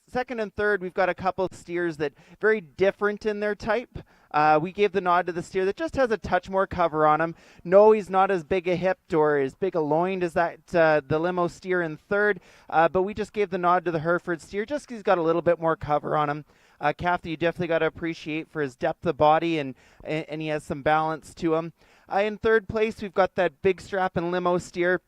Second and third, we've got a couple of steers that very different in their type. We gave the nod to the steer that just has a touch more cover on him. No, he's not as big a hipped or as big a loined as that the limo steer in third, but we just gave the nod to the Hereford steer just because he's got a little bit more cover on him. Calf that you definitely got to appreciate for his depth of body and he has some balance to him. In third place, we've got that big strap and limo steer.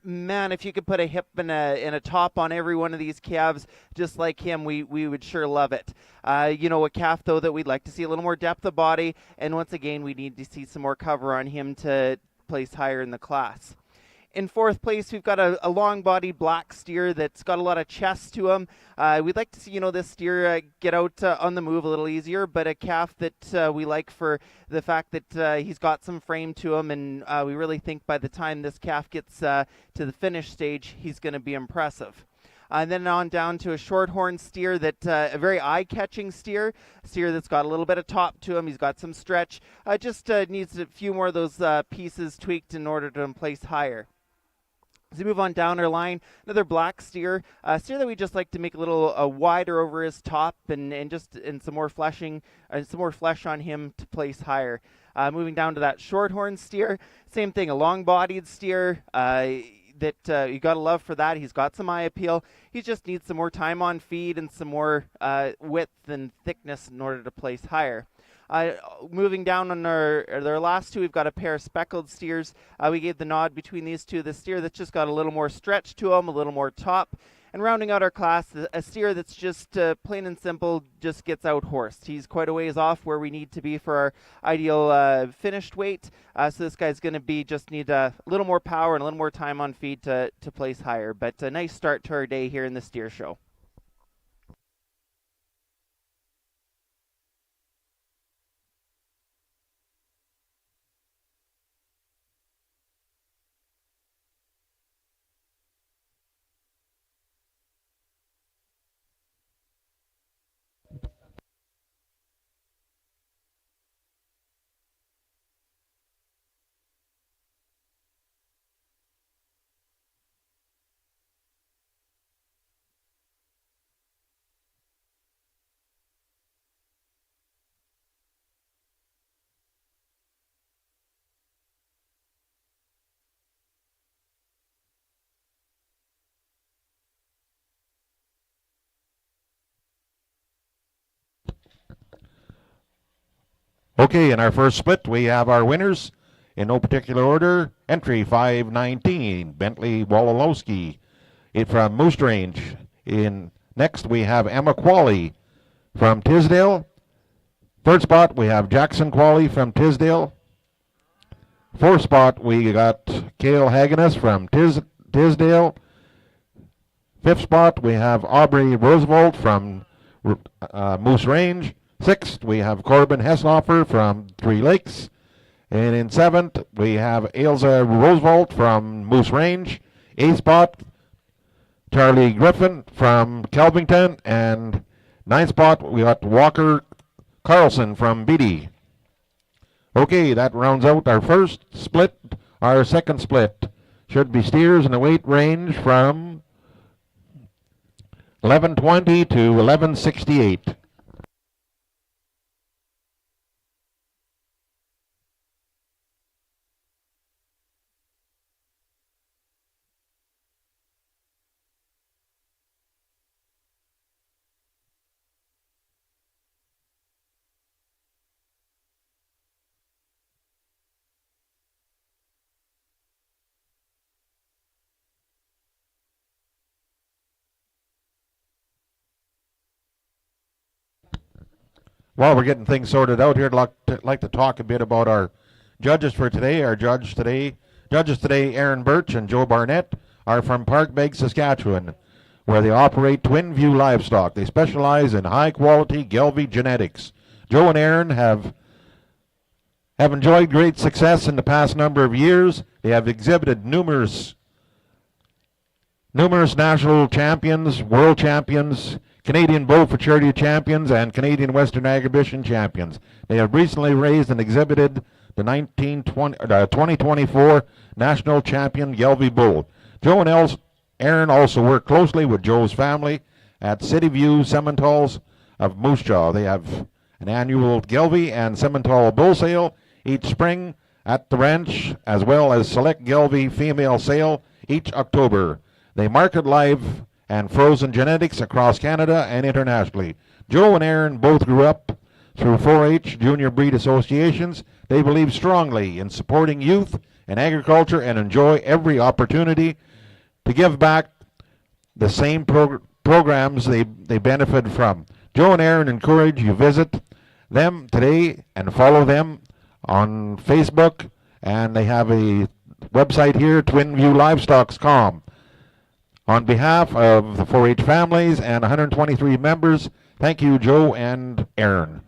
Man, if you could put a hip and a top on every one of these calves just like him, we would sure love it. A calf, though, that we'd like to see a little more depth of body, and once again, we need to see some more cover on him to place higher in the class. In fourth place, we've got a long-bodied black steer that's got a lot of chest to him. We'd like to see, this steer get out on the move a little easier, but a calf that we like for the fact that he's got some frame to him, and we really think by the time this calf gets to the finish stage, he's going to be impressive. And then on down to a shorthorn steer that a very eye-catching steer that's got a little bit of top to him. He's got some stretch. Just needs a few more of those pieces tweaked in order to place higher. As we move on down our line, another black steer, a steer that we just like to make a little wider over his top and some more fleshing, some more flesh on him to place higher. Moving down to that shorthorn steer, same thing, a long-bodied steer that you got to love for that. He's got some eye appeal. He just needs some more time on feed and some more width and thickness in order to place higher. Moving down on our last two, we've got a pair of speckled steers. We gave the nod between these two. The steer that's just got a little more stretch to him, a little more top. And rounding out our class, a steer that's just plain and simple, just gets out horsed. He's quite a ways off where we need to be for our ideal finished weight. So this guy's going to just need a little more power and a little more time on feed to place higher. But a nice start to our day here in the steer show. Okay, in our first split, we have our winners in no particular order. Entry 519, Bentley Wololowski from Moose Range. Next, we have Emma Qualley from Tisdale. Third spot, we have Jackson Qualley from Tisdale. Fourth spot, we got Cale Hagenes from Tisdale. Fifth spot, we have Aubrey Roosevelt from Moose Range. Sixth, we have Corbin Hesshofer from Three Lakes. And in seventh, we have Ailsa Roosevelt from Moose Range. Eighth spot, Charlie Griffin from Kelvington. And ninth spot, we got Walker Carlson from Beatty. Okay, that rounds out our first split. Our second split should be steers in the weight range from 1120 to 1168. While we're getting things sorted out here, I'd like to talk a bit about our judges for today. Our judges today, Aaron Birch and Joe Barnett, are from Parkbeg, Saskatchewan, where they operate Twin View Livestock. They specialize in high-quality Gelbvieh genetics. Joe and Aaron have enjoyed great success in the past number of years. They have exhibited numerous national champions, world champions, Canadian Bull for Charity champions, and Canadian Western Agribition champions. They have recently raised and exhibited the 2024 National Champion Gelbvieh Bull. Joe and Aaron also work closely with Joe's family at City View Simmentals of Moose Jaw. They have an annual Gelbvieh and Simmental bull sale each spring at the ranch, as well as select Gelbvieh female sale each October. They market live and frozen genetics across Canada and internationally. Joe and Aaron both grew up through 4-H junior breed associations. They believe strongly in supporting youth and agriculture and enjoy every opportunity to give back the same programs they benefit from. Joe and Aaron encourage you visit them today and follow them on Facebook, and they have a website here, twinviewlivestock.com. On behalf of the 4-H families and 123 members, thank you, Joe and Aaron.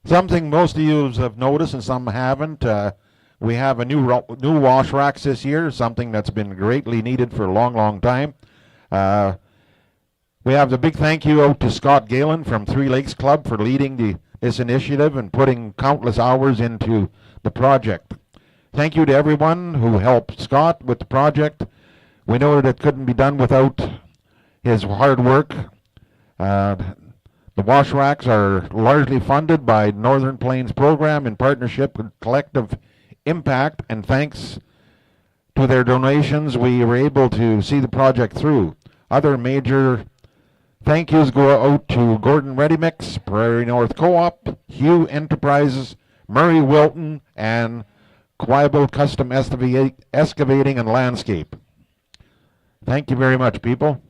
Something most of you have noticed and some haven't. We have a new wash racks this year, something that's been greatly needed for a long, long time. We have the big thank you out to Scott Galen from Three Lakes Club for leading this initiative and putting countless hours into the project. Thank you to everyone who helped Scott with the project. We know that it couldn't be done without his hard work. The wash racks are largely funded by Northern Plains program in partnership with Collective Impact, and thanks to their donations, we were able to see the project through. Other major thank yous go out to Gordon Ready Mix, Prairie North Co-op, Hugh Enterprises, Murray Wilton, and Quibble Custom Excavating and Landscape. Thank you very much, people.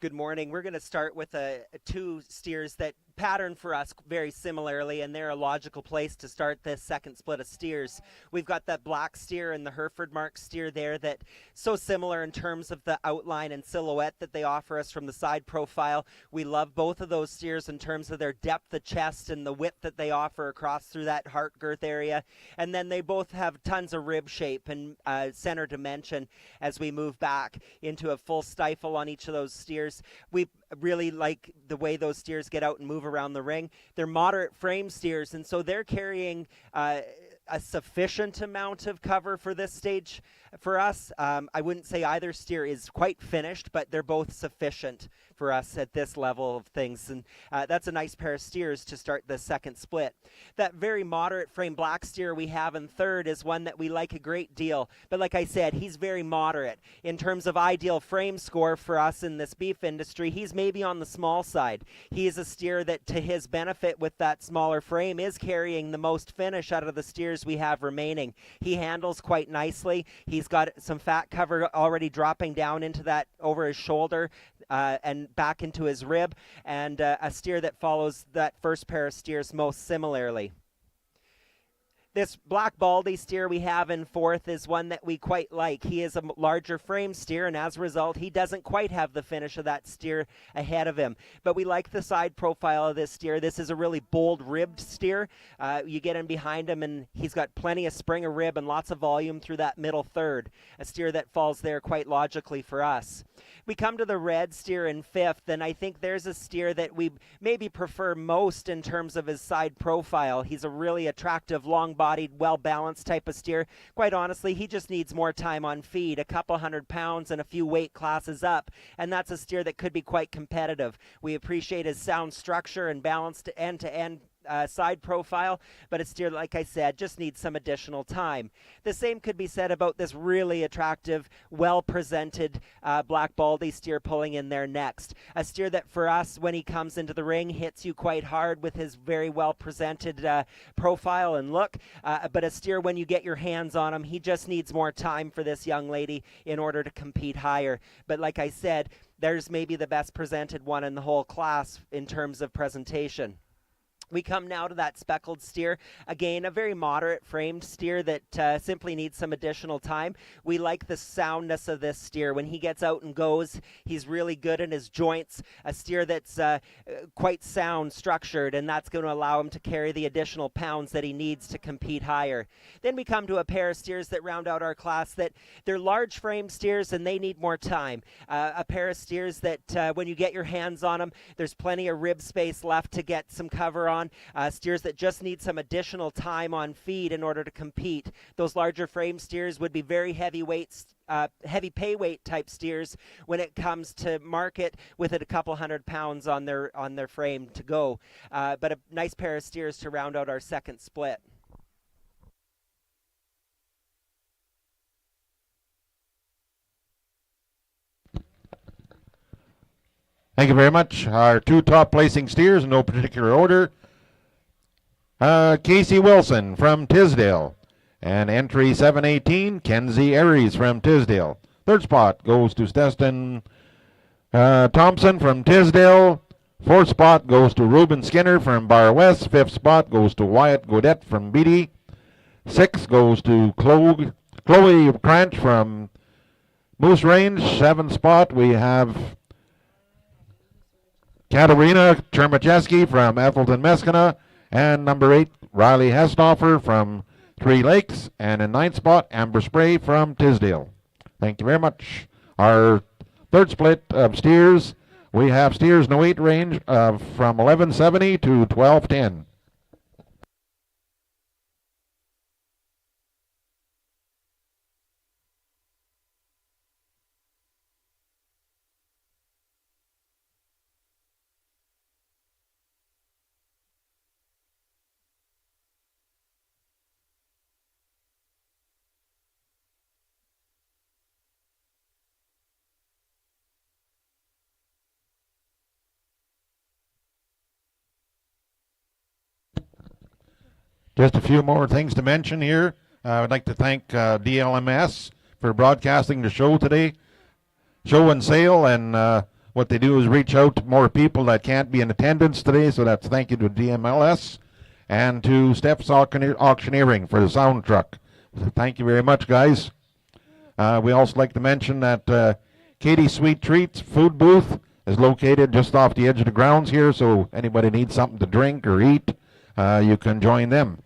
Good morning. We're going to start with two steers that pattern for us very similarly, and they're a logical place to start this second split of steers. We've got that black steer and the Hereford Mark steer there that so similar in terms of the outline and silhouette that they offer us from the side profile. We love both of those steers in terms of their depth of chest and the width that they offer across through that heart girth area. And then they both have tons of rib shape and center dimension as we move back into a full stifle on each of those steers. We really like the way those steers get out and move around the ring. They're moderate frame steers, and so they're carrying a sufficient amount of cover for this stage for us. I wouldn't say either steer is quite finished, but they're both sufficient for us at this level of things, and that's a nice pair of steers to start the second split. That very moderate frame black steer we have in third is one that we like a great deal, but like I said, he's very moderate. In terms of ideal frame score for us in this beef industry, he's maybe on the small side. He is a steer that, to his benefit with that smaller frame, is carrying the most finish out of the steers we have remaining. He handles quite nicely. He's got some fat cover already dropping down into that over his shoulder and back into his rib, and a steer that follows that first pair of steers most similarly. This black baldy steer we have in fourth is one that we quite like. He is a larger frame steer, and as a result, he doesn't quite have the finish of that steer ahead of him. But we like the side profile of this steer. This is a really bold ribbed steer. You get in behind him, and he's got plenty of spring of rib and lots of volume through that middle third. A steer that falls there quite logically for us. We come to the red steer in fifth, and I think there's a steer that we maybe prefer most in terms of his side profile. He's a really attractive, long-bodied, well-balanced type of steer. Quite honestly, he just needs more time on feed, a couple 100 pounds and a few weight classes up, and that's a steer that could be quite competitive. We appreciate his sound structure and balanced end-to-end side profile, but a steer, like I said, just needs some additional time. The same could be said about this really attractive, well-presented black baldy steer pulling in there next. A steer that for us, when he comes into the ring, hits you quite hard with his very well-presented profile and look, but a steer, when you get your hands on him, he just needs more time for this young lady in order to compete higher. But like I said, there's maybe the best presented one in the whole class in terms of presentation. We come now to that speckled steer. Again, a very moderate framed steer that simply needs some additional time. We like the soundness of this steer. When he gets out and goes, he's really good in his joints. A steer that's quite sound structured, and that's going to allow him to carry the additional pounds that he needs to compete higher. Then we come to a pair of steers that round out our class that they're large frame steers and they need more time. A pair of steers that when you get your hands on them, there's plenty of rib space left to get some cover on. Steers that just need some additional time on feed in order to compete. Those larger frame steers would be very heavy pay weight type steers when it comes to market, with it a couple 100 pounds on their frame to go. But a nice pair of steers to round out our second split. Thank you very much. Our two top placing steers in no particular order. Casey Wilson from Tisdale. And entry 718, Kenzie Aries from Tisdale. Third spot goes to Stetson Thompson from Tisdale. Fourth spot goes to Reuben Skinner from Bar West. Fifth spot goes to Wyatt Godet from Beatty. Sixth goes to Chloe Cranch from Moose Range. Seventh spot we have Katerina Chermacheski from Ethelton Meskina. And number 8, Riley Hestoffer from Three Lakes. And in ninth spot, Amber Spray from Tisdale. Thank you very much. Our third split of steers, we have steers in the weight range of from 1170 to 1210. Just a few more things to mention here. I would like to thank DLMS for broadcasting the show today. Show and sale, and what they do is reach out to more people that can't be in attendance today. So that's thank you to DMLS and to Steps Auctioneering for the sound truck. So thank you very much, guys. We also like to mention that Katie Sweet Treats food booth is located just off the edge of the grounds here. So anybody needs something to drink or eat, you can join them.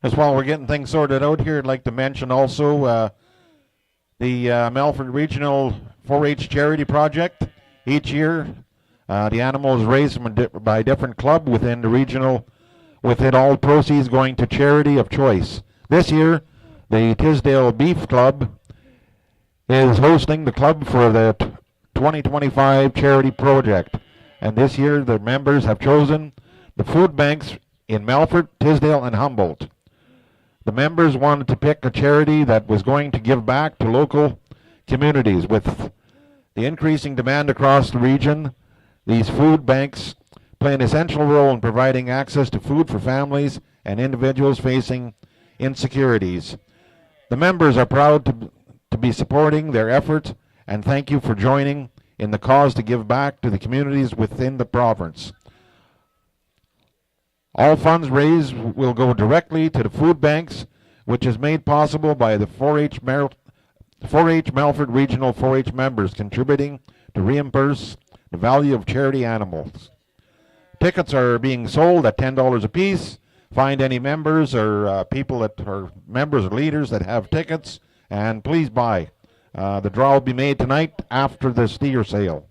As while we're getting things sorted out here, I'd like to mention also the Melfort Regional 4-H Charity Project. Each year, the animal is raised by a different club within the regional, with it all proceeds going to charity of choice. This year, the Tisdale Beef Club is hosting the club for the 2025 charity project. And this year, the members have chosen the food banks in Melfort, Tisdale, and Humboldt. The members wanted to pick a charity that was going to give back to local communities. With the increasing demand across the region, these food banks play an essential role in providing access to food for families and individuals facing insecurities. The members are proud to be supporting their efforts, and thank you for joining in the cause to give back to the communities within the province. All funds raised will go directly to the food banks, which is made possible by the 4-H Melfort Regional 4-H members contributing to reimburse the value of charity animals. Tickets are being sold at $10 a piece. Find any members or people that are members or leaders that have tickets, and please buy. The draw will be made tonight after the steer sale.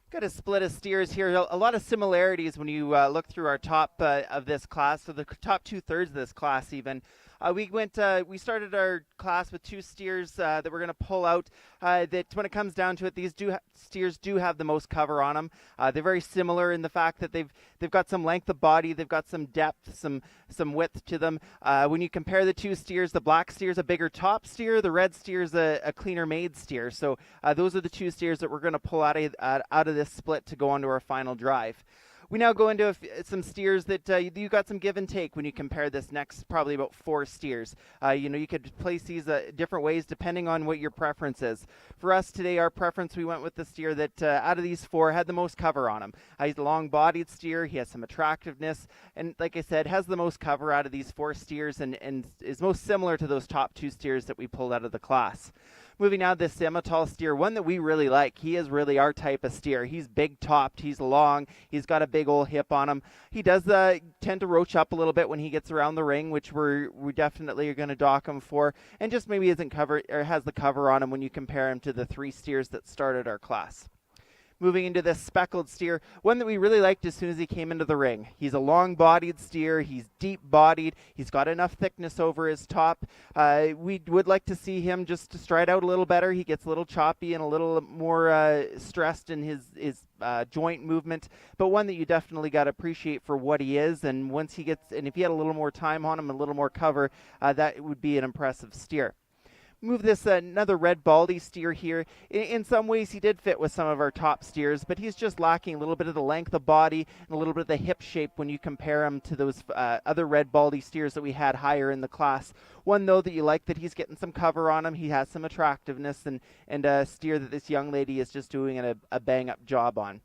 Got a split of steers here. A lot of similarities when you look through our top of this class, so the top 2/3 of this class even. We started our class with 2 steers that we're going to pull out. That when it comes down to it, these steers do have the most cover on them. They're very similar in the fact that they've got some length of body, they've got some depth, some width to them. When you compare the 2 steers, the black steer's a bigger top steer, the red steer's a cleaner made steer. So those are the 2 steers that we're going to pull out of this split to go on to our final drive. We now go into some steers that you got some give and take when you compare this next probably about 4 steers. You could place these different ways depending on what your preference is. For us today, our preference, we went with the steer that out of these 4 had the most cover on him. He's a long-bodied steer. He has some attractiveness, and like I said, has the most cover out of these 4 steers and is most similar to those top 2 steers that we pulled out of the class. Moving now to this Simmental steer, one that we really like. He is really our type of steer. He's big topped, he's long, he's got a big old hip on him. He does tend to roach up a little bit when he gets around the ring, which we definitely are going to dock him for, and just maybe isn't covered or has the cover on him when you compare him to the 3 steers that started our class. Moving into this speckled steer, one that we really liked as soon as he came into the ring. He's a long-bodied steer. He's deep-bodied. He's got enough thickness over his top. We would like to see him just to stride out a little better. He gets a little choppy and a little more stressed in his joint movement, but one that you definitely got to appreciate for what he is. And if he had a little more time on him, a little more cover, that would be an impressive steer. Move this another red baldy steer here. In some ways he did fit with some of our top steers, but he's just lacking a little bit of the length of body and a little bit of the hip shape when you compare him to those other red baldy steers that we had higher in the class. One though that you like that he's getting some cover on him. He has some attractiveness and a steer that this young lady is just doing a bang up job on.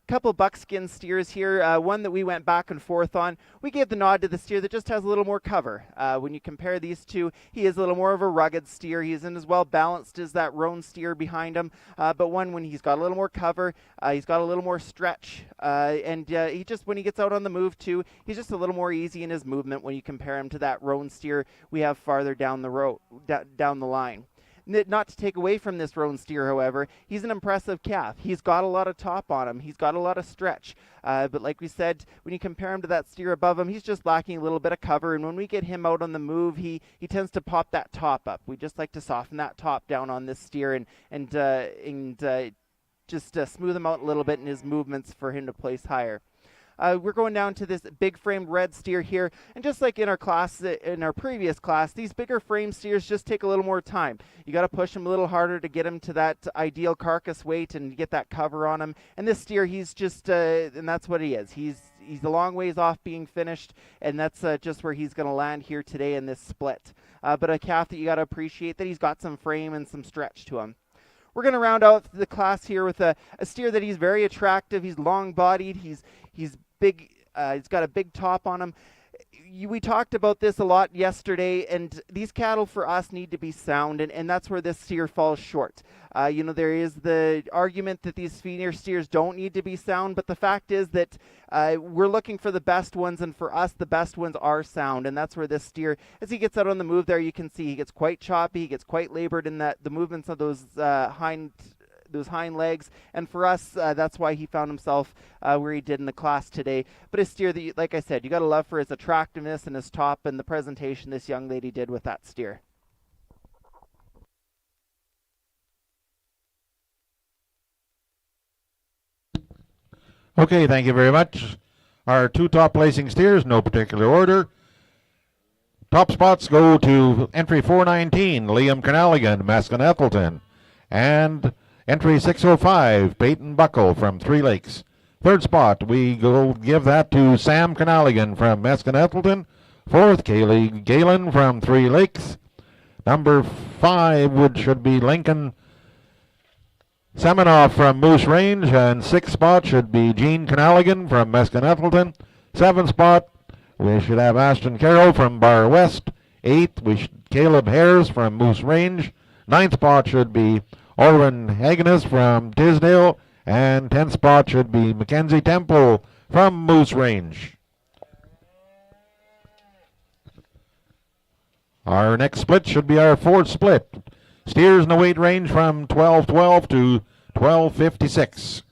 Couple buckskin steers here, one that we went back and forth on. We gave the nod to the steer that just has a little more cover. When you compare these two, he is a little more of a rugged steer. He isn't as well balanced as that roan steer behind him, but one when he's got a little more cover, he's got a little more stretch, and when he gets out on the move too, he's just a little more easy in his movement when you compare him to that roan steer we have farther down the line. Not to take away from this roan steer, however, he's an impressive calf. He's got a lot of top on him. He's got a lot of stretch. But like we said, when you compare him to that steer above him, he's just lacking a little bit of cover. And when we get him out on the move, he tends to pop that top up. We just like to soften that top down on this steer and just smooth him out a little bit in his movements for him to place higher. We're going down to this big framed red steer here, and just like in our previous class, these bigger frame steers just take a little more time. You got to push them a little harder to get him to that ideal carcass weight and get that cover on him. And this steer, he's just, and that's what he is. He's a long ways off being finished, and that's just where he's going to land here today in this split. But a calf that you got to appreciate that he's got some frame and some stretch to him. We're going to round out the class here with a steer that he's very attractive. He's long-bodied. He's big. He's got a big top on him. We talked about this a lot yesterday, and these cattle for us need to be sound, and that's where this steer falls short. There is the argument that these feeder steers don't need to be sound, but the fact is that we're looking for the best ones, and for us, the best ones are sound, and that's where this steer, as he gets out on the move there, you can see he gets quite choppy, he gets quite labored in the movements of those hind legs, and for us, that's why he found himself where he did in the class today. But a steer that, like I said, you got to love for his attractiveness and his top and the presentation this young lady did with that steer. Okay, thank you very much. Our 2 top placing steers, no particular order. Top spots go to entry 419, Liam Kernaligan, Maskin-Ethelston, and entry 605, Peyton Buckle from Three Lakes. 3rd spot, we go give that to Sam Kernaligan from Maskin-Ethelston. 4th, Kaylee Galen from Three Lakes. Number 5 should be Lincoln Seminoff from Moose Range, and 6th spot should be Gene Kernaligan from Maskin-Ethelston. 7th spot, we should have Ashton Carroll from Bar West. 8th, Caleb Hares from Moose Range. 9th spot should be Orrin Hagenes from Tisdale, and 10th spot should be Mackenzie Temple from Moose Range. Our next split should be our 4th split. Steers in the weight range from 1212 to 1256.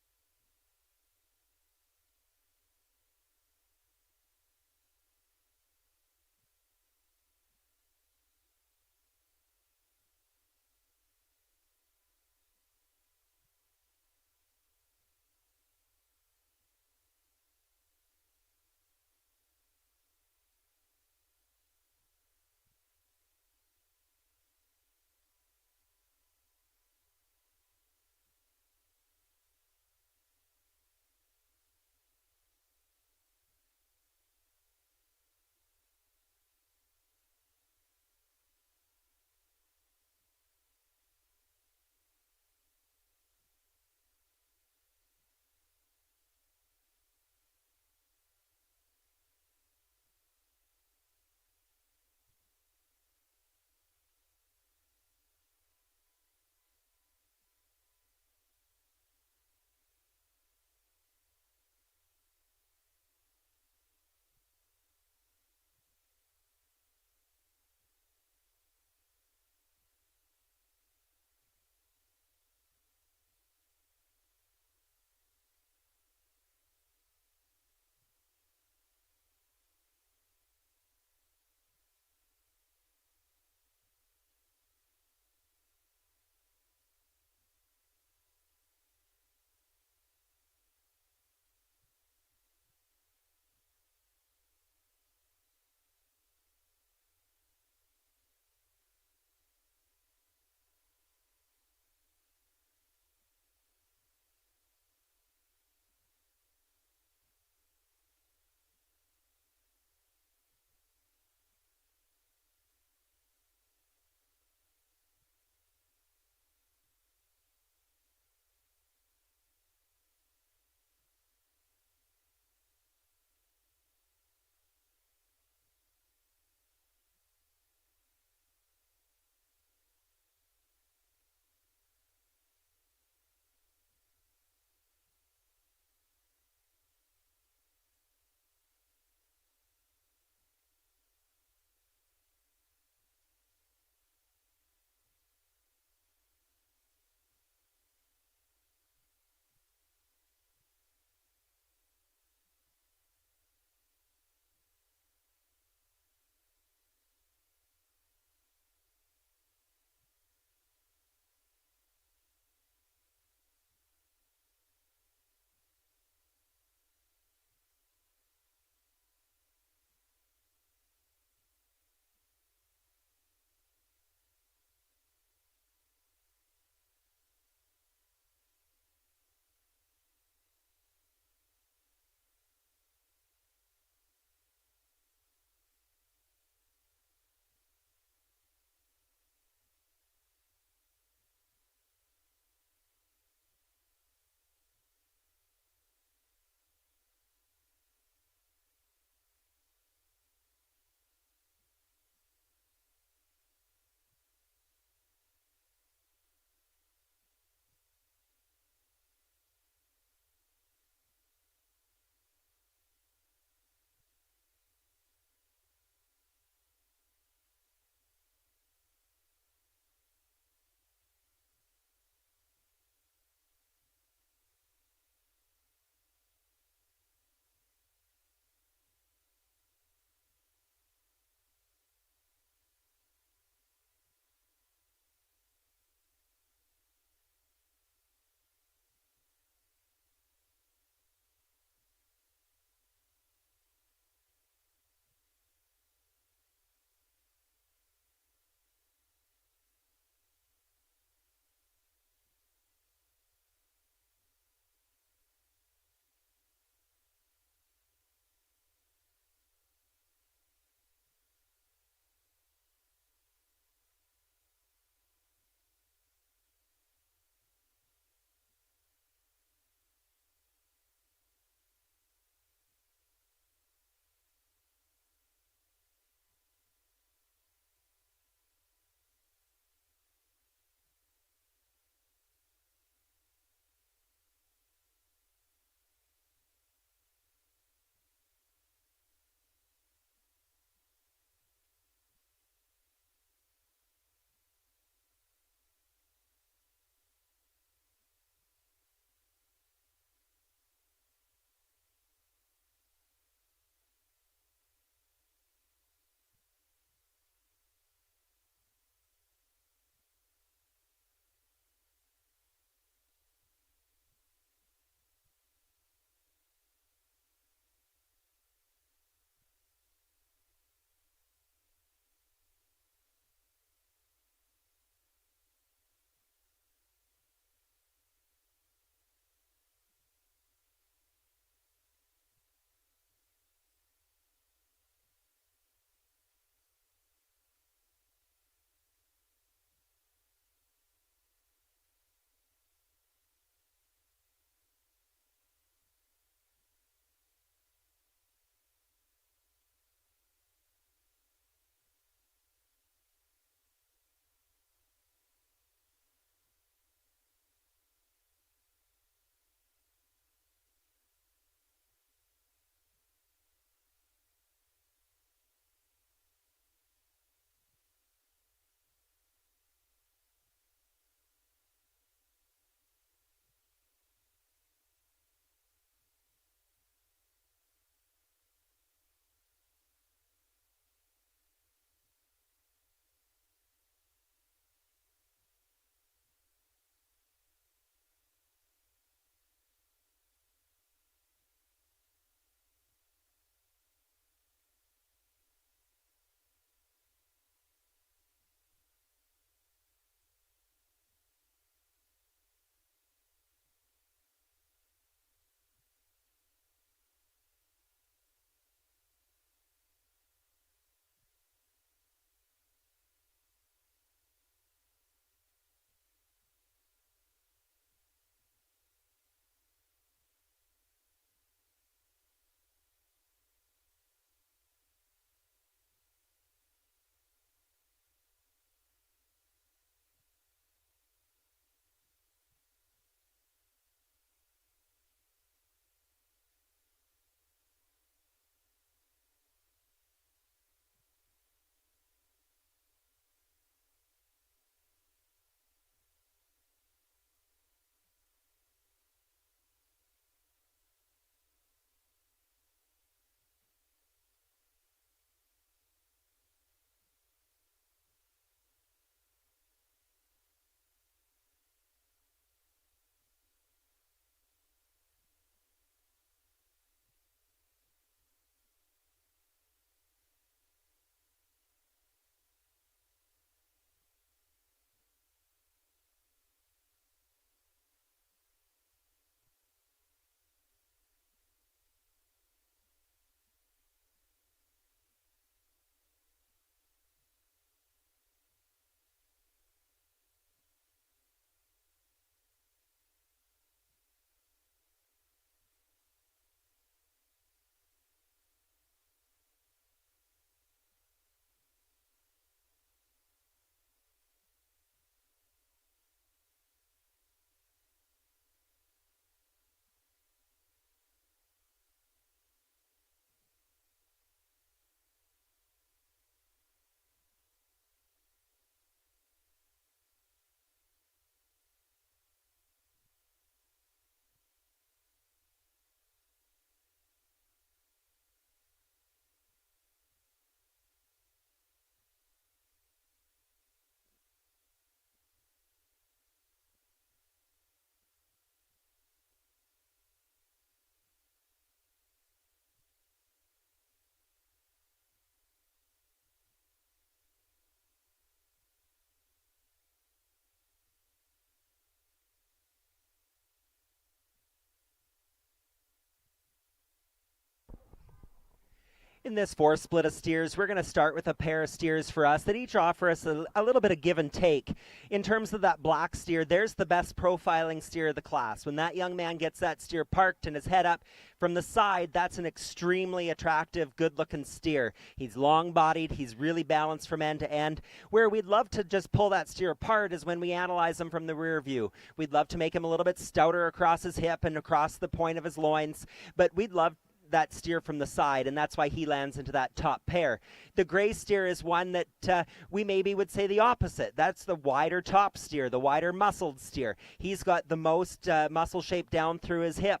In this fourth split of steers, we're going to start with a pair of steers for us that each offer us a little bit of give and take. In terms of that black steer, there's the best profiling steer of the class. When that young man gets that steer parked and his head up from the side, that's an extremely attractive, good-looking steer. He's long-bodied. He's really balanced from end to end. Where we'd love to just pull that steer apart is when we analyze him from the rear view. We'd love to make him a little bit stouter across his hip and across the point of his loins, but we'd love that steer from the side, and that's why he lands into that top pair. The gray steer is one that we maybe would say the opposite. That's the wider top steer, the wider muscled steer. He's got the most muscle shape down through his hip.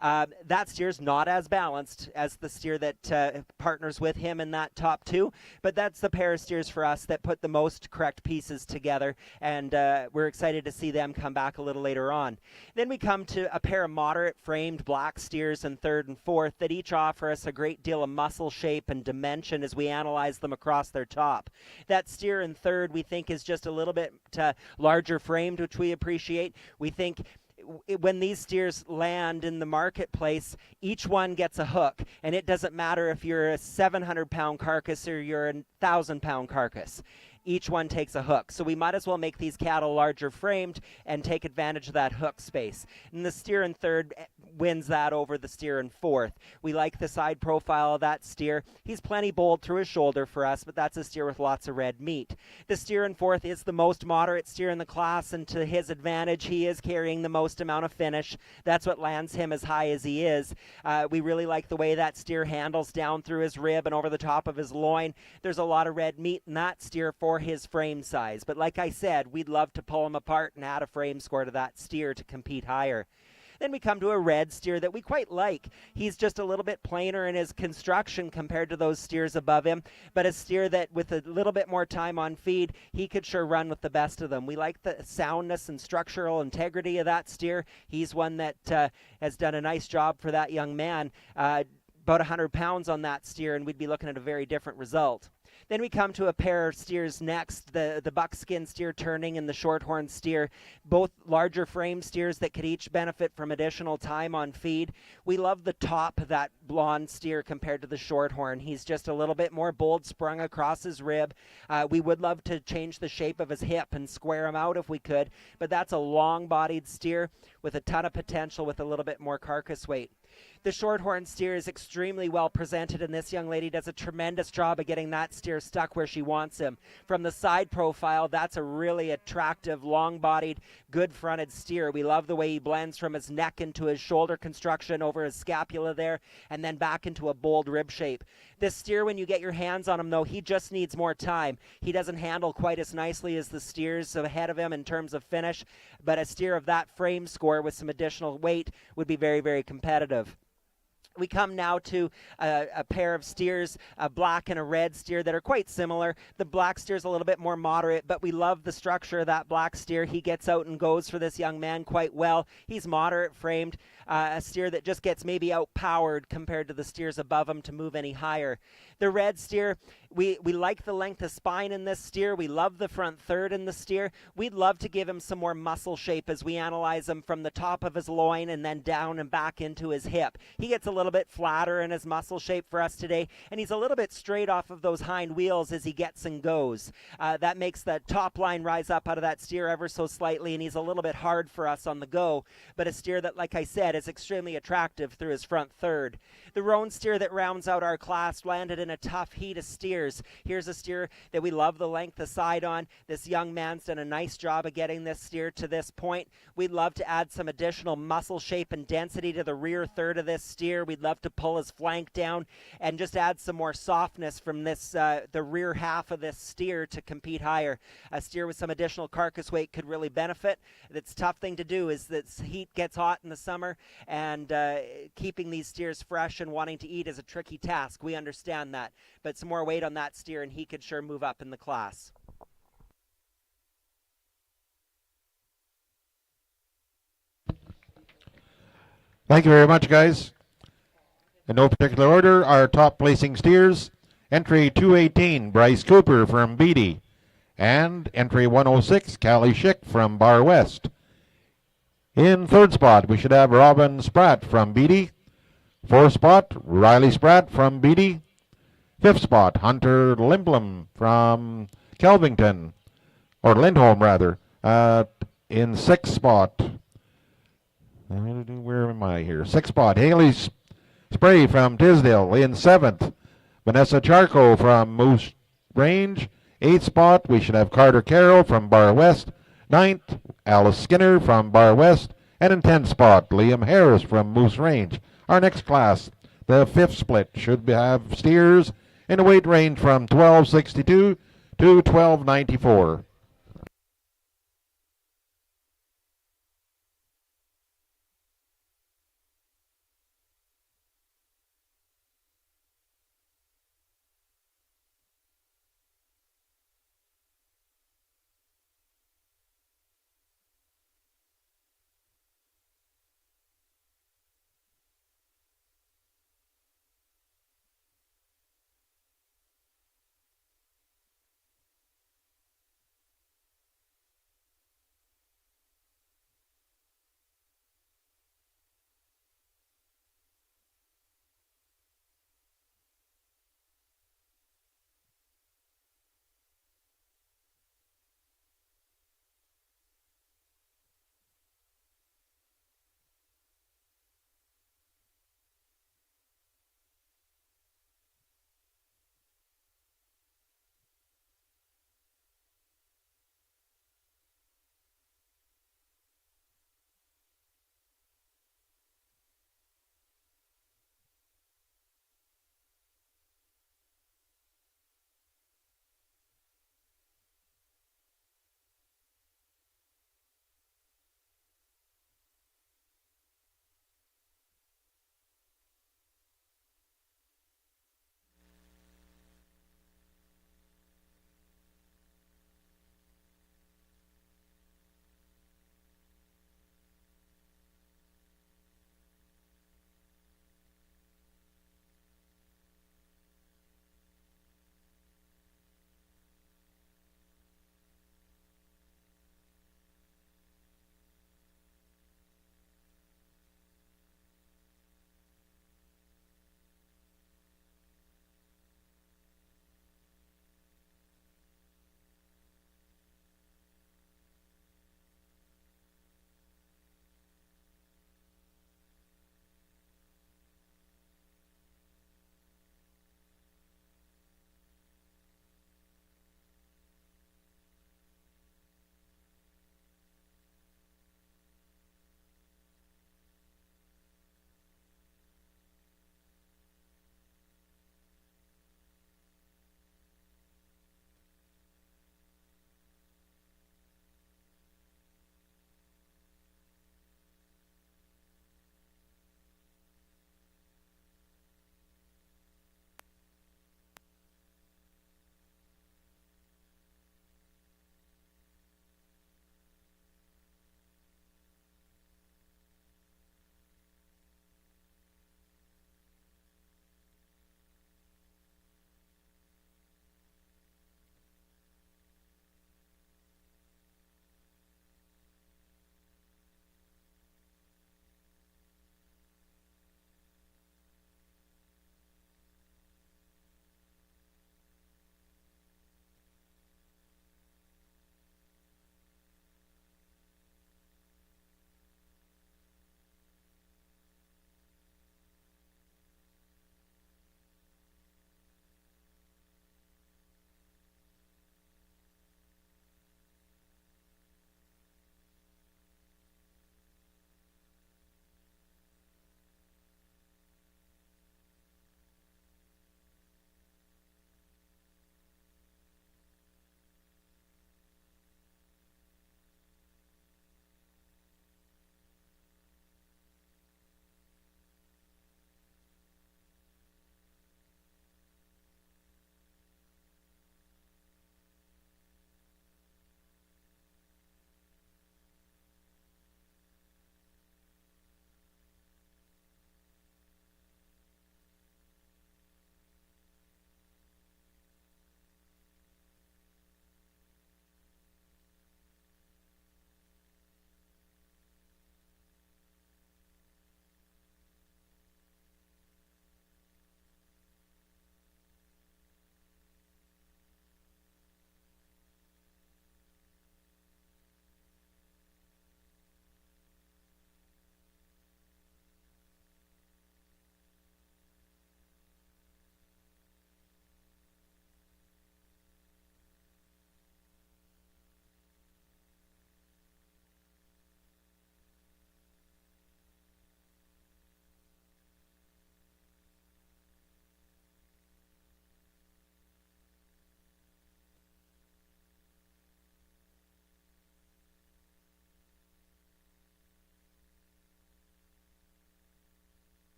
That steer's not as balanced as the steer that partners with him in that top two, but that's the pair of steers for us that put the most correct pieces together, and we're excited to see them come back a little later on. Then we come to a pair of moderate framed black steers in third and fourth that each offer us a great deal of muscle shape and dimension as we analyze them across their top. That steer in third we think is just a little bit larger framed, which we appreciate. We think when these steers land in the marketplace, each one gets a hook, and it doesn't matter if you're a 700-pound carcass or you're a 1,000-pound carcass. Each one takes a hook. So we might as well make these cattle larger framed and take advantage of that hook space. And the steer in third wins that over the steer in fourth. We like the side profile of that steer. He's plenty bold through his shoulder for us, but that's a steer with lots of red meat. The steer in fourth is the most moderate steer in the class, and to his advantage, he is carrying the most amount of finish. That's what lands him as high as he is. We really like the way that steer handles down through his rib and over the top of his loin. There's a lot of red meat in that steer for his frame size, but like I said, we'd love to pull him apart and add a frame score to that steer to compete higher. Then we come to a red steer that we quite like. He's just a little bit plainer in his construction compared to those steers above him, but a steer that with a little bit more time on feed, he could sure run with the best of them. We like the soundness and structural integrity of that steer. He's one that has done a nice job for that young man. About 100 pounds on that steer, and we'd be looking at a very different result. Then we come to a pair of steers next, the buckskin steer turning and the shorthorn steer, both larger frame steers that could each benefit from additional time on feed. We love the top of that blonde steer compared to the shorthorn. He's just a little bit more bold sprung across his rib. We would love to change the shape of his hip and square him out if we could, but that's a long-bodied steer with a ton of potential with a little bit more carcass weight. The shorthorn steer is extremely well presented, and this young lady does a tremendous job of getting that steer stuck where she wants him. From the side profile, that's a really attractive, long-bodied, good-fronted steer. We love the way he blends from his neck into his shoulder construction over his scapula there, and then back into a bold rib shape. This steer, when you get your hands on him, though, he just needs more time. He doesn't handle quite as nicely as the steers ahead of him in terms of finish, but a steer of that frame score with some additional weight would be very, very competitive. We come now to a pair of steers, a black and a red steer that are quite similar. The black steer is a little bit more moderate, but we love the structure of that black steer. He gets out and goes for this young man quite well. He's moderate framed, a steer that just gets maybe outpowered compared to the steers above him to move any higher. The red steer, we like the length of spine in this steer. We love the front third in the steer. We'd love to give him some more muscle shape as we analyze him from the top of his loin and then down and back into his hip. He gets a little bit flatter in his muscle shape for us today, and he's a little bit straight off of those hind wheels as he gets and goes. That makes the top line rise up out of that steer ever so slightly, and he's a little bit hard for us on the go, but a steer that, like I said, is extremely attractive through his front third. The roan steer that rounds out our class landed in a tough heat of steers. Here's a steer that we love the length of side on. This young man's done a nice job of getting this steer to this point. We'd love to add some additional muscle shape and density to the rear third of this steer. We'd love to pull his flank down and just add some more softness from this the rear half of this steer to compete higher. A steer with some additional carcass weight could really benefit. It's a tough thing to do is that heat gets hot in the summer, and keeping these steers fresh and wanting to eat is a tricky task. We understand that, but some more weight on that steer and he could sure move up in the class. Thank you very much, guys. In no particular order, our top placing steers, entry 218, Bryce Cooper from Beatty, and entry 106, Callie Schick from Bar West. In third spot, we should have Robin Spratt from Beatty. Fourth spot, Riley Spratt from Beatty. Fifth spot, Hunter Lindblom from Kelvington, or Lindholm rather. In sixth spot, where am I here? Sixth spot, Haley Spray from Tisdale. In seventh, Vanessa Charco from Moose Range. Eighth spot, we should have Carter Carroll from Bar West. Ninth, Alice Skinner from Bar West. And in 10th spot, Liam Harris from Moose Range. Our next class, the fifth split, should have steers in a weight range from 1262 to 1294.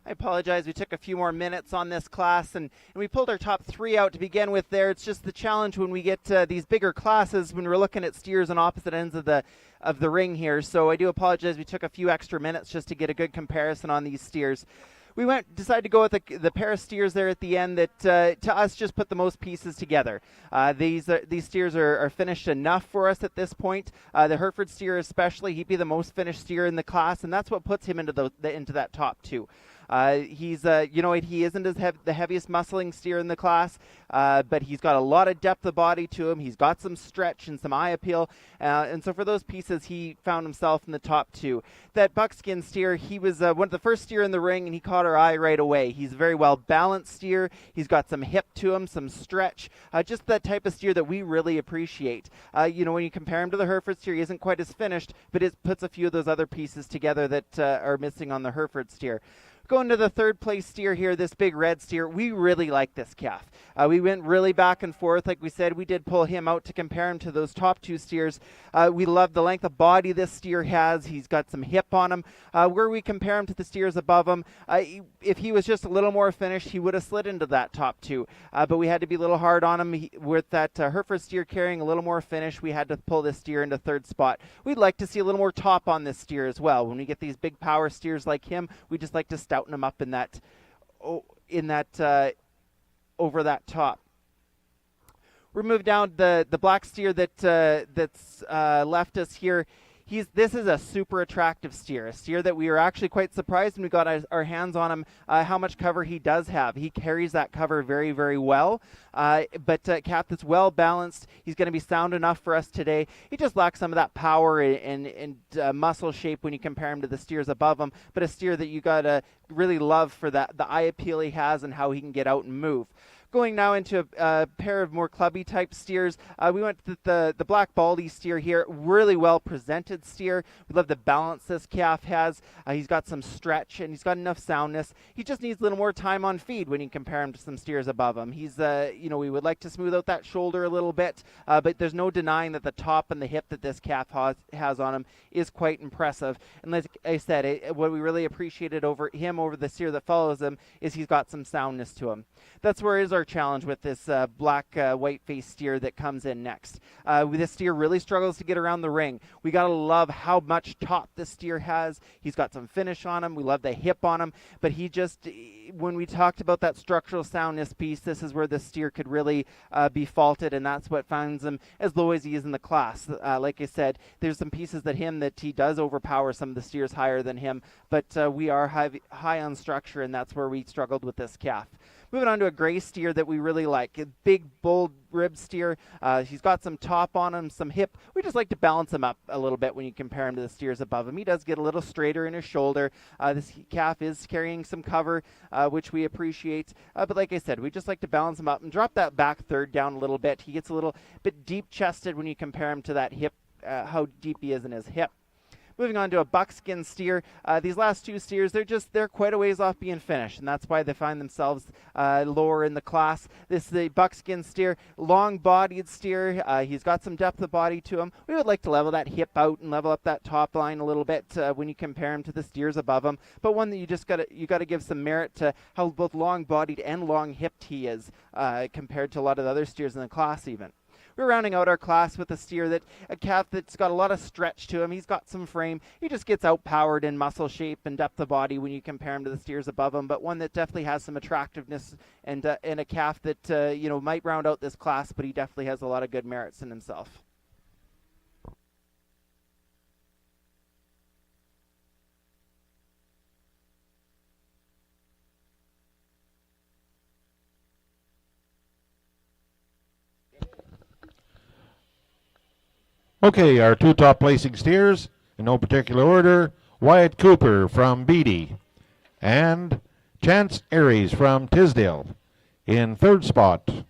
I apologize. We took a few more minutes on this class, and we pulled our top 3 out to begin with there. It's just the challenge when we get these bigger classes when we're looking at steers on opposite ends of the ring here. So I do apologize. We took a few extra minutes just to get a good comparison on these steers. We decided to go with the pair of steers there at the end that to us just put the most pieces together. These steers are finished enough for us at this point. The Hereford steer especially, he'd be the most finished steer in the class, and that's what puts him into that top 2. He's, he isn't the heaviest muscling steer in the class, but he's got a lot of depth of body to him. He's got some stretch and some eye appeal, and so for those pieces, he found himself in the top 2. That buckskin steer, he was one of the first steer in the ring, and he caught our eye right away. He's a very well balanced steer. He's got some hip to him, some stretch, just that type of steer that we really appreciate. When you compare him to the Hereford steer, he isn't quite as finished, but it puts a few of those other pieces together that are missing on the Hereford steer. Going to the third place steer here, this big red steer, we really like this calf. We went really back and forth. Like we said, we did pull him out to compare him to those top 2 steers. We love the length of body this steer has. He's got some hip on him. Where we compare him to the steers above him, if he was just a little more finished, he would have slid into that top 2. But we had to be a little hard on him. With that Hereford steer carrying a little more finish, we had to pull this steer into third spot. We'd like to see a little more top on this steer as well. When we get these big power steers like him, we just like to stout them up in that over that top. We move down the black steer that's left us here. This is a super attractive steer, a steer that we were actually quite surprised when we got our hands on him, how much cover he does have. He carries that cover very, very well, but calf that's well balanced. He's going to be sound enough for us today. He just lacks some of that power and muscle shape when you compare him to the steers above him, but a steer that you got to really love for the eye appeal he has and how he can get out and move. Going now into a pair of more clubby type steers, we went to the black baldy steer here, really well presented steer. We love the balance this calf has. He's got some stretch and he's got enough soundness. He just needs a little more time on feed when you compare him to some steers above him. He's, we would like to smooth out that shoulder a little bit, but there's no denying that the top and the hip that this calf has on him is quite impressive. And like I said, what we really appreciated over the steer that follows him is he's got some soundness to him. That's where is our challenge with this black white-faced steer that comes in next. This steer really struggles to get around the ring. We got to love how much top this steer has. He's got some finish on him. We love the hip on him, but when we talked about that structural soundness piece, this is where the steer could really be faulted, and that's what finds him as low as he is in the class. Like I said, there's some pieces that he does overpower some of the steers higher than him, but we are high on structure, and that's where we struggled with this calf. Moving on to a gray steer that we really like, a big, bold rib steer. He's got some top on him, some hip. We just like to balance him up a little bit when you compare him to the steers above him. He does get a little straighter in his shoulder. This calf is carrying some cover, which we appreciate. But like I said, we just like to balance him up and drop that back third down a little bit. He gets a little bit deep-chested when you compare him to that hip, how deep he is in his hip. Moving on to a buckskin steer. These last 2 steers, they're quite a ways off being finished, and that's why they find themselves lower in the class. This is the buckskin steer, long-bodied steer. He's got some depth of body to him. We would like to level that hip out and level up that top line a little bit when you compare him to the steers above him. But one that you got to give some merit to how both long-bodied and long-hipped he is compared to a lot of the other steers in the class even. We're rounding out our class with a calf that's got a lot of stretch to him. He's got some frame. He just gets outpowered in muscle shape and depth of body when you compare him to the steers above him, but one that definitely has some attractiveness and a calf that might round out this class, but he definitely has a lot of good merits in himself. Okay, our 2 top placing steers, in no particular order, Wyatt Cooper from Beatty and Chance Aries from Tisdale. In third spot,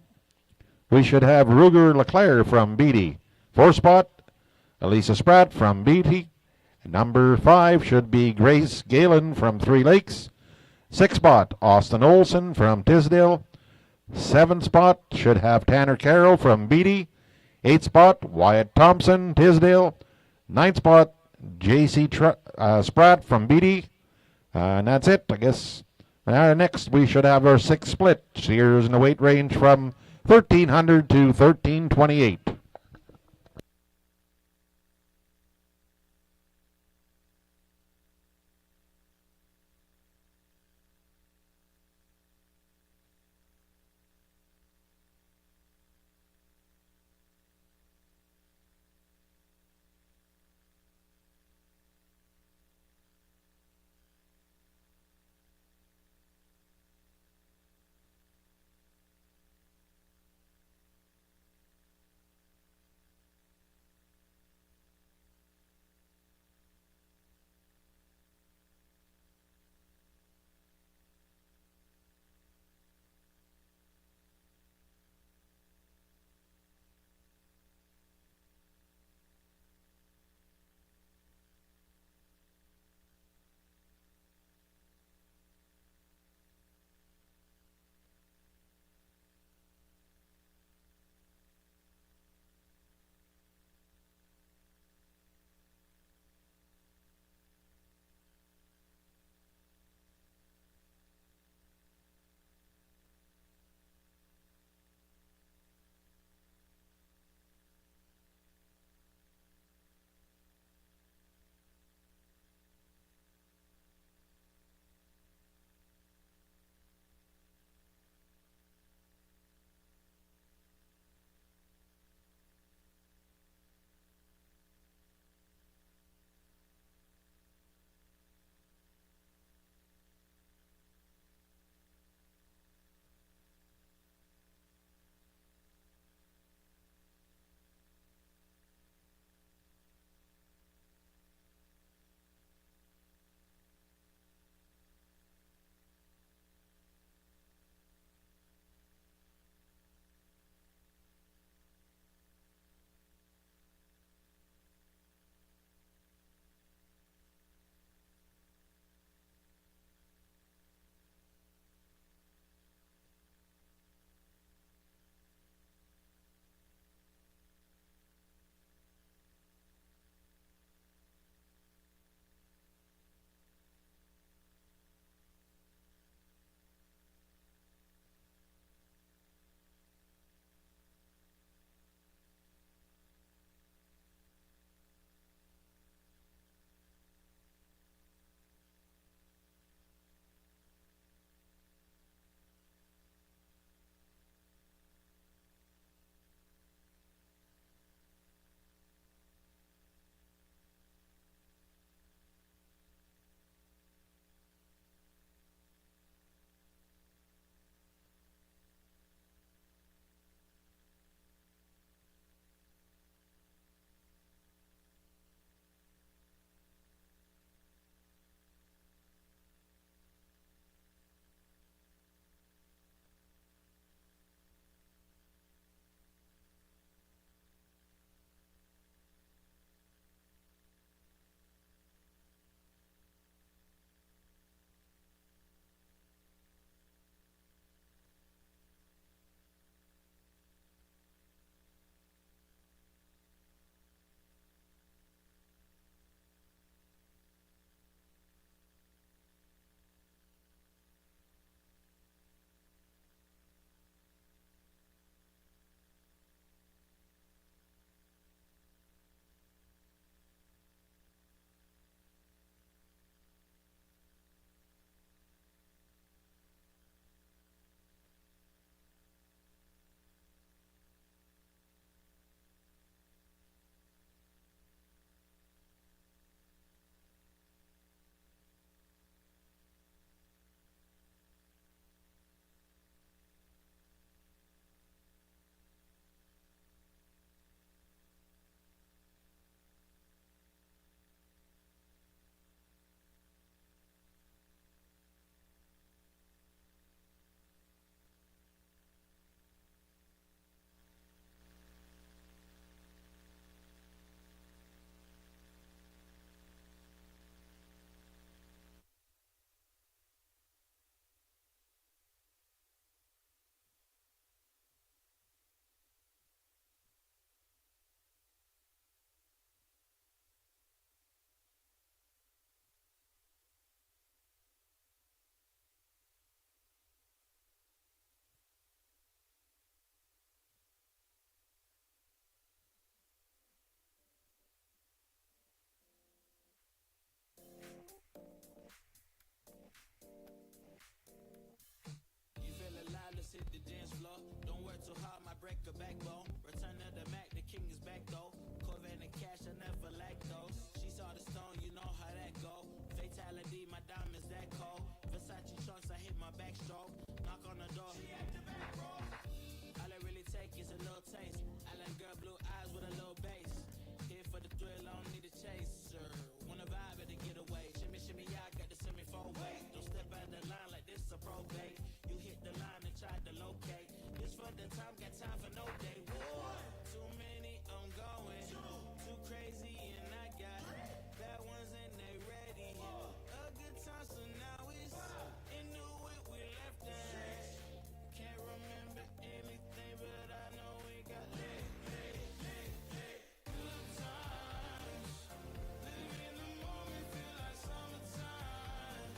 we should have Ruger Leclerc from Beatty. Fourth spot, Elisa Spratt from Beatty. Number 5 should be Grace Galen from Three Lakes. Sixth spot, Austin Olson from Tisdale. Seventh spot should have Tanner Carroll from Beatty. Eighth spot, Wyatt Thompson, Tisdale. Ninth spot, J.C. Spratt from Beatty. And that's it, I guess. Next, we should have our sixth split. Steers in the weight range from 1,300 to 1,328. backbone. Return of the Mac, the king is back though. Corvette and cash, I never lack those. She saw the stone, you know how that go. Fatality, my diamonds that cold. Versace trunks, I hit my backstroke. Knock on the door. She at the back, bro. All I really take is a little taste. Island girl, blue eyes with a little bass. Here for the thrill, I don't need a chaser. Wanna vibe at the getaway. Shimmy, shimmy, yeah, I got the semi 4-way. Don't step out the line like this a probate. You hit the line and try to locate. This for the time, got time for no day. Whoa. Too many, I'm going. Too crazy, and I got bad ones and they ready. A good time, so now it's into it, we left that. Can't remember anything, but I know we got lit. Good times. Living in the moment, feel like summertime.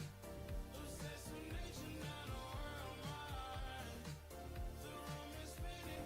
Obsessed with nature, not a world mind. The room is spinning.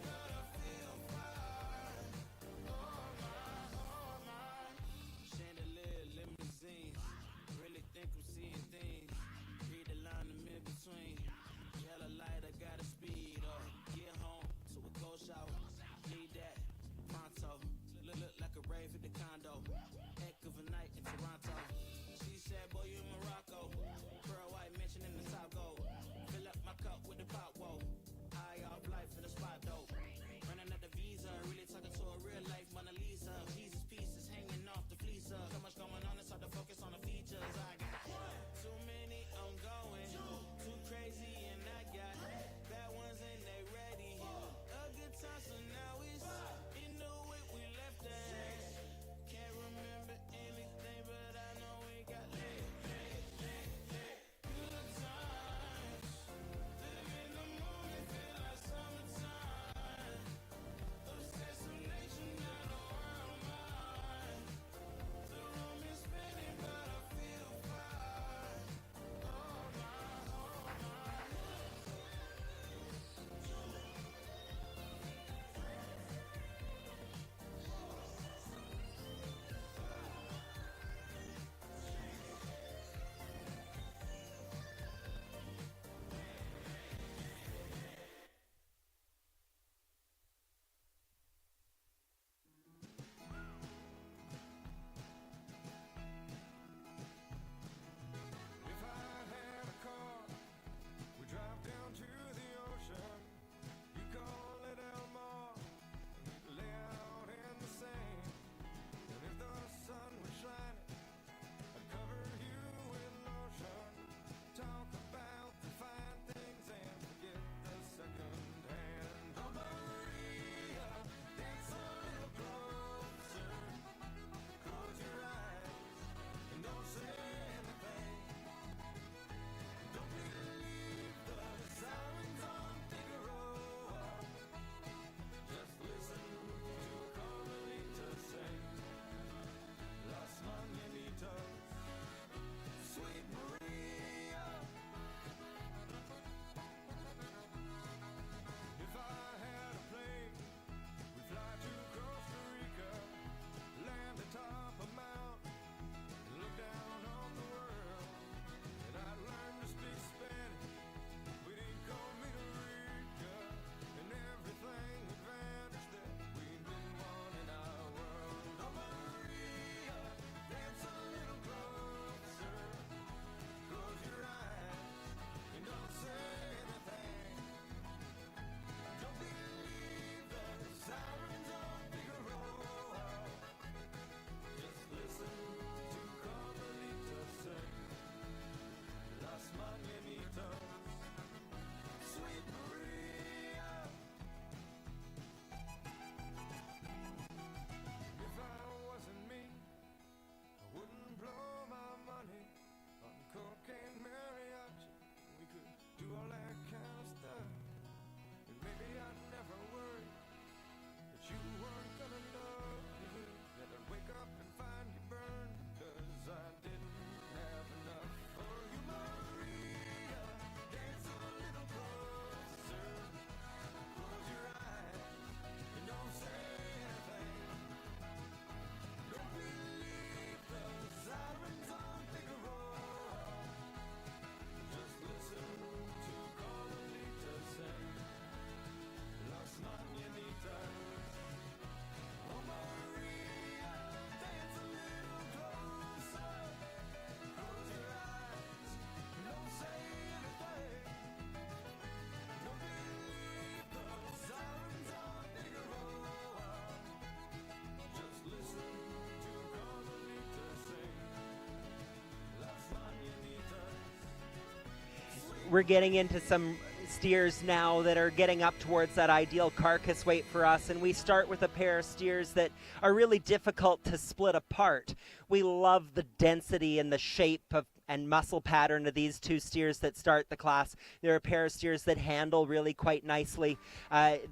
we're getting into some steers now that are getting up towards that ideal carcass weight for us, and we start with a pair of steers that are really difficult to split apart. We love the density and the shape of and muscle pattern of these two steers that start the class. They're a pair of steers that handle really quite nicely.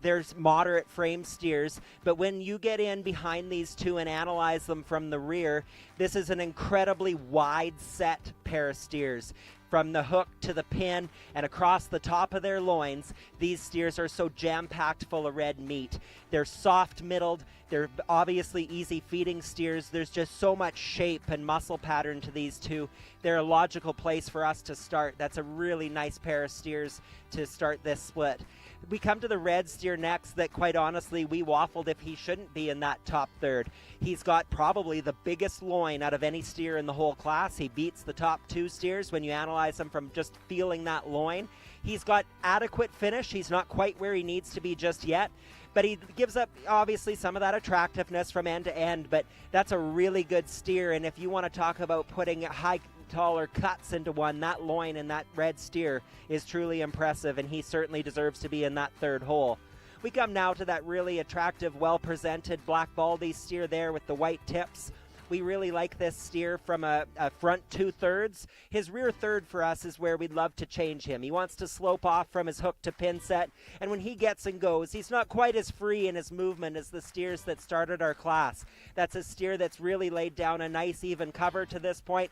There's moderate frame steers, but when you get in behind these two and analyze them from the rear, this is an incredibly wide set pair of steers. From the hook to the pin and across the top of their loins, these steers are so jam-packed full of red meat. They're soft-middled. They're obviously easy feeding steers. There's just so much shape and muscle pattern to these two. They're a logical place for us to start. That's a really nice pair of steers to start this split. We come to the red steer next that, quite honestly, we waffled if he shouldn't be in that top third. He's got probably the biggest loin out of any steer in the whole class. He beats the top two steers when you analyze him from just feeling that loin. He's got adequate finish. He's not quite where he needs to be just yet, but he gives up obviously some of that attractiveness from end to end, but that's a really good steer. And if you want to talk about putting high taller cuts into one, that loin and that red steer is truly impressive, and he certainly deserves to be in that third hole. We come now to that really attractive, well-presented black baldy steer there with the white tips. We really like this steer from a front 2/3. His rear third for us is where we'd love to change him. He wants to slope off from his hook to pin set, and when he gets and goes, he's not quite as free in his movement as the steers that started our class. That's a steer that's really laid down a nice even cover to this point,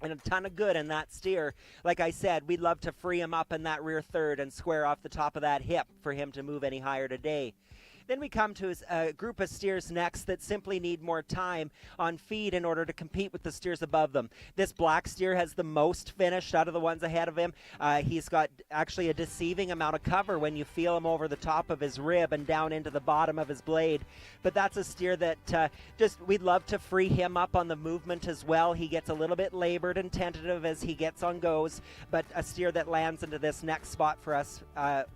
and a ton of good in that steer. Like I said, we'd love to free him up in that rear third and square off the top of that hip for him to move any higher today. Then we come to a group of steers next that simply need more time on feed in order to compete with the steers above them. This black steer has the most finished out of the ones ahead of him. He's got actually a deceiving amount of cover when you feel him over the top of his rib and down into the bottom of his blade. But that's a steer that we'd love to free him up on the movement as well. He gets a little bit labored and tentative as he gets on goes, but a steer that lands into this next spot for us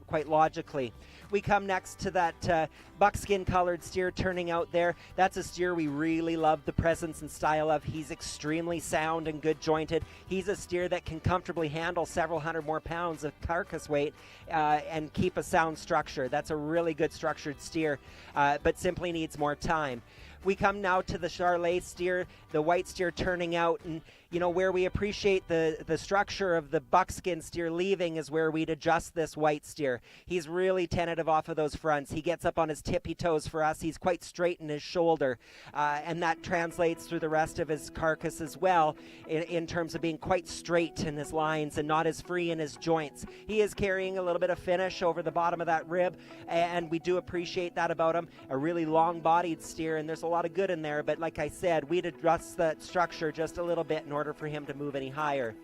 quite logically. We come next to that buckskin colored steer turning out there. That's a steer we really love the presence and style of. He's extremely sound and good jointed. He's a steer that can comfortably handle several hundred more pounds of carcass weight and keep a sound structure. That's a really good structured steer, but simply needs more time. We come now to the Charlet steer, the white steer turning out, and where we appreciate the structure of the buckskin steer leaving is where we'd adjust this white steer. He's really tentative off of those fronts. He gets up on his tippy toes for us. He's quite straight in his shoulder, and that translates through the rest of his carcass as well in terms of being quite straight in his lines and not as free in his joints. He is carrying a little bit of finish over the bottom of that rib, and we do appreciate that about him. A really long-bodied steer, and there's a lot of good in there, but like I said, we'd adjust that structure just a little bit in order for him to move any higher.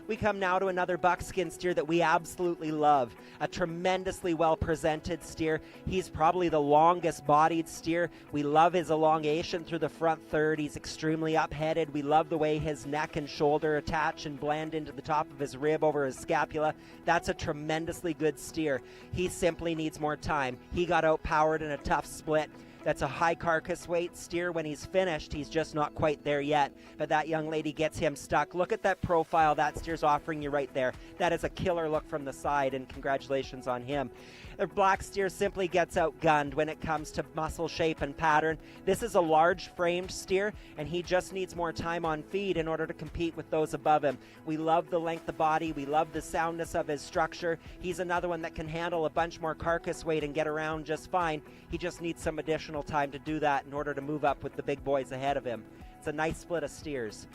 We come now to another buckskin steer that we absolutely love. A tremendously well-presented steer. He's probably the longest bodied steer. We love his elongation through the front third. He's extremely up-headed. We love the way his neck and shoulder attach and blend into the top of his rib over his scapula. That's a tremendously good steer. He simply needs more time. He got outpowered in a tough split. That's a high carcass weight steer. When he's finished, he's just not quite there yet. But that young lady gets him stuck. Look at that profile that steer's offering you right there. That is a killer look from the side, and congratulations on him. The black steer simply gets outgunned when it comes to muscle shape and pattern. This is a large framed steer, and he just needs more time on feed in order to compete with those above him. We love the length of body. We love the soundness of his structure. He's another one that can handle a bunch more carcass weight and get around just fine. He just needs some additional time to do that in order to move up with the big boys ahead of him. It's a nice split of steers.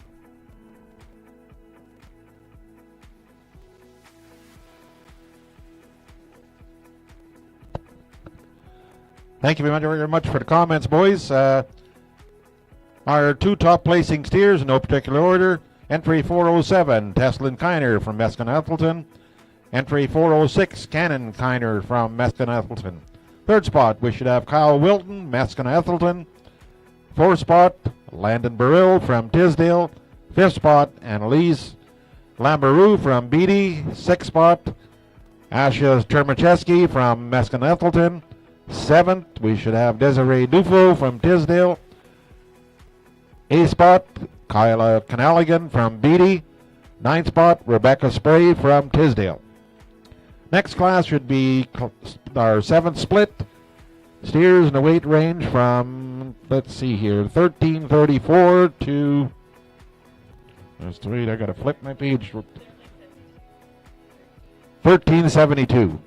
Thank you very much for the comments, boys. Our two top placing steers in no particular order. Entry 407, Teslin Kiner from Meskin-Ethelston. Entry 406, Cannon Kiner from Meskin-Ethelston. Third spot, we should have Kyle Wilton, Meskin-Ethelston. Fourth spot, Landon Burrill from Tisdale. Fifth spot, Annalise Lambarou from Beatty. Sixth spot, Asha Termacheski from Meskin-Ethelston. Seventh, we should have Desiree Dufo from Tisdale. Eighth spot, Kyla Canaligan from Beatty. Ninth spot, Rebecca Spray from Tisdale. Next class should be our 7th split. Steers in the weight range from, let's see here, 1334 to, let's wait, I gotta flip my page. 1372.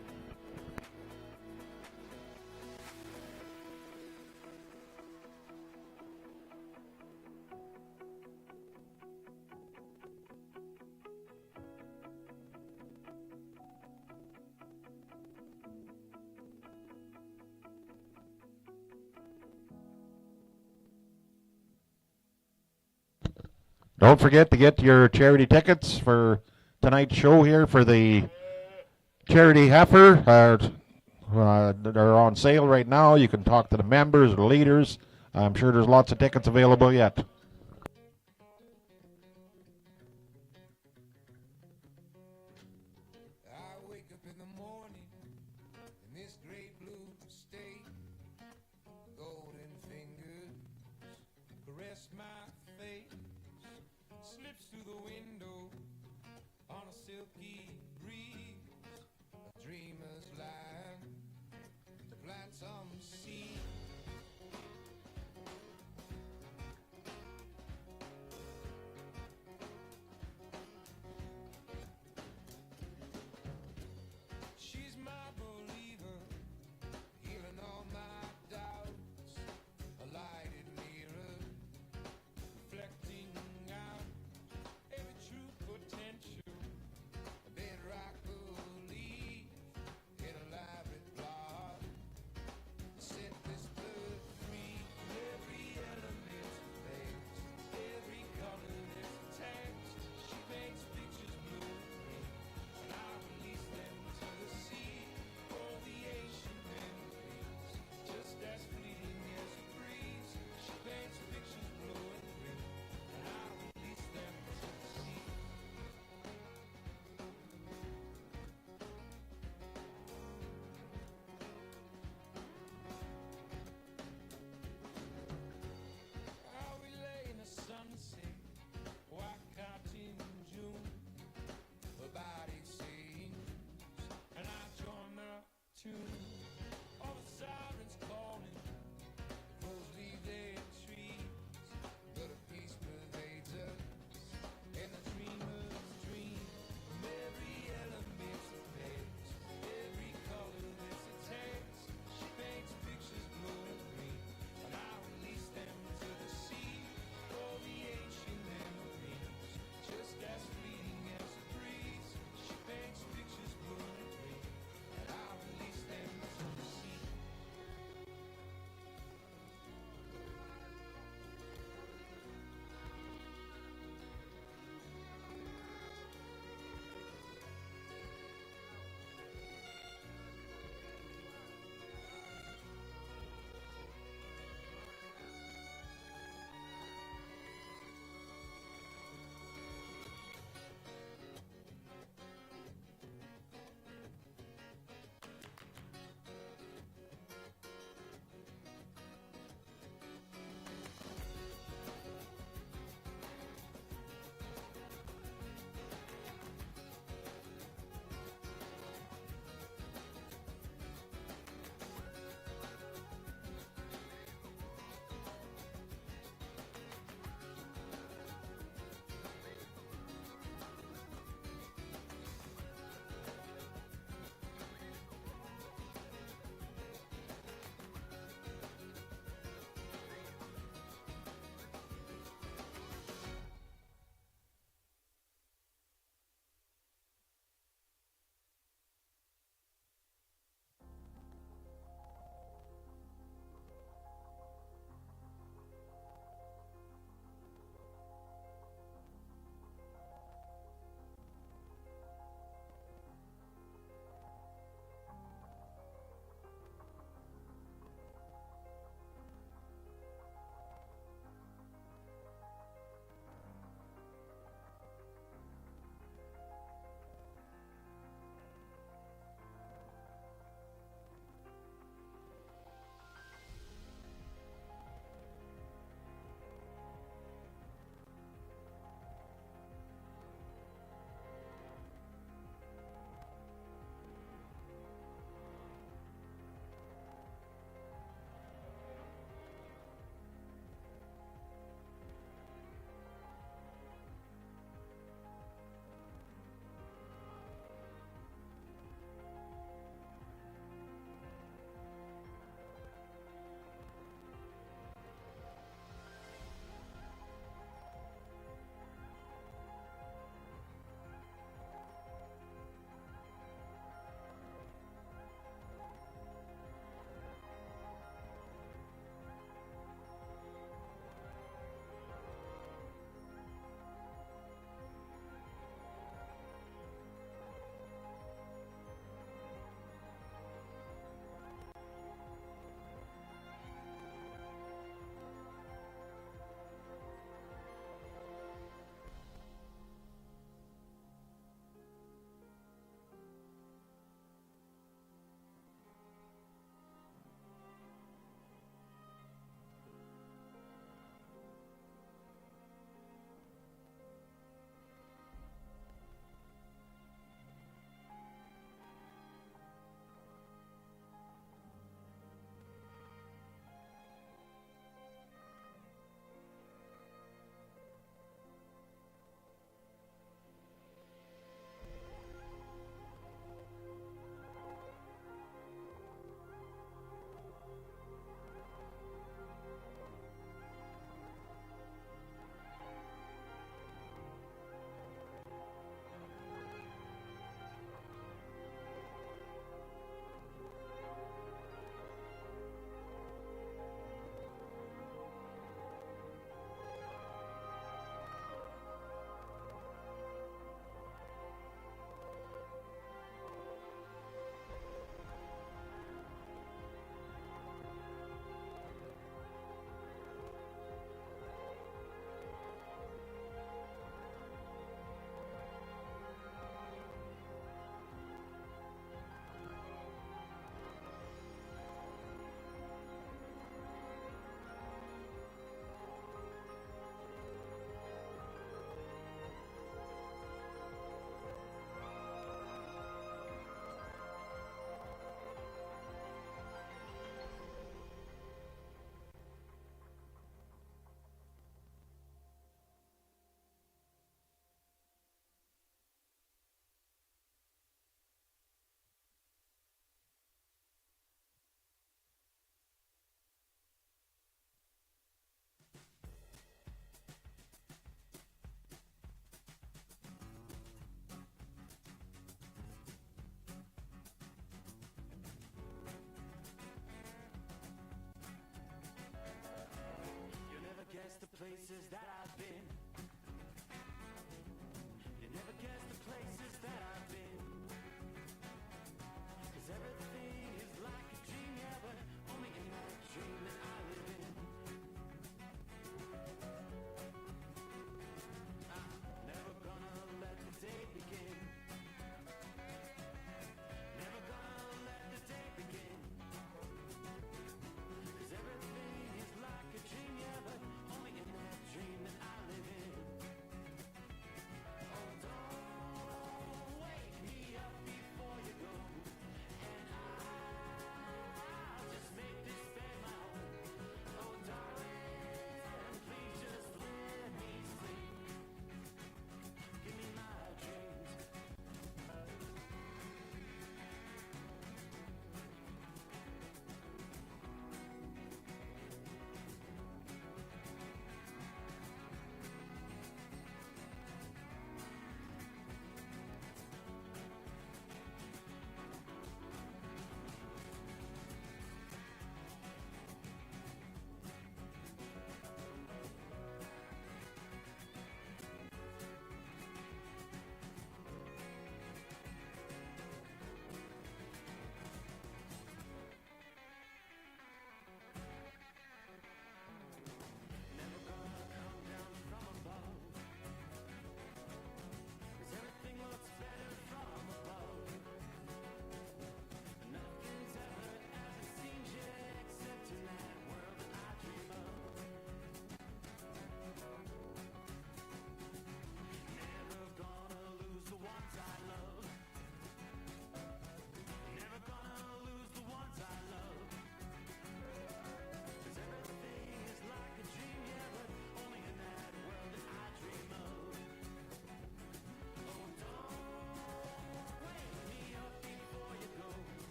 Don't forget to get your charity tickets for tonight's show here for the charity heifer. They're on sale right now. You can talk to the members or the leaders. I'm sure there's lots of tickets available yet. Been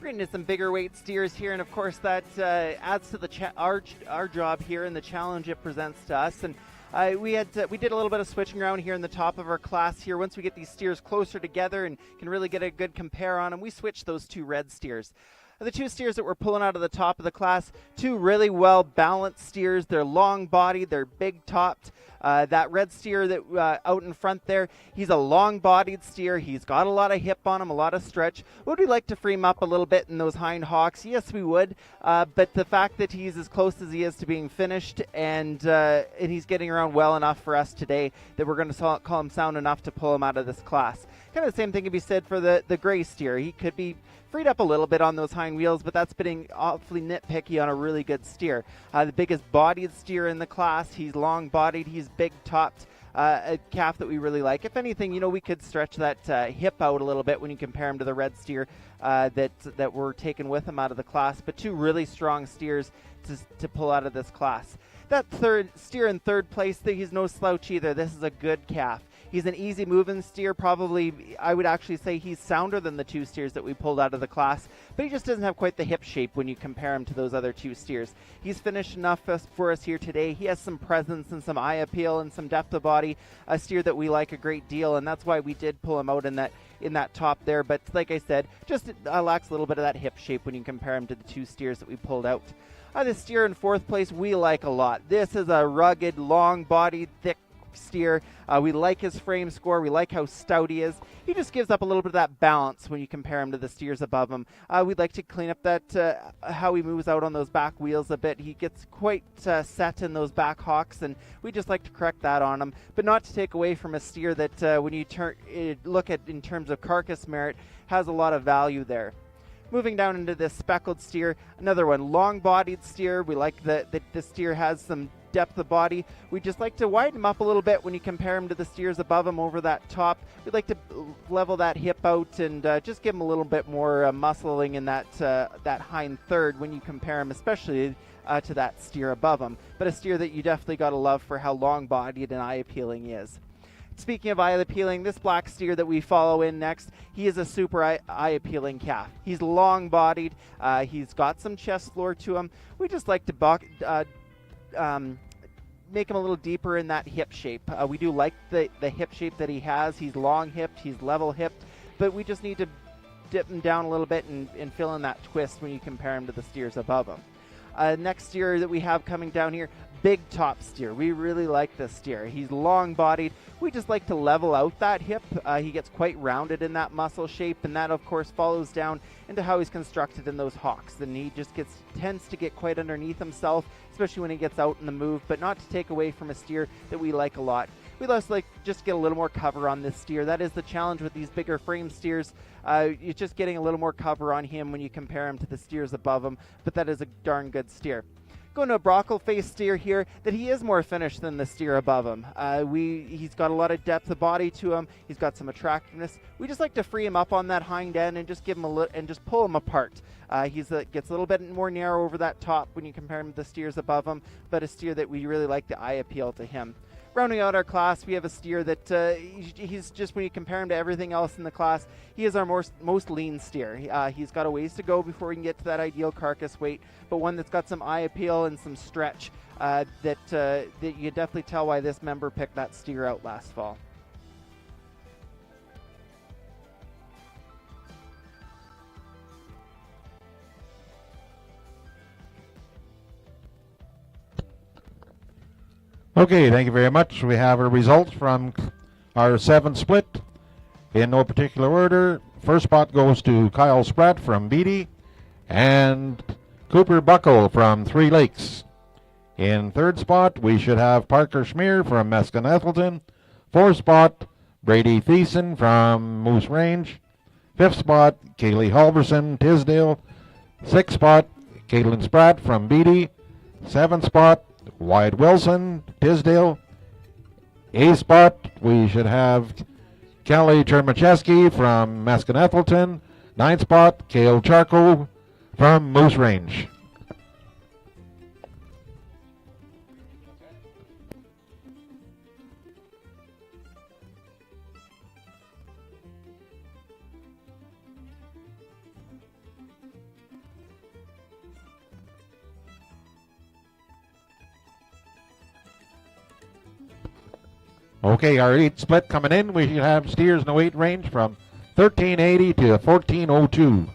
We're getting into some bigger weight steers here, and of course that adds to the our job here and the challenge it presents to us. And we did a little bit of switching around here in the top of our class here. Once we get these steers closer together and can really get a good compare on them, we switch those two red steers. The two steers that we're pulling out of the top of the class, two really well balanced steers. They're long bodied, they're big topped. That red steer that out in front there, he's a long bodied steer. He's got a lot of hip on him, a lot of stretch. Would we like to free him up a little bit in those hind hocks? Yes, we would. But the fact that he's as close as he is to being finished and he's getting around well enough for us today that we're going to call him sound enough to pull him out of this class. Kind of the same thing can be said for the gray steer. He could be freed up a little bit on those hind wheels, but that's being awfully nitpicky on a really good steer. The biggest bodied steer in the class. He's long bodied, he's big topped, a calf that we really like. If anything, we could stretch that hip out a little bit when you compare him to the red steer that we're taking with him out of the class, but two really strong steers to pull out of this class. That third steer in third place, he's no slouch either. This is a good calf. He's an easy moving steer. Probably, I would actually say he's sounder than the two steers that we pulled out of the class, but he just doesn't have quite the hip shape when you compare him to those other two steers. He's finished enough for us here today. He has some presence and some eye appeal and some depth of body, a steer that we like a great deal, and that's why we did pull him out in that top there. But like I said, just lacks a little bit of that hip shape when you compare him to the two steers that we pulled out. The steer in fourth place we like a lot. This is a rugged, long-bodied, thick steer. We like his frame score. We like how stout he is. He just gives up a little bit of that balance when you compare him to the steers above him. We'd like to clean up that how he moves out on those back wheels a bit. He gets quite set in those back hocks, and we just like to correct that on him. But not to take away from a steer that when you look at in terms of carcass merit, has a lot of value there. Moving down into this speckled steer, another one, long-bodied steer. We like that the steer has some depth of body. We just like to widen him up a little bit when you compare him to the steers above him over that top. We'd like to level that hip out and just give him a little bit more muscling in that hind third when you compare him, especially to that steer above him. But a steer that you definitely got to love for how long-bodied and eye-appealing he is. Speaking of eye-appealing, this black steer that we follow in next, he is a super eye-appealing calf. He's long-bodied. He's got some chest floor to him. We just like to make him a little deeper in that hip shape. We do like the hip shape that he has. He's long-hipped. He's level-hipped. But we just need to dip him down a little bit and fill in that twist when you compare him to the steers above him. Next steer that we have coming down here, big top steer. We really like this steer. He's long-bodied. We just like to level out that hip. He gets quite rounded in that muscle shape, and that, of course, follows down into how he's constructed in those hocks. And he just tends to get quite underneath himself, especially when he gets out in the move, but not to take away from a steer that we like a lot. We just get a little more cover on this steer. That is the challenge with these bigger frame steers. You're just getting a little more cover on him when you compare him to the steers above him, but that is a darn good steer. Going to a brockle face steer here, that he is more finished than the steer above him. He's got a lot of depth of body to him. He's got some attractiveness. We just like to free him up on that hind end and just give him and just pull him apart. Gets a little bit more narrow over that top when you compare him to the steers above him, but a steer that we really like the eye appeal to him. Rounding out our class, we have a steer that he's just, when you compare him to everything else in the class, he is our most lean steer. He's got a ways to go before we can get to that ideal carcass weight, but one that's got some eye appeal and some stretch that you definitely tell why this member picked that steer out last fall. Okay, thank you very much. We have our results from our 7th split in no particular order. First spot goes to Kyle Spratt from Beatty and Cooper Buckle from Three Lakes. In third spot, we should have Parker Schmier from Meskin-Ethleton. Fourth spot, Brady Thiessen from Moose Range. Fifth spot, Kaylee Halverson, Tisdale. Sixth spot, Caitlin Spratt from Beatty. Seventh spot, Wyatt Wilson, Tisdale. Eighth spot, we should have Kelly Chermacheski from Meskin-Ethleton. Ninth spot, Cale Charco from Moose Range. Okay, our 8 split coming in. We have steers in the weight range from 1380 to 1402.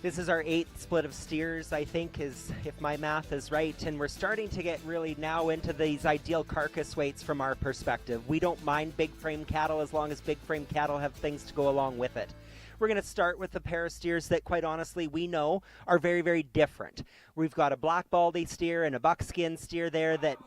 This is our 8th split of steers, I think, is if my math is right, and we're starting to get really now into these ideal carcass weights from our perspective. We don't mind big frame cattle as long as big frame cattle have things to go along with it. We're going to start with a pair of steers that, quite honestly, we know are very, very different. We've got a black baldy steer and a buckskin steer there that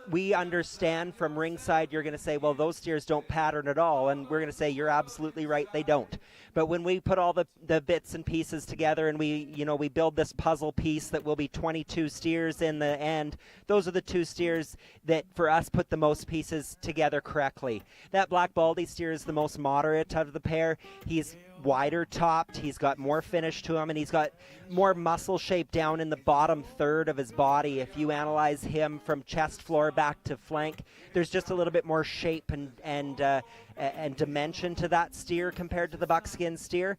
we understand from ringside. You're going to say, well, those steers don't pattern at all, and we're going to say you're absolutely right, they don't. But when we put all the bits and pieces together and we build this puzzle piece that will be 22 steers in the end, those are the 2 steers that for us put the most pieces together correctly. That black baldy steer is the most moderate of the pair. He's wider topped, he's got more finish to him, and he's got more muscle shape down in the bottom third of his body. If you analyze him from chest floor back to flank, there's just a little bit more shape and dimension to that steer compared to the buckskin steer.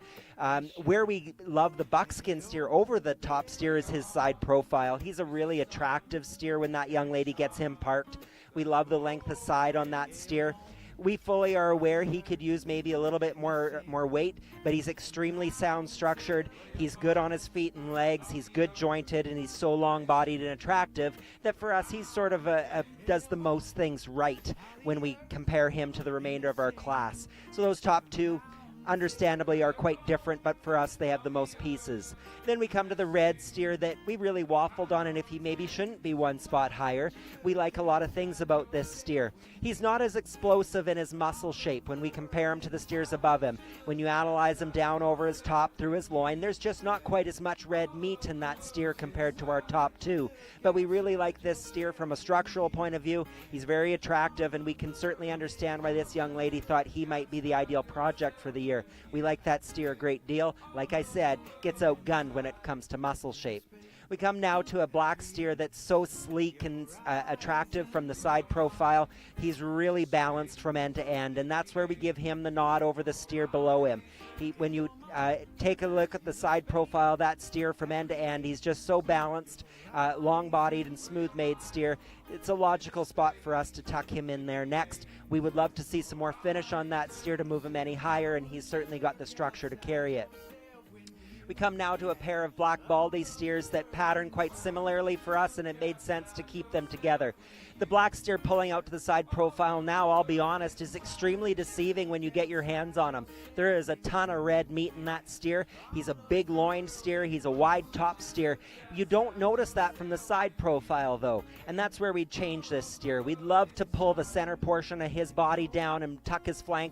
Where we love the buckskin steer over the top steer is his side profile. He's a really attractive steer when that young lady gets him parked. We love the length of side on that steer. We fully are aware he could use maybe a little bit more weight, but he's extremely sound structured. He's good on his feet and legs. He's good jointed, and he's so long-bodied and attractive that for us he's sort of does the most things right when we compare him to the remainder of our class. So those top 2 understandably are quite different, but for us they have the most pieces. Then we come to the red steer that we really waffled on, and if he maybe shouldn't be 1 spot higher, we like a lot of things about this steer. He's not as explosive in his muscle shape when we compare him to the steers above him. When you analyze him down over his top through his loin, there's just not quite as much red meat in that steer compared to our top 2. But we really like this steer from a structural point of view. He's very attractive, and we can certainly understand why this young lady thought he might be the ideal project for the year. We like that steer a great deal. Like I said, gets outgunned when it comes to muscle shape. We come now to a black steer that's so sleek and attractive from the side profile. He's really balanced from end to end, and that's where we give him the nod over the steer below him. When you take a look at the side profile of that steer from end to end, he's just so balanced, long-bodied and smooth-made steer. It's a logical spot for us to tuck him in there next. We would love to see some more finish on that steer to move him any higher, and he's certainly got the structure to carry it. We come now to a pair of black baldy steers that pattern quite similarly for us, and it made sense to keep them together. The black steer pulling out to the side profile now, I'll be honest, is extremely deceiving when you get your hands on him. There is a ton of red meat in that steer. He's a big loined steer. He's a wide top steer. You don't notice that from the side profile, though, and that's where we'd change this steer. We'd love to pull the center portion of his body down and tuck his flank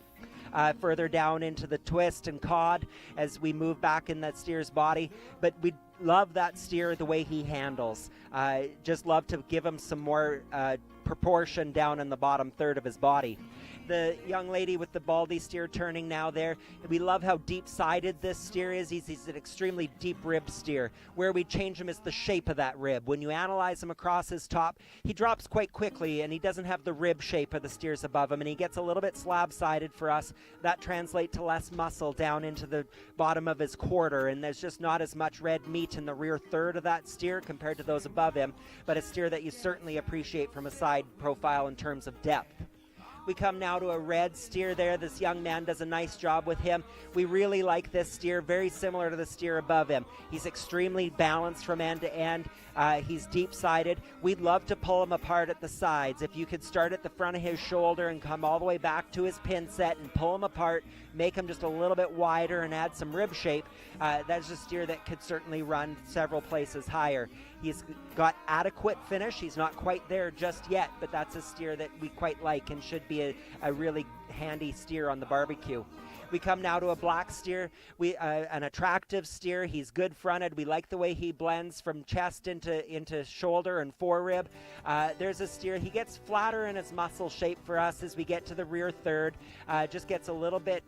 further down into the twist and cod as we move back in that steer's body, but we love that steer the way he handles. Just love to give him some more proportion down in the bottom third of his body. The young lady with the baldy steer turning now there. We love how deep-sided this steer is. He's an extremely deep-ribbed steer. Where we change him is the shape of that rib. When you analyze him across his top, he drops quite quickly, and he doesn't have the rib shape of the steers above him, and he gets a little bit slab-sided for us. That translates to less muscle down into the bottom of his quarter, and there's just not as much red meat in the rear third of that steer compared to those above him, but a steer that you certainly appreciate from a side profile in terms of depth. We come now to a red steer there. This young man does a nice job with him. We really like this steer, very similar to the steer above him. He's extremely balanced from end to end. He's deep-sided. We'd love to pull him apart at the sides. If you could start at the front of his shoulder and come all the way back to his pin set and pull him apart, make him just a little bit wider and add some rib shape, that's a steer that could certainly run several places higher. He's got adequate finish. He's not quite there just yet, but that's a steer that we quite like and should be a really handy steer on the barbecue. We come now to a black steer, an attractive steer. He's good fronted. We like the way he blends from chest into shoulder and forearm. There's a steer. He gets flatter in his muscle shape for us as we get to the rear third. Just gets a little bit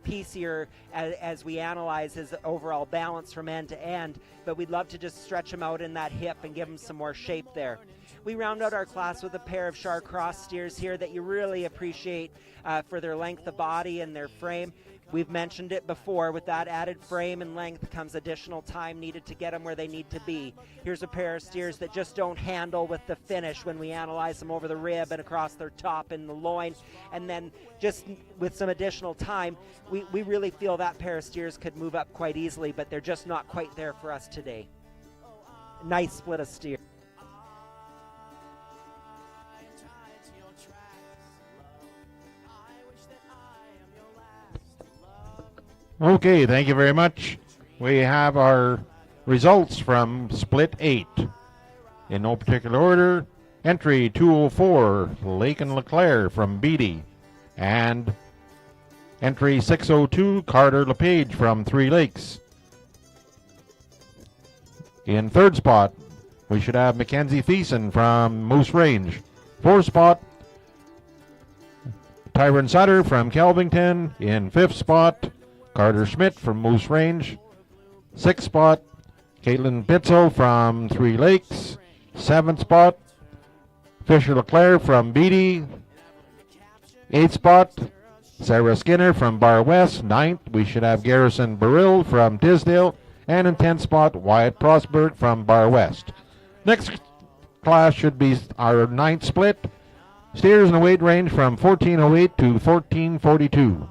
piecier as we analyze his overall balance from end to end. But we'd love to just stretch him out in that hip and give him some more shape there. We round out our class with a pair of Char Cross steers here that you really appreciate for their length of body and their frame. We've mentioned it before. With that added frame and length comes additional time needed to get them where they need to be. Here's a pair of steers that just don't handle with the finish when we analyze them over the rib and across their top and the loin. And then just with some additional time, we really feel that pair of steers could move up quite easily, but they're just not quite there for us today. Nice split of steer. Okay, thank you very much. We have our results from Split 8. In no particular order, entry 204, Lake and LeClaire from Beatty. And entry 602, Carter LePage from Three Lakes. In third spot, we should have Mackenzie Thiessen from Moose Range. Fourth spot, Tyron Sutter from Kelvington. In fifth spot, Carter Schmidt from Moose Range. Sixth spot, Caitlin Bitzel from Three Lakes. Seventh spot, Fisher LeClaire from Beatty. Eighth spot, Sarah Skinner from Bar West. Ninth, we should have Garrison Burrill from Tisdale. And in 10th spot, Wyatt Prosbert from Bar West. Next class should be our ninth split. Steers in the weight range from 1408 to 1442.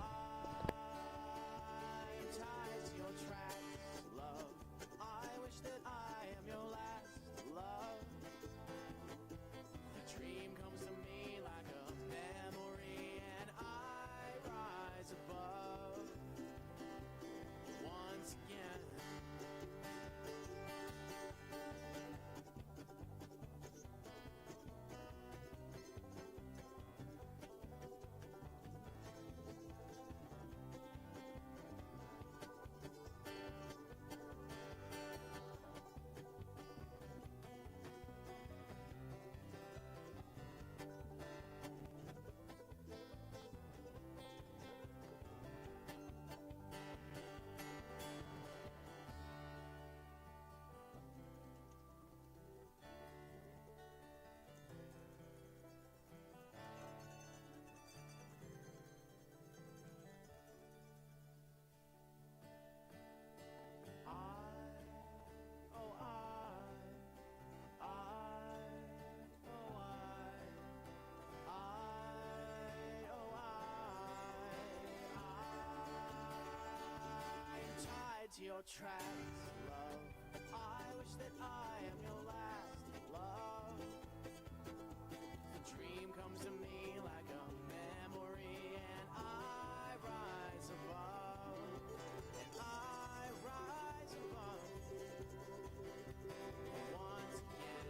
To your tracks, love. I wish that I am your last love. The dream comes to me like a memory, and I rise above. And I rise above. Once again.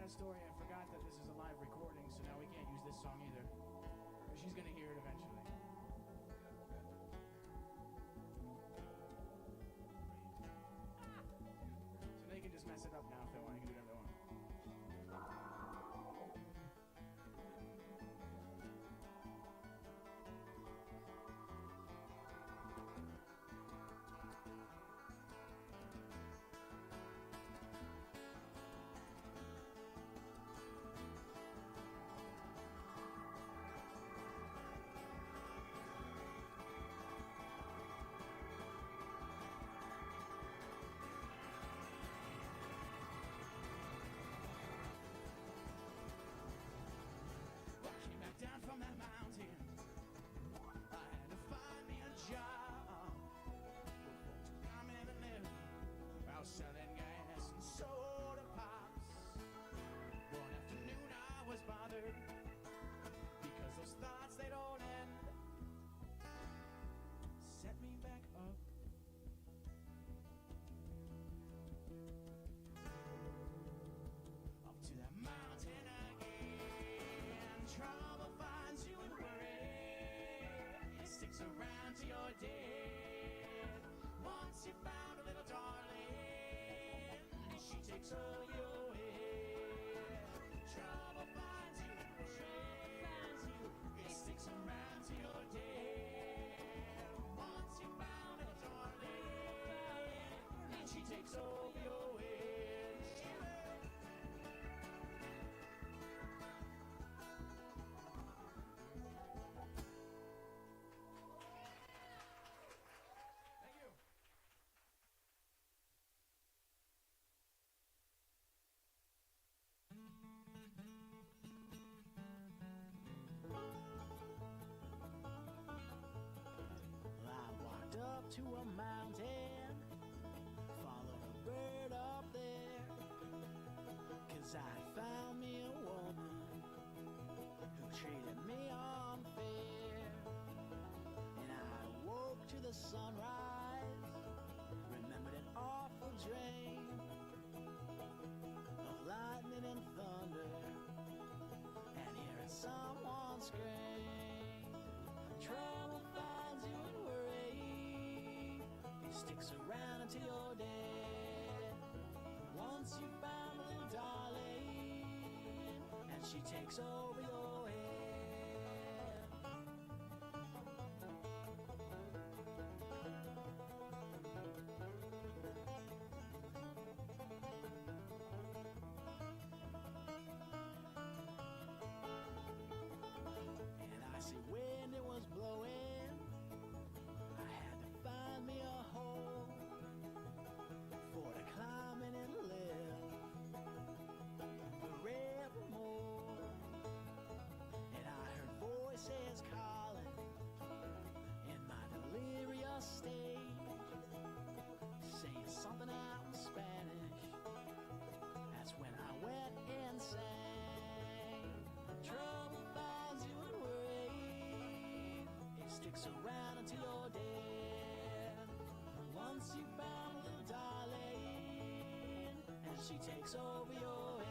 sad story. I forgot that this is a live recording, so now we can't use this song either. But she's gonna hear it eventually. So they can just mess it up now if they want. They can do whatever they want. Down from that mountain, I had to find me a job. I'm in the new, I was selling gas and soda pops. One afternoon I was bothered because those thoughts, they don't end. Set me back up. Up to that mountain again. Trouble finds you and worry. It sticks around till you're dead. Once you found a little darling, she takes all your head. Trouble finds you and worry. It sticks around till you're dead. Once you found a little darling, she takes all your head. Up to a mountain, followed a bird up there, 'cause I found me a woman who treated me unfair. And I woke to the sunrise, remembered an awful dream of lightning and thunder, and hearing someone scream. Trouble finds you and worry. Sticks around until you're dead. Once you found a little darling, and she takes over your head. And I see when it was blowing, I had to find me a hole for to climb in and live forevermore. And I heard voices calling in my delirious state, saying something out in Spanish. That's when I went insane. Trouble finds you and worry. It sticks around until you're dead. Once you found a little darling, and she takes over your head.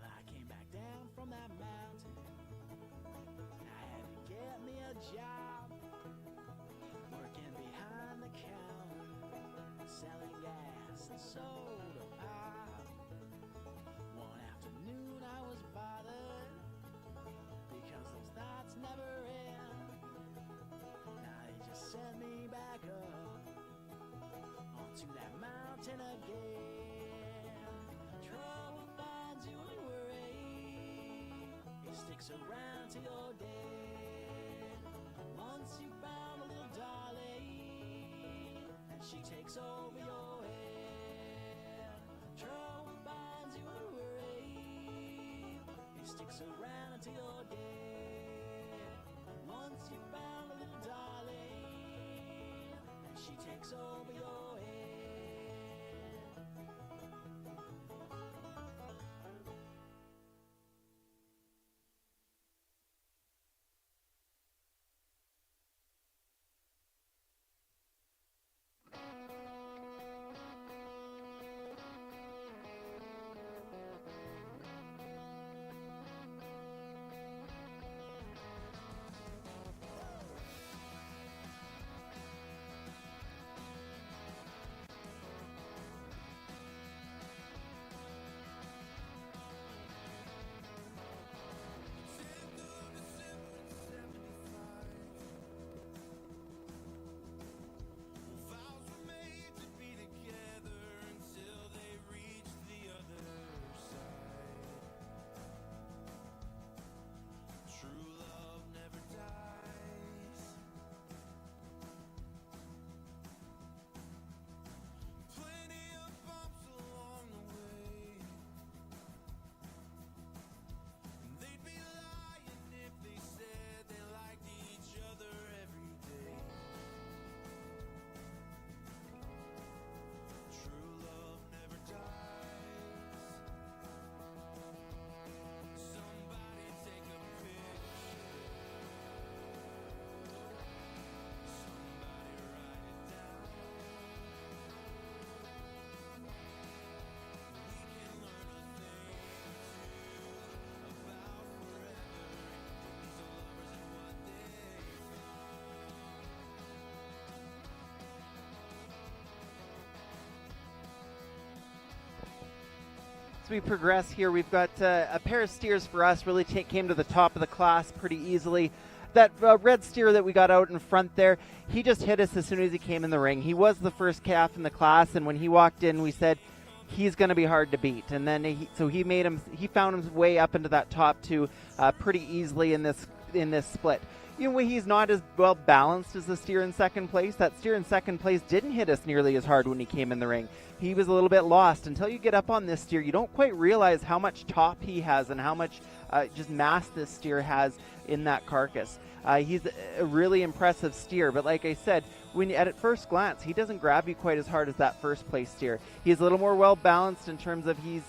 I came back down from that mountain. I had to get me a job, working behind the counter, selling gas and soda pop. One afternoon I was bothered because those thoughts never end. Now they just sent me back up onto that mountain again. Trouble finds you and worry. It sticks around till you're dead. Once you found a little darling, and she takes over your head. Trouble binds you and worry. It sticks around until you're dead. Once you found a little darling, and she takes over your head. As we progress here, we've got a pair of steers for us, really came to the top of the class pretty easily. That red steer that we got out in front there, he just hit us as soon as he came in the ring. He was the first calf in the class, and when he walked in, we said, he's going to be hard to beat. And then he found his way up into that top two pretty easily in this split. You know, he's not as well balanced as the steer in second place. That steer in second place didn't hit us nearly as hard when he came in the ring. He was a little bit lost. Until you get up on this steer, you don't quite realize how much top he has and how much just mass this steer has in that carcass. He's a really impressive steer, but like I said, when at first glance, he doesn't grab you quite as hard as that first place steer. He's a little more well balanced in terms of his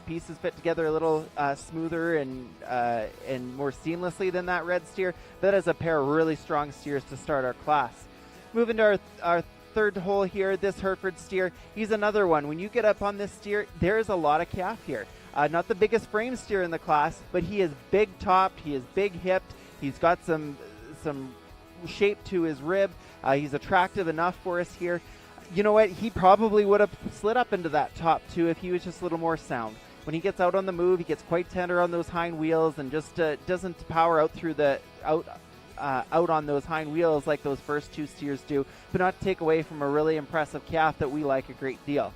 pieces fit together a little smoother and more seamlessly than that red steer. That is a pair of really strong steers to start our class. Moving to our third hole here, this Hereford steer, he's another one. When you get up on this steer, there is a lot of calf here. Not the biggest frame steer in the class, but he is big topped, he is big hipped, he's got some shape to his rib. He's attractive enough for us here. You know what? He probably would have slid up into that top two if he was just a little more sound. When he gets out on the move, he gets quite tender on those hind wheels and just doesn't power out through out on those hind wheels like those first two steers do, but not to take away from a really impressive calf that we like a great deal.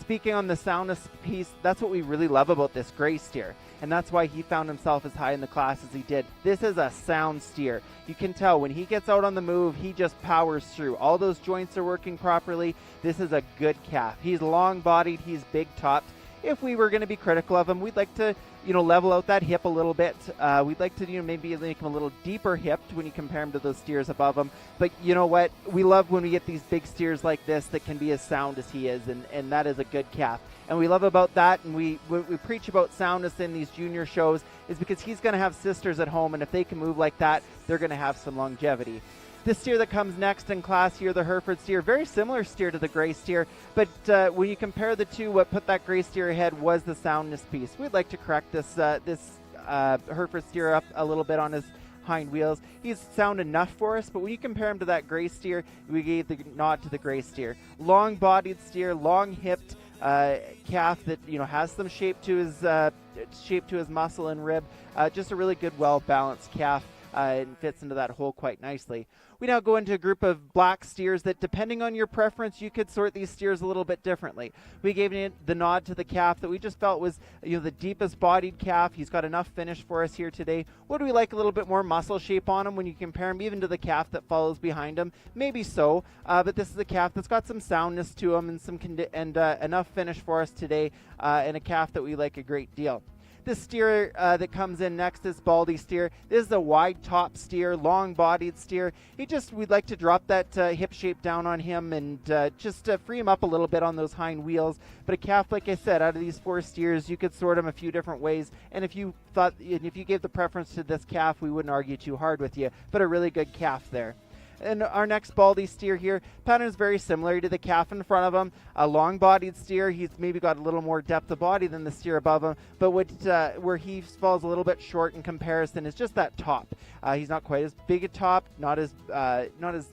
Speaking on the soundness piece, that's what we really love about this gray steer, and that's why he found himself as high in the class as he did. This is a sound steer. You can tell when he gets out on the move, he just powers through. All those joints are working properly. This is a good calf. He's long-bodied, he's big-topped. If we were going to be critical of him, we'd like to, level out that hip a little bit. We'd like to, maybe make him a little deeper hipped when you compare him to those steers above him. But you know what? We love when we get these big steers like this that can be as sound as he is, and that is a good calf. And we love about that, and we preach about soundness in these junior shows, is because he's going to have sisters at home, and if they can move like that, they're going to have some longevity. This steer that comes next in class here, the Hereford steer, very similar steer to the gray steer, but when you compare the two, what put that gray steer ahead was the soundness piece. We'd like to correct this Hereford steer up a little bit on his hind wheels. He's sound enough for us, but when you compare him to that gray steer, we gave the nod to the gray steer. Long-bodied steer, long-hipped calf that has some shape to his muscle and rib. Just a really good, well-balanced calf. And fits into that hole quite nicely. We now go into a group of black steers that, depending on your preference, you could sort these steers a little bit differently. We gave the nod to the calf that we just felt was the deepest bodied calf. He's got enough finish for us here today. Would we like a little bit more muscle shape on him when you compare him even to the calf that follows behind him? Maybe so, but this is a calf that's got some soundness to him and enough finish for us today, and a calf that we like a great deal. This steer that comes in next, this Baldy steer, this is a wide top steer, long bodied steer. We'd like to drop that hip shape down on him and just free him up a little bit on those hind wheels. But a calf, like I said, out of these four steers, you could sort him a few different ways. And if you gave the preference to this calf, we wouldn't argue too hard with you. But a really good calf there. And our next Baldy steer here, pattern is very similar to the calf in front of him. A long-bodied steer. He's maybe got a little more depth of body than the steer above him, but where he falls a little bit short in comparison is just that top. He's not quite as big a top, not as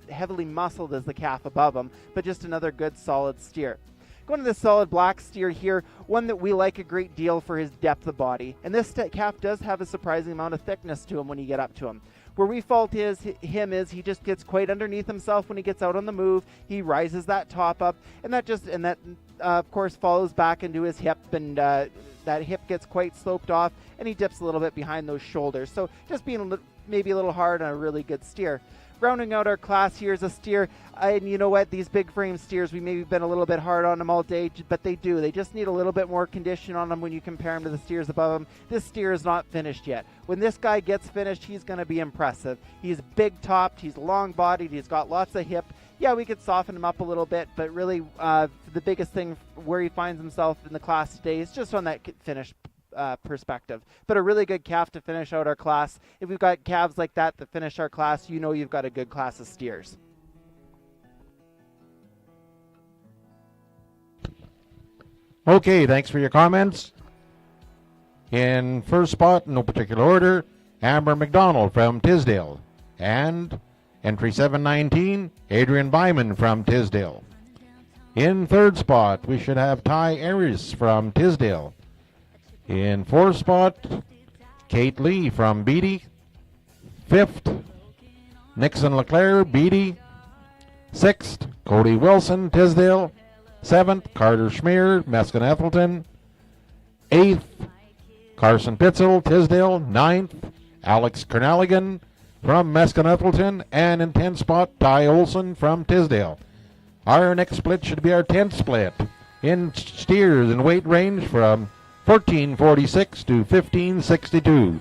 heavily muscled as the calf above him, but just another good, solid steer. Going to the solid black steer here, one that we like a great deal for his depth of body. And this calf does have a surprising amount of thickness to him when you get up to him. Where we fault him is he just gets quite underneath himself when he gets out on the move. He rises that top up, and that of course follows back into his hip, and that hip gets quite sloped off, and he dips a little bit behind those shoulders. So just being maybe a little hard on a really good steer. Rounding out our class here is a steer, and you know what, these big frame steers, we maybe been a little bit hard on them all day, but they just need a little bit more condition on them when you compare them to the steers above them. This steer is not finished yet. When this guy gets finished, he's going to be impressive. He's big topped, he's long bodied, he's got lots of hip. Yeah, we could soften him up a little bit, but really the biggest thing where he finds himself in the class today is just on that finish perspective. But a really good calf to finish out our class. If we've got calves like that finish our class, you've got a good class of steers. Okay, thanks for your comments. In first spot, no particular order, Amber McDonald from Tisdale. And entry 719, Adrian Byman from Tisdale. In third spot, we should have Ty Aries from Tisdale. In fourth spot, Kate Lee from Beatty. Fifth, Nixon Leclerc, Beatty. Sixth, Cody Wilson, Tisdale. Seventh, Carter Schmier, Meskin-Ethelton. Eighth, Carson Pitzel, Tisdale. Ninth, Alex Kernaligan from Meskin-Ethelton. And in 10th spot, Ty Olson from Tisdale. Our next split should be our 10th split in steers in weight range from 1446 to 1562.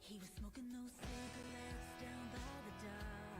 He was smoking those cigarettes down by the dock.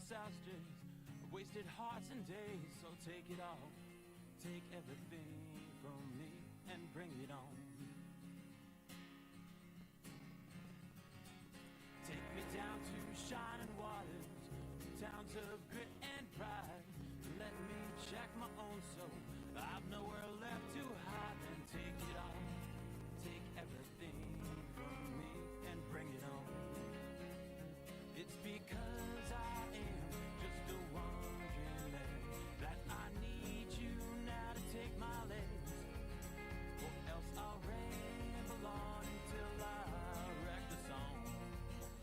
disasters, wasted hearts and days. So take it all, take everything from me and bring it on. Take me down to shining waters, towns of grit and pride. Let me check my own soul, I've nowhere left to hide. And take it all, take everything from me and bring it on. It's because I am just a wandering man that I need you now to take my legs, or else I'll ramble on until I wreck the song.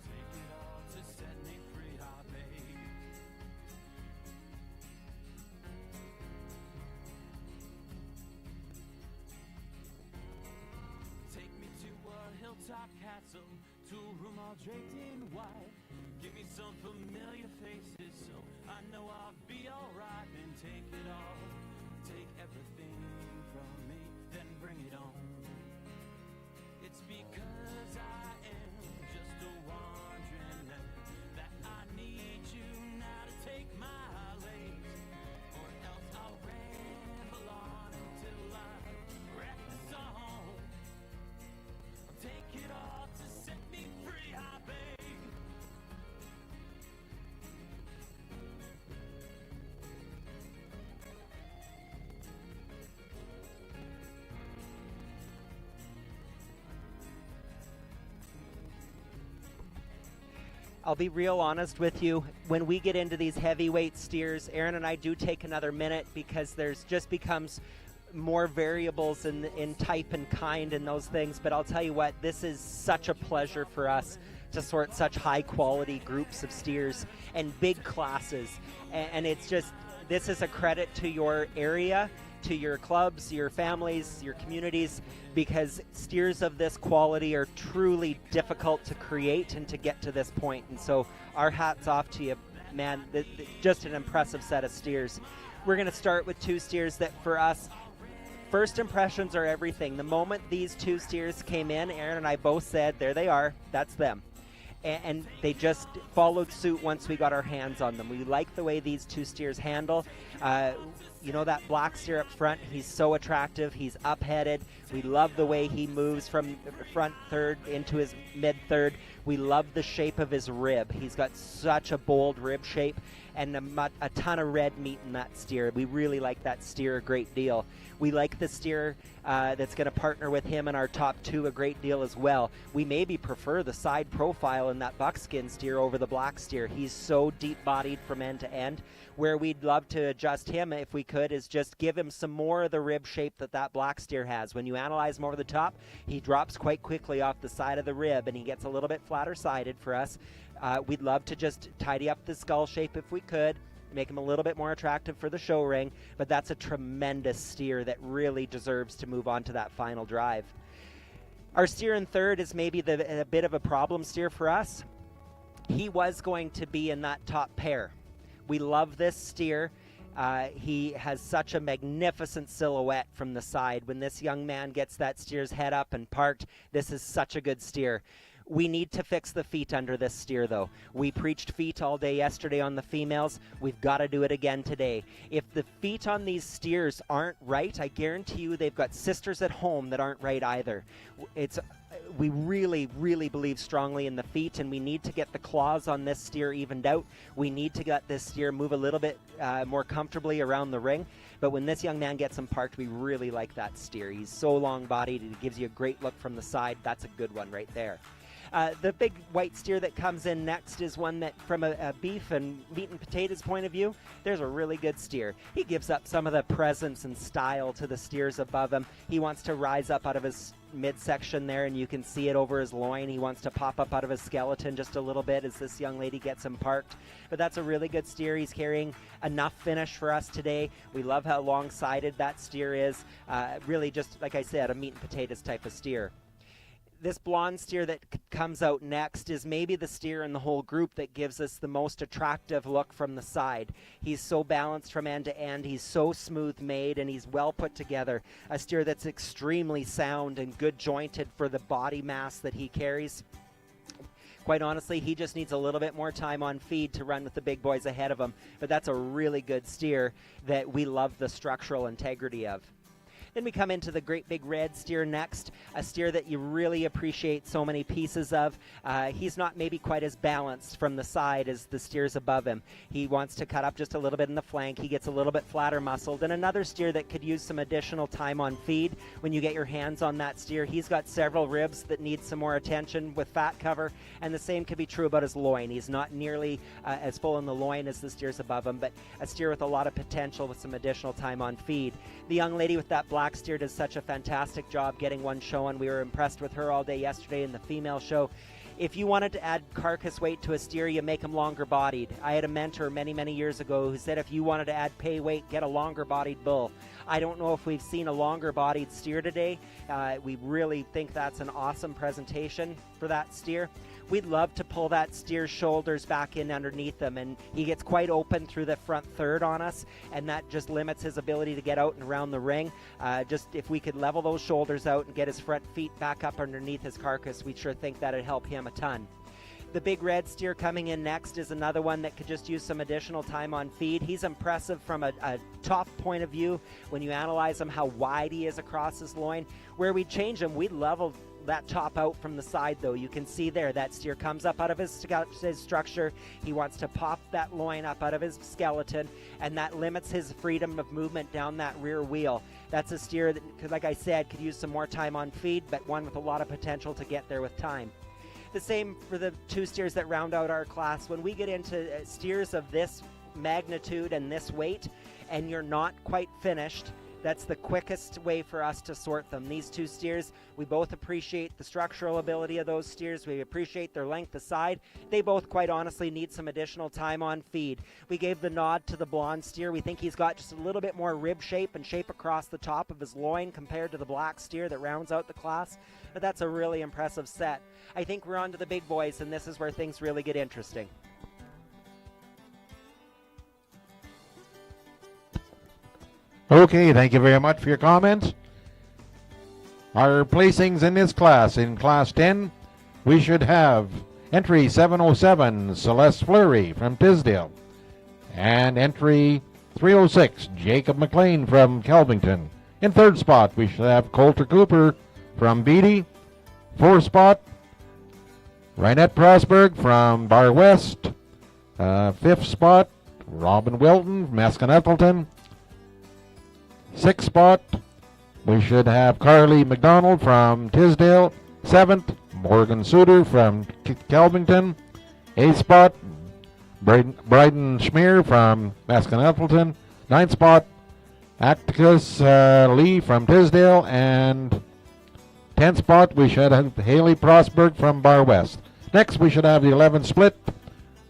Take it all to set me free, I beg. Take me to a hilltop castle, to a room all draped in white. Give me some familiar faces so I know I'll be alright. And take it all, take everything from me, then bring it on. It's because I am just a wandering man that I need you now to take my legs, or else I'll ramble on until I wreck the song. Take it all to set me free, I beg. I'll be real honest with you. When we get into these heavyweight steers, Aaron and I do take another minute because there's just becomes more variables in type and kind and those things. But I'll tell you what, this is such a pleasure for us to sort such high quality groups of steers and big classes. And it's just, this is a credit to your area, to your clubs, your families, your communities, because steers of this quality are truly difficult to create and to get to this point. And so our hats off to you, man. Just an impressive set of steers. We're going to start with two steers that for us, first impressions are everything. The moment these two steers came in, Aaron and I both said, there they are, that's them. And they just followed suit once we got our hands on them. We like the way these two steers handle. You know, that black steer up front, he's so attractive. He's up-headed. We love the way he moves from front third into his mid-third. We love the shape of his rib. He's got such a bold rib shape and a ton of red meat in that steer. We really like that steer a great deal. We like the steer that's going to partner with him in our top two a great deal as well. We maybe prefer the side profile in that buckskin steer over the black steer. He's so deep-bodied from end to end. Where we'd love to adjust him, if we could, is just give him some more of the rib shape that black steer has. When you analyze him over the top, he drops quite quickly off the side of the rib, and he gets a little bit flatter-sided for us. We'd love to just tidy up the skull shape if we could, make him a little bit more attractive for the show ring, but that's a tremendous steer that really deserves to move on to that final drive. Our steer in third is maybe a bit of a problem steer for us. He was going to be in that top pair. We love this steer. He has such a magnificent silhouette from the side. When this young man gets that steer's head up and parked, this is such a good steer. We need to fix the feet under this steer, though. We preached feet all day yesterday on the females. We've got to do it again today. If the feet on these steers aren't right, I guarantee you they've got sisters at home that aren't right either. We really, really believe strongly in the feet, and we need to get the claws on this steer evened out. We need to get this steer move a little bit more comfortably around the ring. But when this young man gets him parked, we really like that steer. He's so long-bodied, it gives you a great look from the side. That's a good one right there. The big white steer that comes in next is one that, from a beef and meat and potatoes point of view, there's a really good steer. He gives up some of the presence and style to the steers above him. He wants to rise up out of his midsection there, and you can see it over his loin. He wants to pop up out of his skeleton just a little bit as this young lady gets him parked. But that's a really good steer. He's carrying enough finish for us today. We love how long-sided that steer is. Really just, like I said, a meat and potatoes type of steer. This blonde steer that comes out next is maybe the steer in the whole group that gives us the most attractive look from the side. He's so balanced from end to end. He's so smooth made, and he's well put together. A steer that's extremely sound and good jointed for the body mass that he carries. Quite honestly, he just needs a little bit more time on feed to run with the big boys ahead of him. But that's a really good steer that we love the structural integrity of. Then we come into the great big red steer next, a steer that you really appreciate so many pieces of. He's not maybe quite as balanced from the side as the steers above him. He wants to cut up just a little bit in the flank. He gets a little bit flatter muscled. And another steer that could use some additional time on feed when you get your hands on that steer. He's got several ribs that need some more attention with fat cover, and the same could be true about his loin. He's not nearly as full in the loin as the steers above him, but a steer with a lot of potential with some additional time on feed. The young lady with that black steer does such a fantastic job getting one showing. We were impressed with her all day yesterday in the female show. If you wanted to add carcass weight to a steer, you make them longer bodied. I had a mentor many years ago who said if you wanted to add pay weight, get a longer bodied bull. I don't know if we've seen a longer bodied steer today. We really think that's an awesome presentation for that steer. We'd love to pull that steer's shoulders back in underneath him, and he gets quite open through the front third on us, and that just limits his ability to get out and around the ring. Just if we could level those shoulders out and get his front feet back up underneath his carcass, we sure think that'd help him a ton. The big red steer coming in next is another one that could just use some additional time on feed. He's impressive from a top point of view when you analyze him, how wide he is across his loin. Where we change him, we'd level that top out from the side, though. You can see there that steer comes up out of his structure. He wants to pop that loin up out of his skeleton, and that limits his freedom of movement down that rear wheel. That's a steer that, like I said, could use some more time on feed, but one with a lot of potential to get there with time. The same for the two steers that round out our class. When we get into steers of this magnitude and this weight, and you're not quite finished, that's the quickest way for us to sort them. These two steers, we both appreciate the structural ability of those steers. We appreciate their length aside. They both, quite honestly, need some additional time on feed. We gave the nod to the blonde steer. We think he's got just a little bit more rib shape and shape across the top of his loin compared to the black steer that rounds out the class. But that's a really impressive set. I think we're on to the big boys, and this is where things really get interesting. Okay, thank you very much for your comments. Our placings in this class, in Class 10, we should have entry 707, Celeste Fleury from Tisdale, and entry 306, Jacob McLean from Kelvington. In third spot, we should have Coulter Cooper from Beatty. Fourth spot, Rynette Prosberg from Bar West. Fifth spot, Robin Wilton from Eskin-Eppleton. Sixth spot, we should have Carly McDonald from Tisdale. Seventh, Morgan Suter from Kelvington. Eighth spot, Bryden Schmier from Eskin-Eppleton. Ninth spot, Acticus Lee from Tisdale. And 10th spot, we should have Haley Prosberg from Bar West. Next, we should have the 11th split.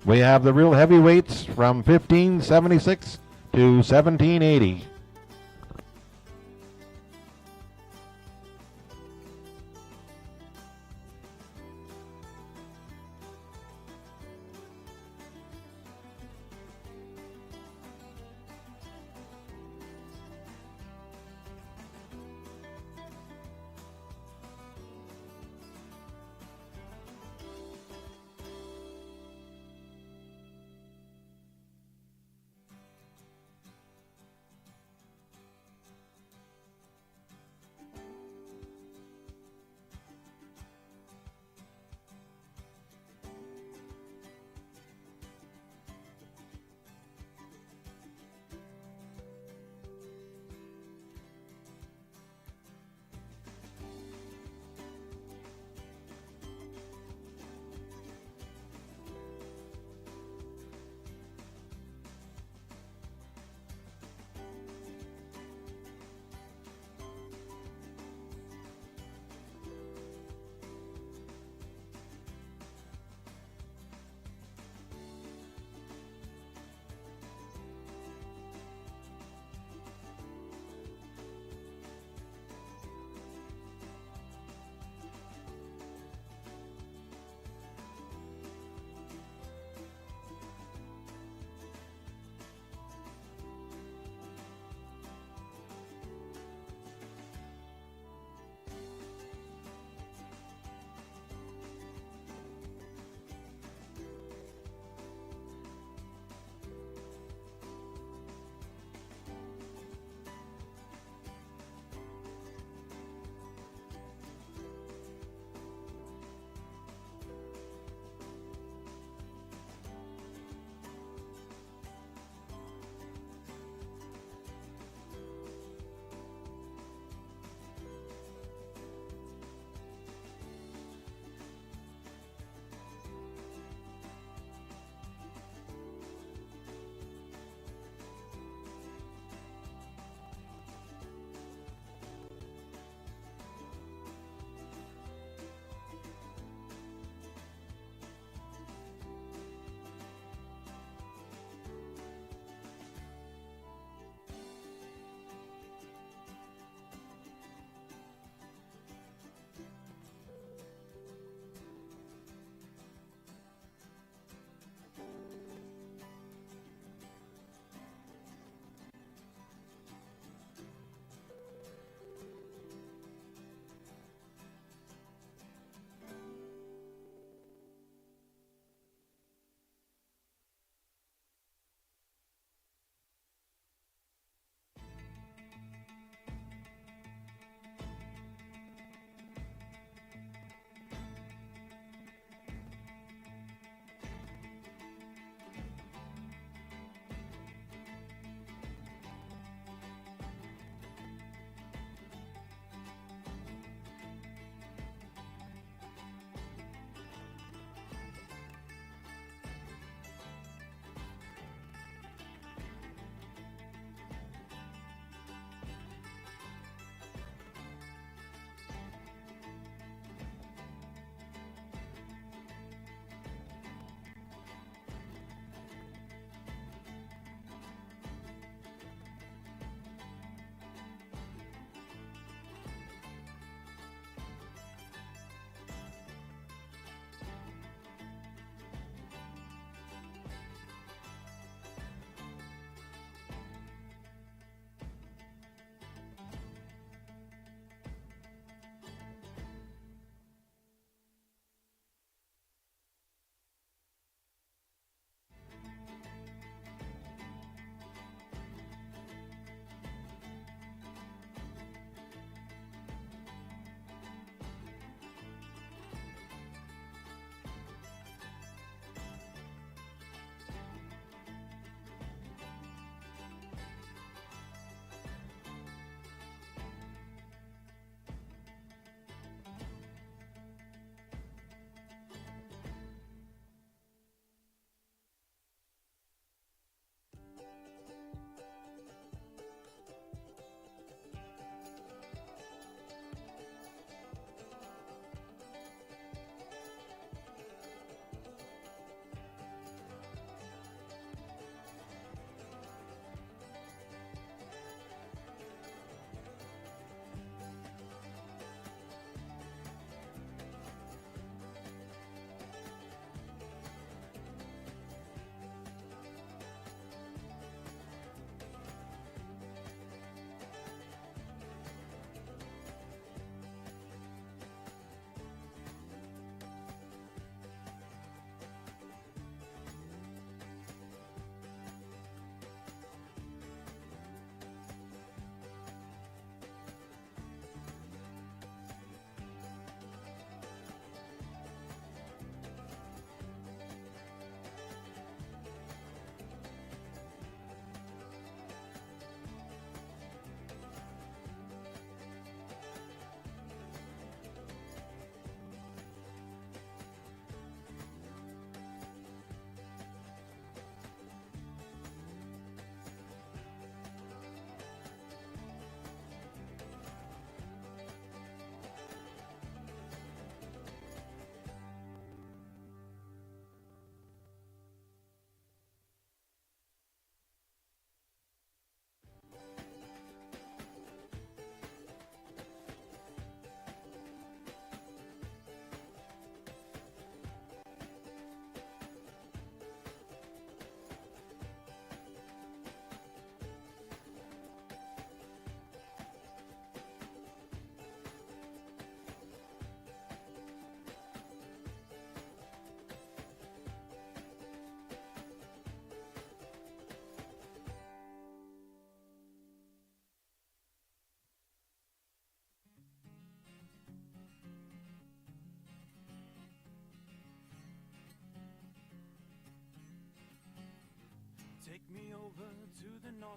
We have the real heavyweights from 1576 to 1780.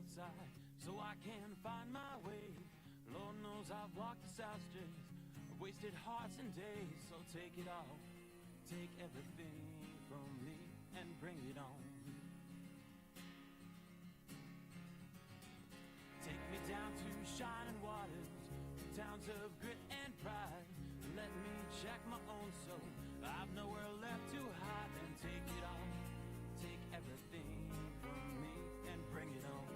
outside so I can find my way. Lord knows I've walked the South Streets, wasted hearts and days. So take it all, take everything from me and bring it on. Take me down to shining waters, towns of grit and pride. Let me check my own soul, I've nowhere left to hide. And take it all, take everything from me and bring it on.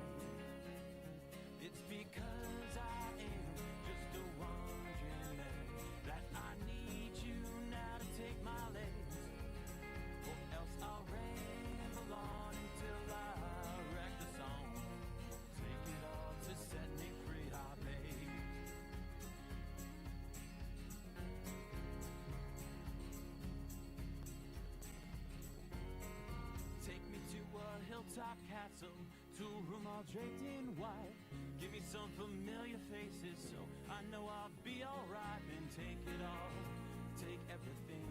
It's because I am just a wandering man that I need you now to take my legs, or else I'll ramble on until I wreck the song. Take it all to set me free, I beg. Take me to a hilltop castle, to a room all draped in white. Give me some familiar faces so I know I'll be alright. Then take it all, take everything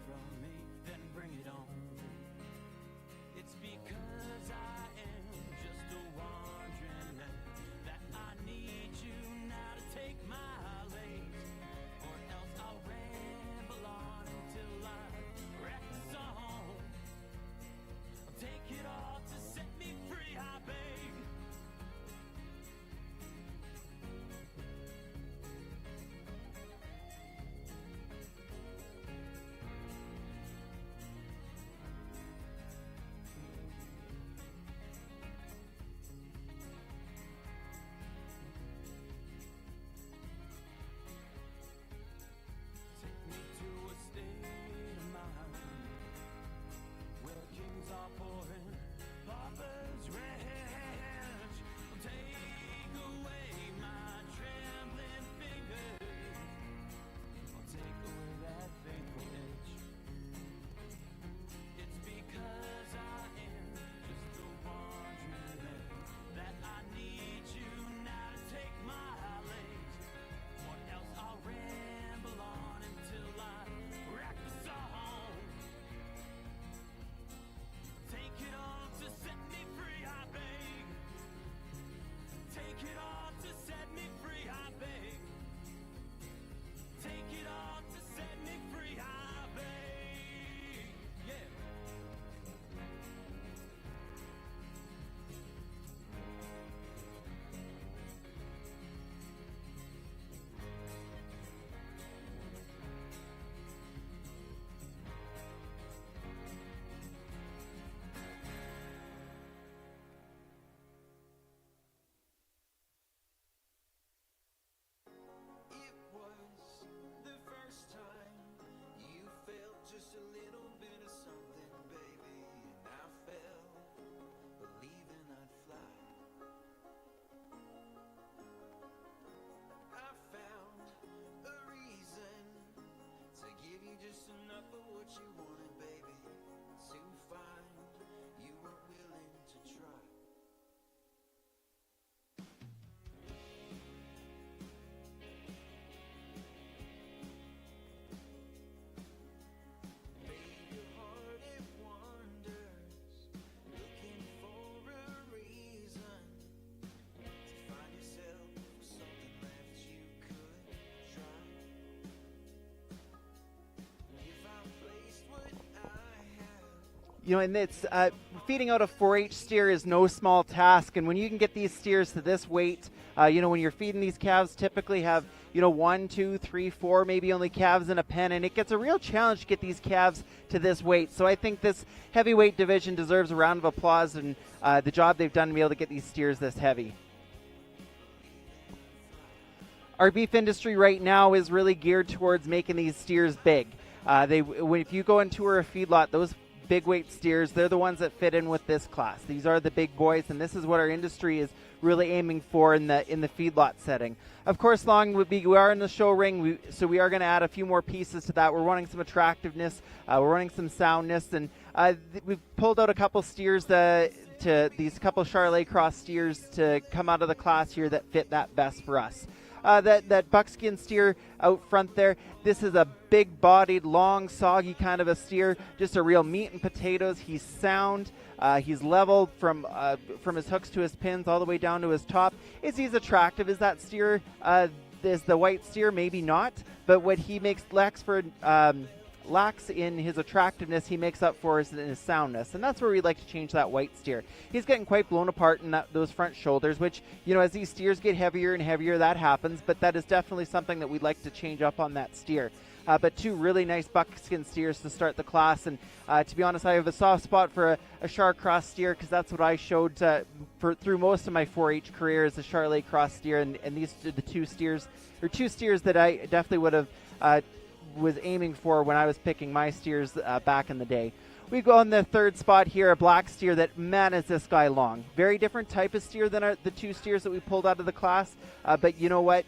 from me, then bring it on. It's because I am just a wandering man that I need you now to take my legs, or else I'll ramble on until I wreck the song. Take it all to set me free, I beg. Take me to a state of mind where kings are pouring paupers rich. Take away my trembling fingers, I'll take away that painful itch. It's because I am just a wandering man that I need you now to take my legs, or else I'll ramble on until I wreck the song. Take it all to set me free, I beg. Take it all to set me free, I beg. Take it all to set me free, I beg. Yeah. It was the first time you felt just a little bit of something, baby, and I fell, believing I'd fly. I found a reason to give you just enough of what you wanted, baby, to find you were willing to try. Made your heart it wanders, looking for a reason to find yourself with something left you could try. If I placed what I have. You know, and it's feeding out a 4-H steer is no small task. And when you can get these steers to this weight, you know, when you're feeding these calves, typically have, you know, 1, 2, 3, 4, maybe only calves in a pen, and it gets a real challenge to get these calves to this weight. So I think this heavyweight division deserves a round of applause and the job they've done to be able to get these steers this heavy. Our beef industry right now is really geared towards making these steers big. If you go and tour a feedlot, those big weight steers, they're the ones that fit in with this class. These are the big boys, and this is what our industry is really aiming for in the feedlot setting. Of course, we are in the show ring, so we are going to add a few more pieces to that. We're wanting some attractiveness, we're wanting some soundness, and we've pulled out a couple steers to these couple Charolais Cross steers to come out of the class here that fit that best for us. that buckskin steer out front there. This is a big-bodied, long, soggy kind of a steer, just a real meat and potatoes. He's sound. He's level from his hooks to his pins all the way down to his top. Is he as attractive as that steer? Is the white steer? Maybe not. But what he lacks in his attractiveness, he makes up for in his soundness, and that's where we'd like to change that white steer. He's getting quite blown apart in those front shoulders, which, as these steers get heavier and heavier, that happens, but that is definitely something that we'd like to change up on that steer. But two really nice buckskin steers to start the class, and to be honest, I have a soft spot for a Char Cross steer because that's what I showed through most of my 4-H career, is the Charolais Cross steer, and these are the two steers that I definitely would have was aiming for when I was picking my steers back in the day. We go on the third spot here, a black steer that, man, is this guy long. Very different type of steer than the two steers that we pulled out of the class, but you know what?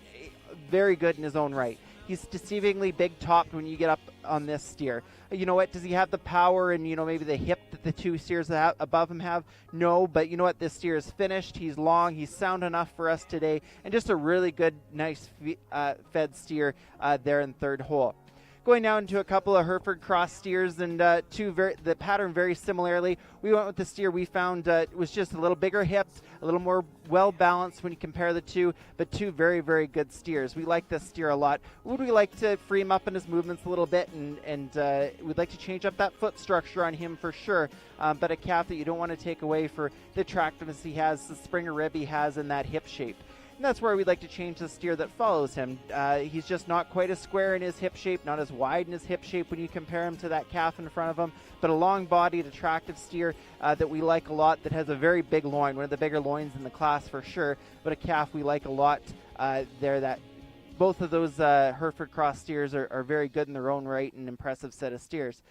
Very good in his own right. He's deceivingly big-topped when you get up on this steer. You know what? Does he have the power and, maybe the hip that the two steers above him have? No, but you know what? This steer is finished. He's long. He's sound enough for us today, and just a really good, nice fed steer there in third hole. Going now into a couple of Hereford Cross steers, and the pattern very similarly. We went with the steer we found was just a little bigger hipped, a little more well-balanced when you compare the two, but two very, very good steers. We like this steer a lot. Would we like to free him up in his movements a little bit, and we'd like to change up that foot structure on him for sure, but a calf that you don't want to take away for the attractiveness he has, the Springer rib he has, in that hip shape. And that's where we'd like to change the steer that follows him. He's just not quite as square in his hip shape, not as wide in his hip shape when you compare him to that calf in front of him, but a long-bodied, attractive steer that we like a lot, that has a very big loin, one of the bigger loins in the class for sure, but a calf we like a lot there. That both of those Hereford Cross steers are very good in their own right, and impressive set of steers.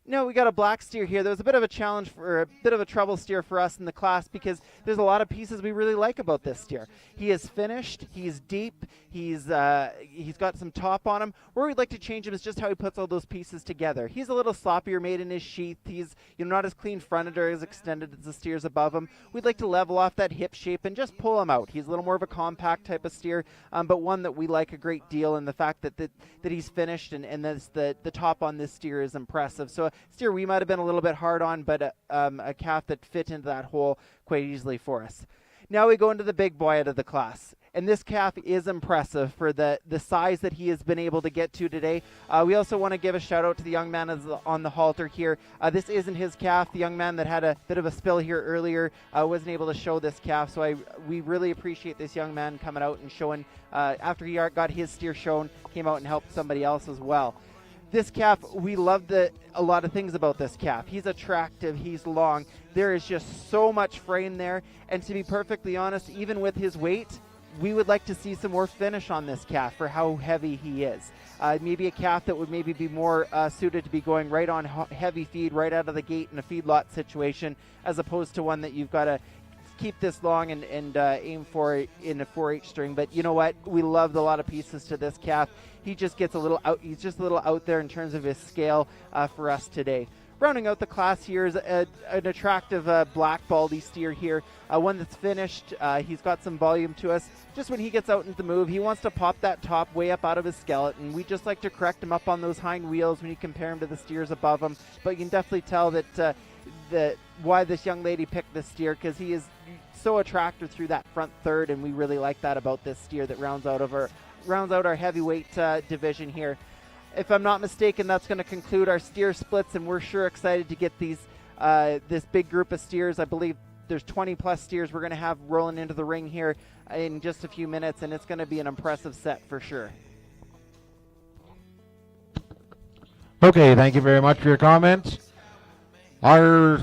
No, we got a black steer here. There was a bit of a challenge, for a bit of a trouble steer for us in the class, because there's a lot of pieces we really like about this steer. He is finished, he's deep, he's got some top on him. Where we'd like to change him is just how he puts all those pieces together. He's a little sloppier made in his sheath. He's not as clean fronted or as extended as the steers above him. We'd like to level off that hip shape and just pull him out. He's a little more of a compact type of steer, but one that we like a great deal, in the fact that he's finished, and the top on this steer is impressive. So steer we might have been a little bit hard on, but a calf that fit into that hole quite easily for us. Now we go into the big boy out of the class, and this calf is impressive for the size that he has been able to get to today. We also want to give a shout out to the young man on the halter here. This isn't his calf. The young man that had a bit of a spill here earlier wasn't able to show this calf, so we really appreciate this young man coming out and showing, after he got his steer shown, came out and helped somebody else as well. This calf, we love a lot of things about this calf. He's attractive, he's long. There is just so much frame there, and to be perfectly honest, even with his weight, we would like to see some more finish on this calf for how heavy he is. Maybe a calf that would maybe be more suited to be going right on heavy feed right out of the gate in a feedlot situation, as opposed to one that you've got to keep this long and aim for in a 4-H string. But you know what? We loved a lot of pieces to this calf. He just gets a little out. He's just a little out there in terms of his scale for us today. Rounding out the class here is an attractive black baldy steer here, one that's finished. He's got some volume to us. Just when he gets out into the move, he wants to pop that top way up out of his skeleton. We just like to correct him up on those hind wheels when you compare him to the steers above him. But you can definitely tell that why this young lady picked this steer, because he is so attractive through that front third, and we really like that about this steer that rounds out our heavyweight division here. If I'm not mistaken, that's going to conclude our steer splits, and we're sure excited to get this big group of steers. I believe there's 20 plus steers we're going to have rolling into the ring here in just a few minutes, and it's going to be an impressive set for sure. Okay, thank you very much for your comments. Our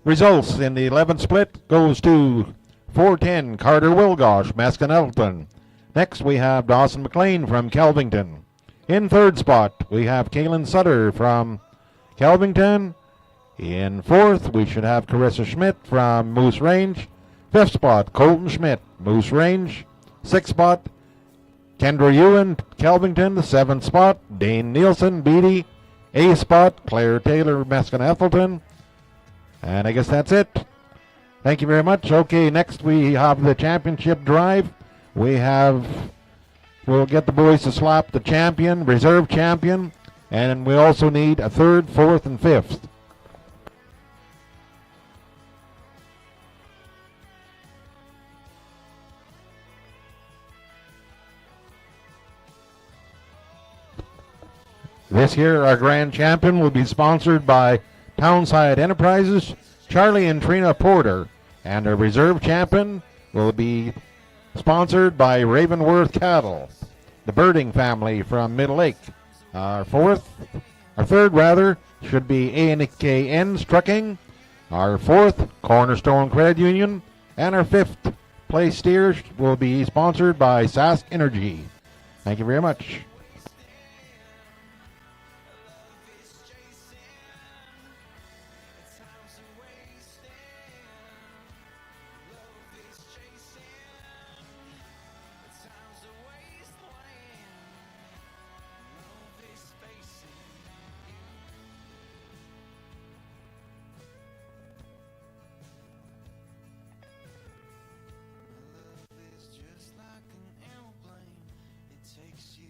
results in the 11th split goes to 410 Carter Wilgosh, Masconelton. Next we have Dawson McLean from Kelvington. In third spot we have Kaylin Sutter from Kelvington. In fourth we should have Carissa Schmidt from Moose Range. Fifth spot Colton Schmidt, Moose Range. Sixth spot Kendra Ewan, Kelvington. The seventh spot Dane Nielsen, Beatty. Eighth spot Claire Taylor, Masconethelton. And I guess that's it. Thank you very much. Okay, next we have the championship drive. We have We'll get the boys to slap the champion, reserve champion, and we also need a third, fourth, and fifth. This year, our grand champion will be sponsored by Townside Enterprises, Charlie and Trina Porter, and our reserve champion will be sponsored by Ravenworth Cattle, the Birding family from Middle Lake. Our third should be ANKN's Trucking. Our fourth, Cornerstone Credit Union, and our fifth place steers will be sponsored by Sask Energy. Thank you very much. Just like an airplane, it takes you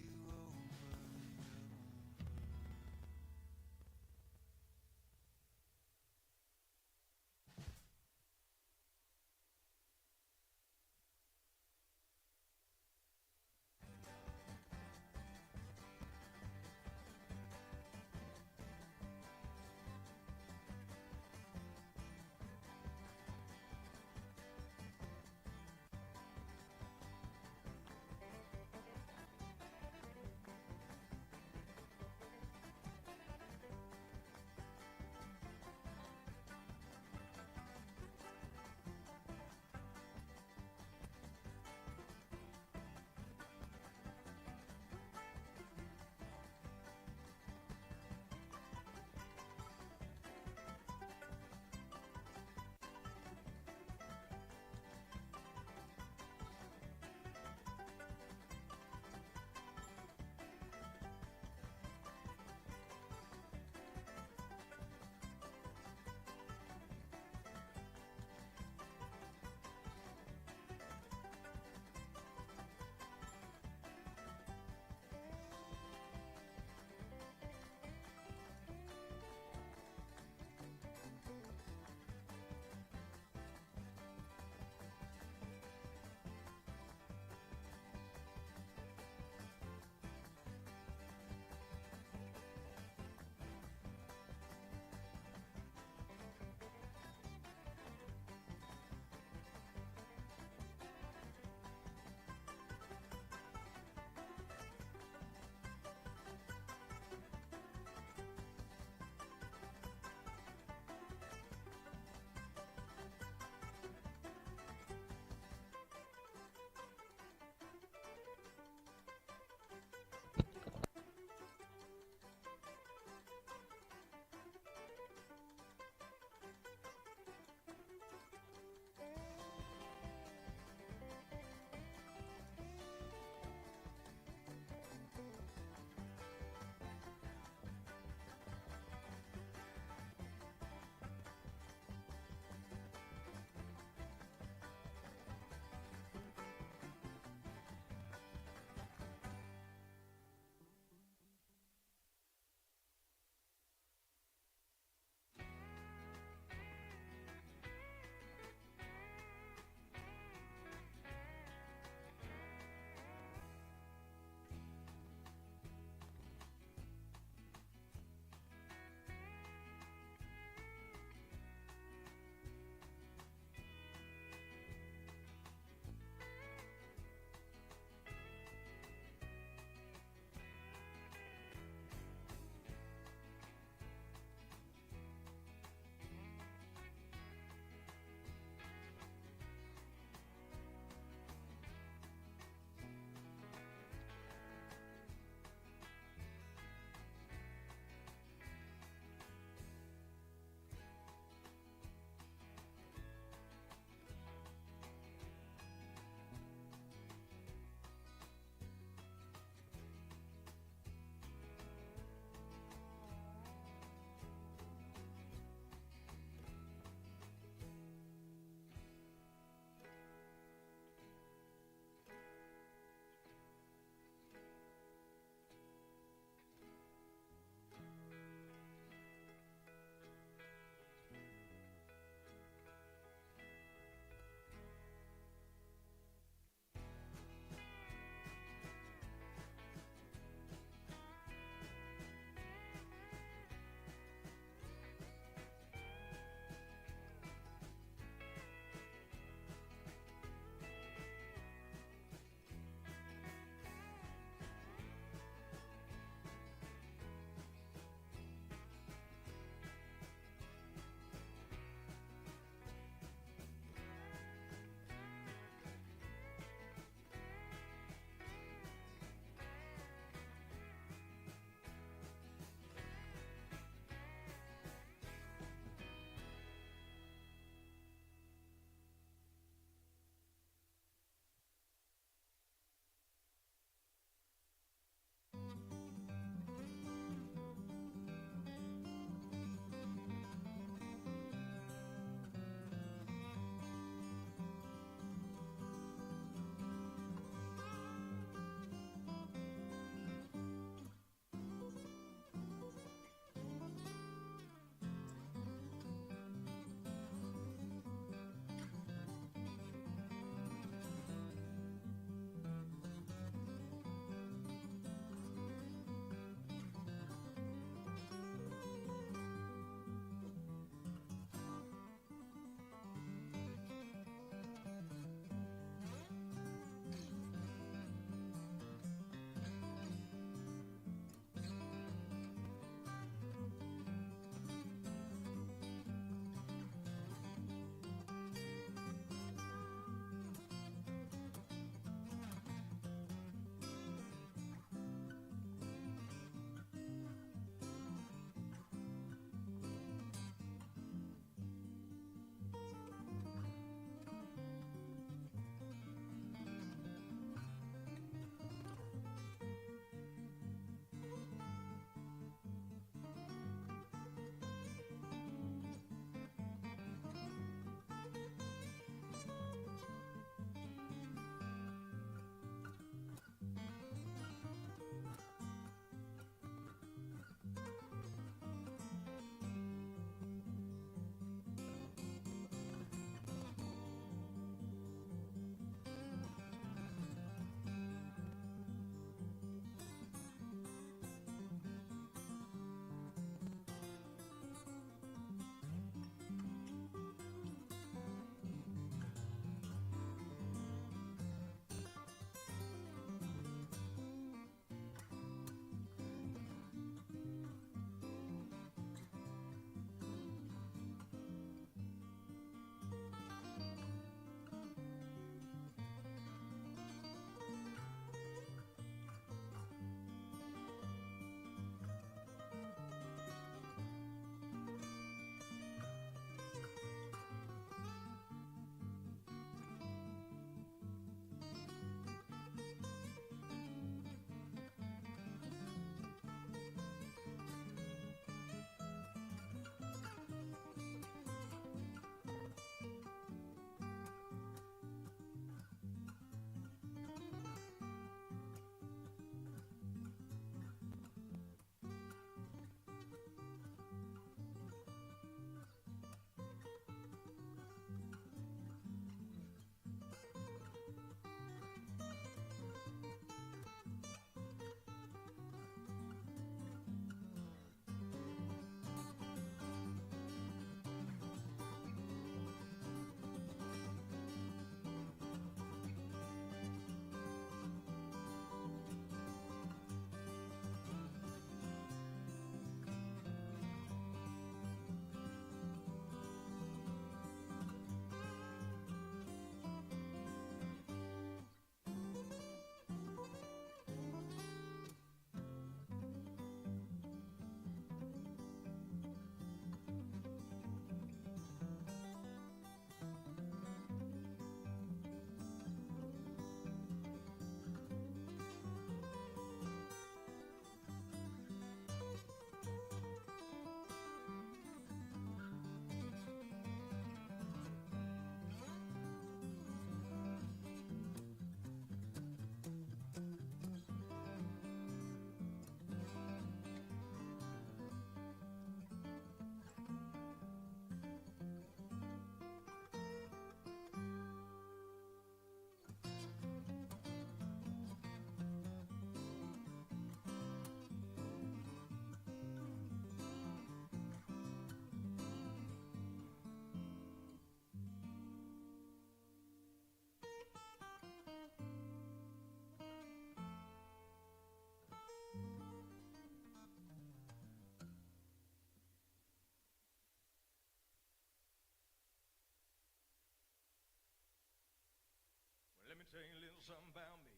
tell you a little something about me.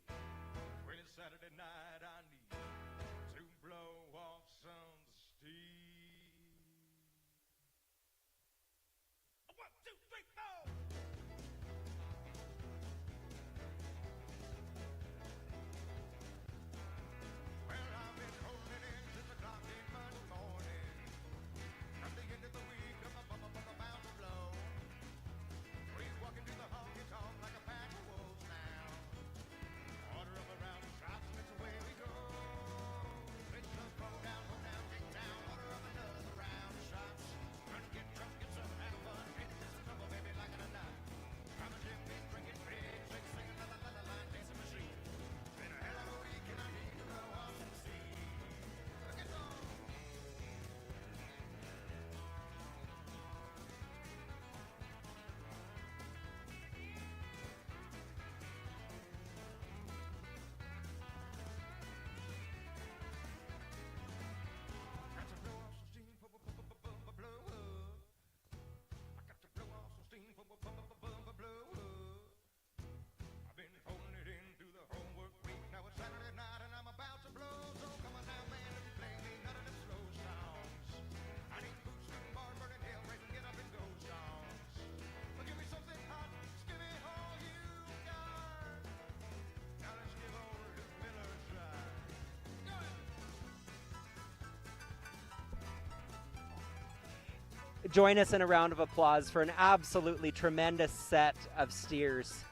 Well, it's Saturday night, I need to blow off some steam. 1, 2, 3, 4. Well, I've been holding in since the clock came Monday morning. At the end of the week, I'm about to blow. We're walking to the honky tonk like a pack of wolves now. Order up around the shops and it's away we go. Let's go throw down, get down. Order up another round of shots. Gonna get drunk, get some have fun. Ain't it just a trouble, baby, like it or not? I'm a Jim Beam, drinking big, singing la la la la la, dancing machine. Been a hell of a week and I need to blow off some steam. Look at those. Got to blow off some steam for blow up. I got to blow off some steam for blow up. I've been holding it in through the whole work week. Now it's Saturday night and I'm about to blow. So come on now, man, and play me none of them slow songs. I need boots, shooting, bar, burning, hell, raising, get up and go songs. Well, give me something hot, just give me all you got. Now let's give old Luke Miller a try. Go ahead. Join us in a round of applause for an absolutely tremendous set of steers.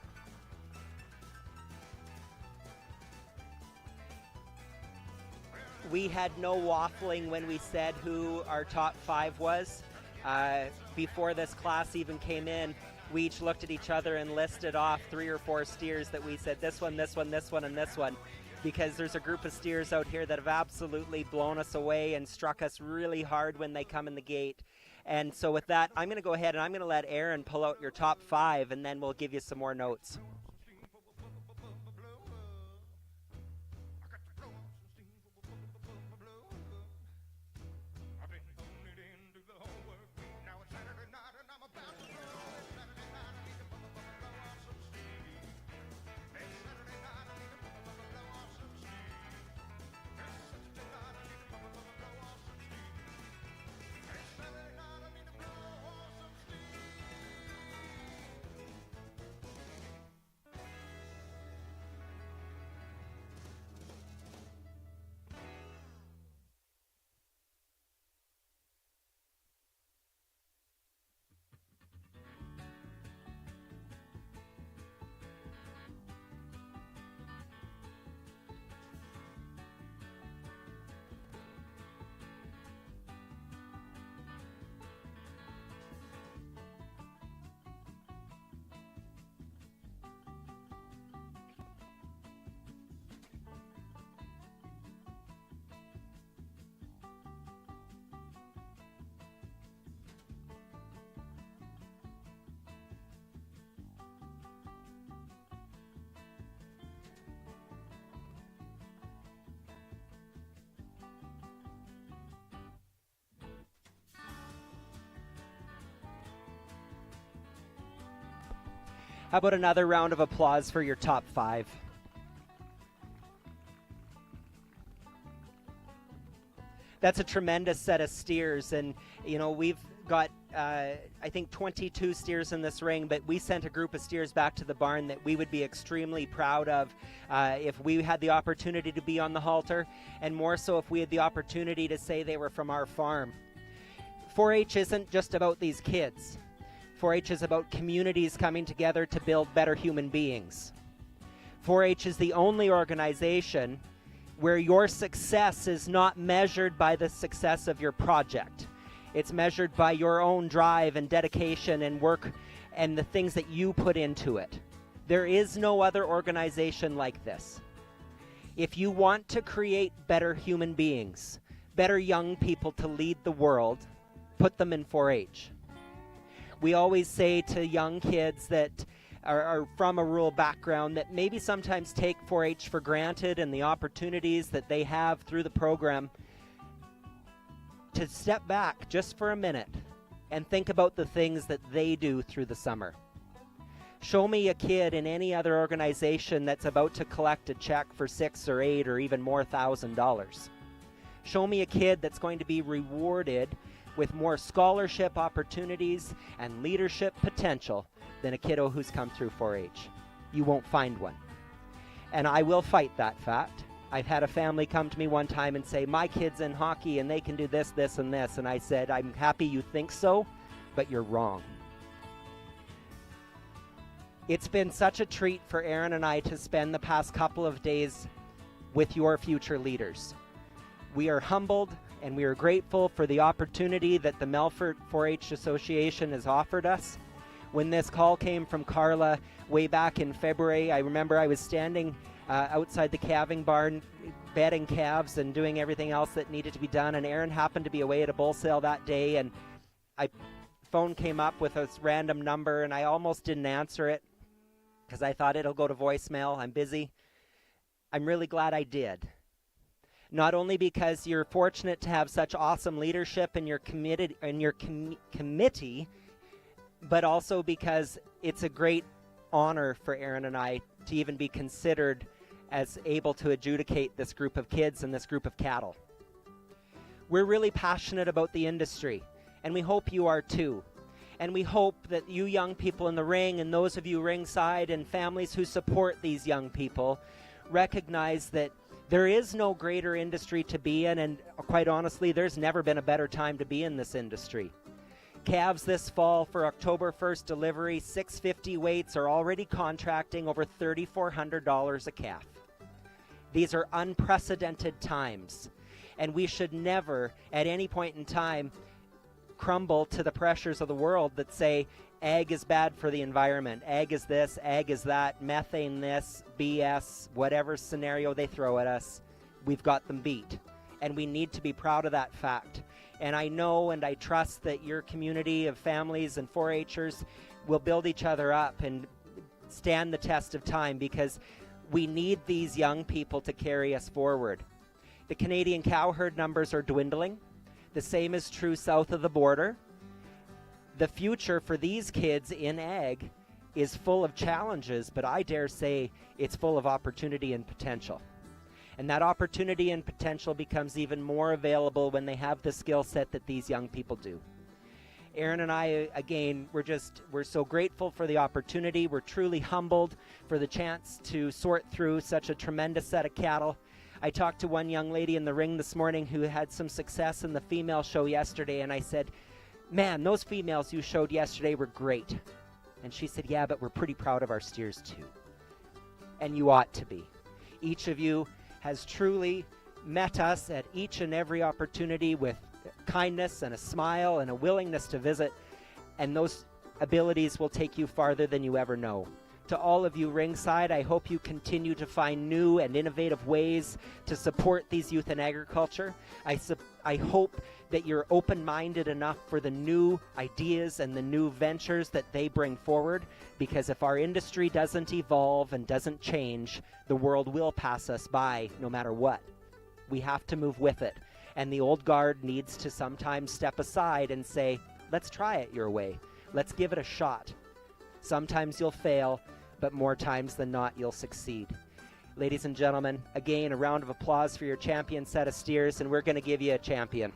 We had no waffling when we said who our top 5 was. Before this class even came in, we each looked at each other and listed off 3 or 4 steers that we said, this one, this one, this one, and this one. Because there's a group of steers out here that have absolutely blown us away and struck us really hard when they come in the gate. And so with that, I'm going to go ahead and I'm going to let Aaron pull out your top 5, and then we'll give you some more notes. I've been holding it in through the whole work week. Now it's Saturday night and I'm about to blow. It's Saturday night, I need to blow off some steam. It's Saturday night, I need to blow off some steam. It's Saturday night, I need to blow off some steam. It's Saturday night, I need to blow off some steam. How about another round of applause for your top 5? That's a tremendous set of steers, and you know we've got I think 22 steers in this ring, but we sent a group of steers back to the barn that we would be extremely proud of if we had the opportunity to be on the halter, and more so if we had the opportunity to say they were from our farm. 4-H isn't just about these kids. 4-H is about communities coming together to build better human beings. 4-H is the only organization where your success is not measured by the success of your project. It's measured by your own drive and dedication and work and the things that you put into it. There is no other organization like this. If you want to create better human beings, better young people to lead the world, put them in 4-H. We always say to young kids that are from a rural background that maybe sometimes take 4-H for granted and the opportunities that they have through the program, to step back just for a minute and think about the things that they do through the summer. Show me a kid in any other organization that's about to collect a check for $6 or $8 or even more $1,000. Show me a kid that's going to be rewarded with more scholarship opportunities and leadership potential than a kiddo who's come through 4-H. You won't find one. And I will fight that fact. I've had a family come to me one time and say, my kid's in hockey and they can do this, this, and this. And I said, I'm happy you think so, but you're wrong. It's been such a treat for Aaron and I to spend the past couple of days with your future leaders. We are humbled and we are grateful for the opportunity that the Melfort 4-H Association has offered us. When this call came from Carla way back in February, I remember I was standing outside the calving barn bedding calves and doing everything else that needed to be done, and Aaron happened to be away at a bull sale that day, and phone came up with a random number, and I almost didn't answer it because I thought it'll go to voicemail. I'm busy. I'm really glad I did. Not only because you're fortunate to have such awesome leadership in your committee, but also because it's a great honor for Aaron and I to even be considered as able to adjudicate this group of kids and this group of cattle. We're really passionate about the industry, and we hope you are too. And we hope that you young people in the ring and those of you ringside and families who support these young people recognize that there is no greater industry to be in, and quite honestly, there's never been a better time to be in this industry. Calves this fall for October 1st delivery, 650 weights, are already contracting over $3,400 a calf. These are unprecedented times, and we should never, at any point in time, crumble to the pressures of the world that say ag is bad for the environment, ag is this, ag is that, methane this, BS, whatever scenario they throw at us, we've got them beat. And we need to be proud of that fact. And I know and I trust that your community of families and 4-Hers will build each other up and stand the test of time, because we need these young people to carry us forward. The Canadian cow herd numbers are dwindling. The same is true south of the border. The future for these kids in ag is full of challenges, but I dare say it's full of opportunity and potential. And that opportunity and potential becomes even more available when they have the skill set that these young people do. Aaron and I, again, we're so grateful for the opportunity. We're truly humbled for the chance to sort through such a tremendous set of cattle. I talked to one young lady in the ring this morning who had some success in the female show yesterday, and I said, man, those females you showed yesterday were great. And she said, yeah, but we're pretty proud of our steers too. And you ought to be. Each of you has truly met us at each and every opportunity with kindness and a smile and a willingness to visit, and those abilities will take you farther than you ever know. To all of you ringside, I hope you continue to find new and innovative ways to support these youth in agriculture. I hope that you're open-minded enough for the new ideas and the new ventures that they bring forward, because if our industry doesn't evolve and doesn't change, the world will pass us by no matter what. We have to move with it. And the old guard needs to sometimes step aside and say, let's try it your way. Let's give it a shot. Sometimes you'll fail, but more times than not, you'll succeed. Ladies and gentlemen, again, a round of applause for your champion set of steers, and we're going to give you a champion.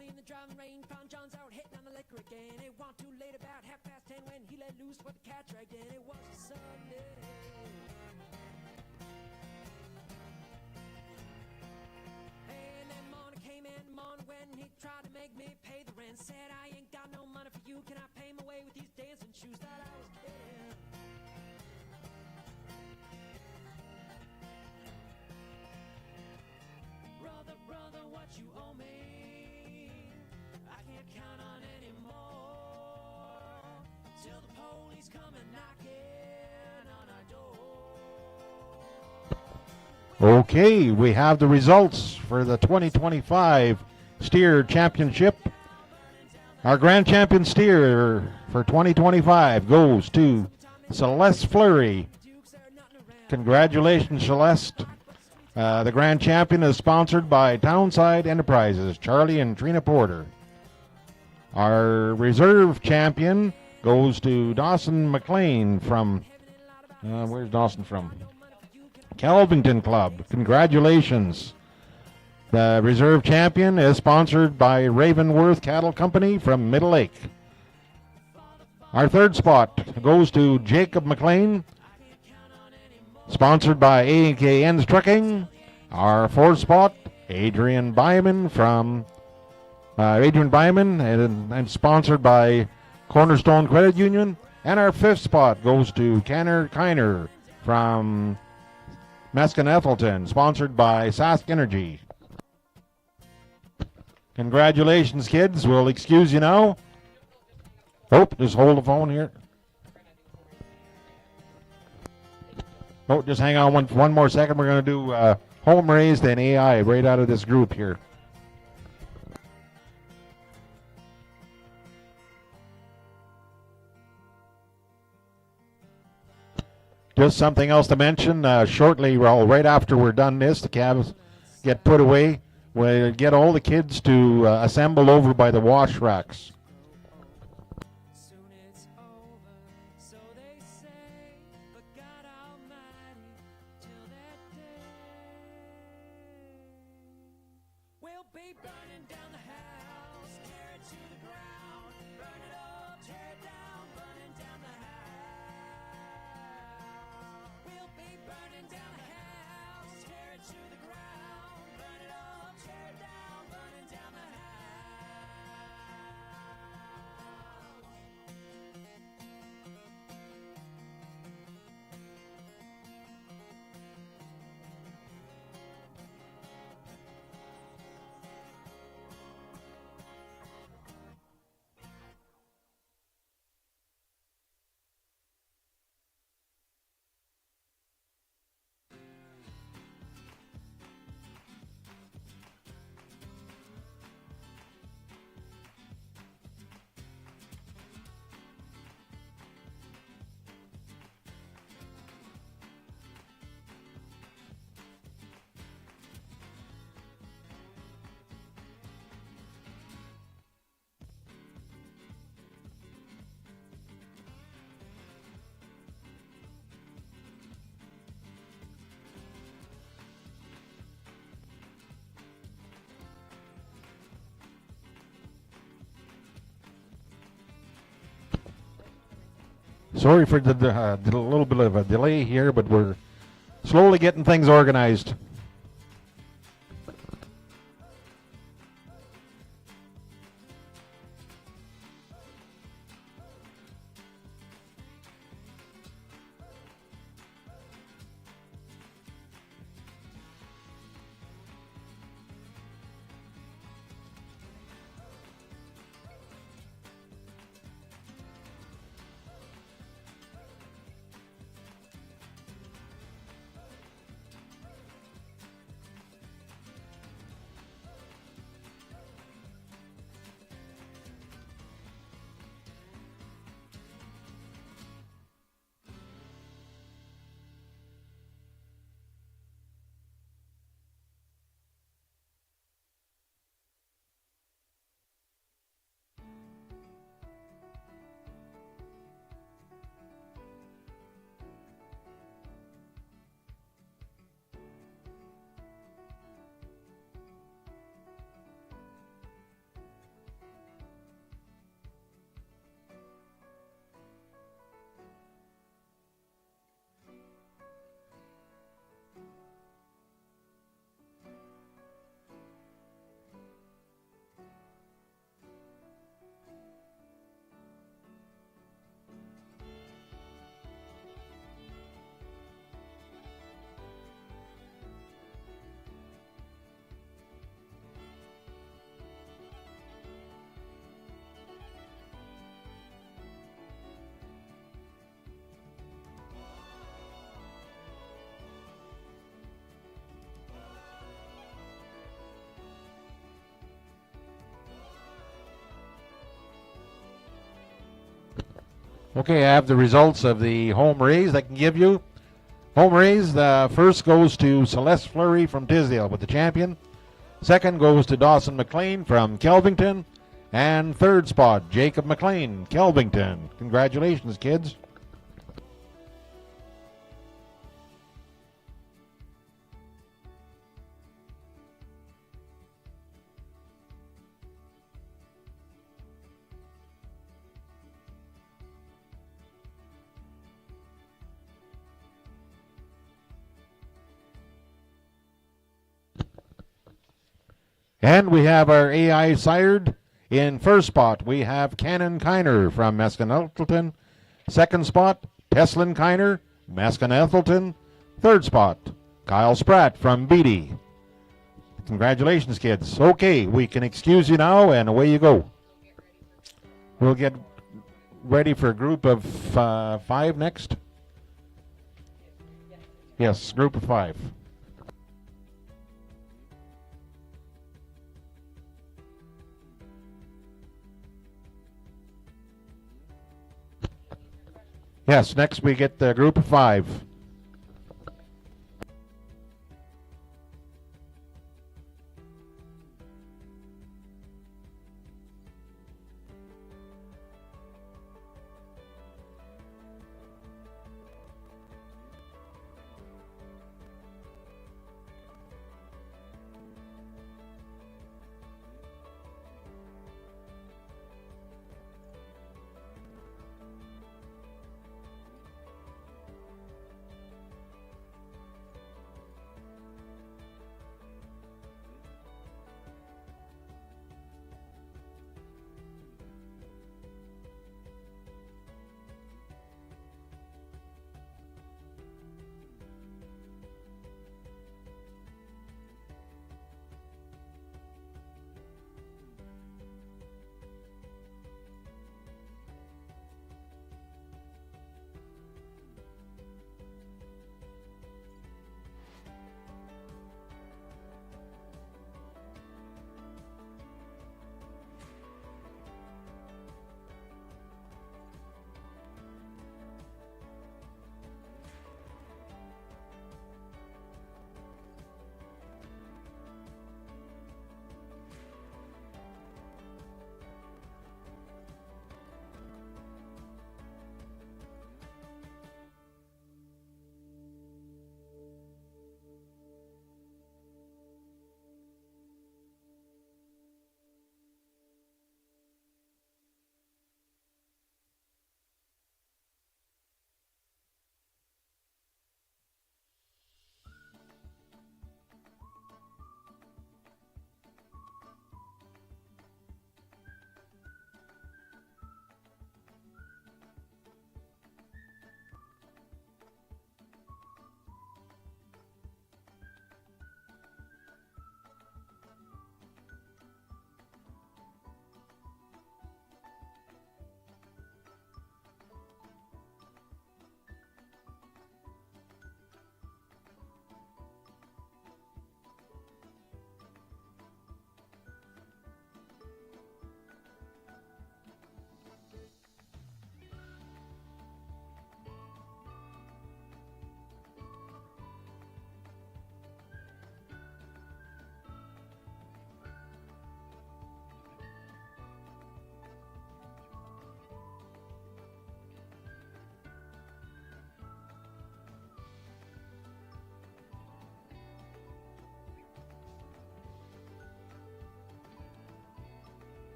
early in the driving rain, found John's out hitting on the liquor again. It wasn't too late, about 10:30 when he let loose what the cat dragged in. It was a Sunday. Hey, and then morning came in, morning when he tried to make me pay the rent. Said I ain't got no money for you, can I pay my way with these dancing shoes? Thought I was kidding. Brother, what you owe me, I can't count on anymore, till the police come and knocking on our door. Okay, we have the results for the 2025 Steer Championship. Our grand champion steer for 2025 goes to Celeste Fleury. Congratulations, Celeste. The grand champion is sponsored by Townside Enterprises, Charlie and Trina Porter. Our reserve champion goes to Dawson McLean from, where's Dawson from? Kelvington Club. Congratulations. The reserve champion is sponsored by Ravenworth Cattle Company from Middle Lake. Our third spot goes to Jacob McLean, sponsored by A&K Trucking. Our fourth spot, Adrian Byman and sponsored by Cornerstone Credit Union. And our fifth spot goes to Canner Kiner from Meskin Ethelton, sponsored by Sask Energy. Congratulations, kids. We'll excuse you now. Oh, just hold the phone here. Oh, just hang on one more second. We're going to do home raised and AI right out of this group here. Just something else to mention. Shortly, well, right after we're done this, the cabs get put away. We'll get all the kids to assemble over by the wash racks. Soon it's over, so they say, but God Almighty, till that day, we'll be burning down the house, tear it to the ground, burn it up, tear it down, burning down the house. We'll be burning down the house, tear it to the ground, burn it up, tear it down, burning down the house. Sorry for the little bit of a delay here, but we're slowly getting things organized. Okay, I have the results of the home raise I can give you. Home raise, the first goes to Celeste Fleury from Tisdale with the champion. Second goes to Dawson McLean from Kelvington. And third spot, Jacob McLean, Kelvington. Congratulations, kids. And we have our AI sired. In first spot, we have Cannon Kiner from Masconethelton. Second spot, Teslin Kiner, Masconethelton. Third spot, Kyle Spratt from Beatty. Congratulations, kids. Okay, we can excuse you now, and away you go. We'll get ready for a group of 5 next. Yes, group of 5. Yes, next we get the group of 5.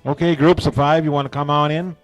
Okay, groups of 5, you want to come on in?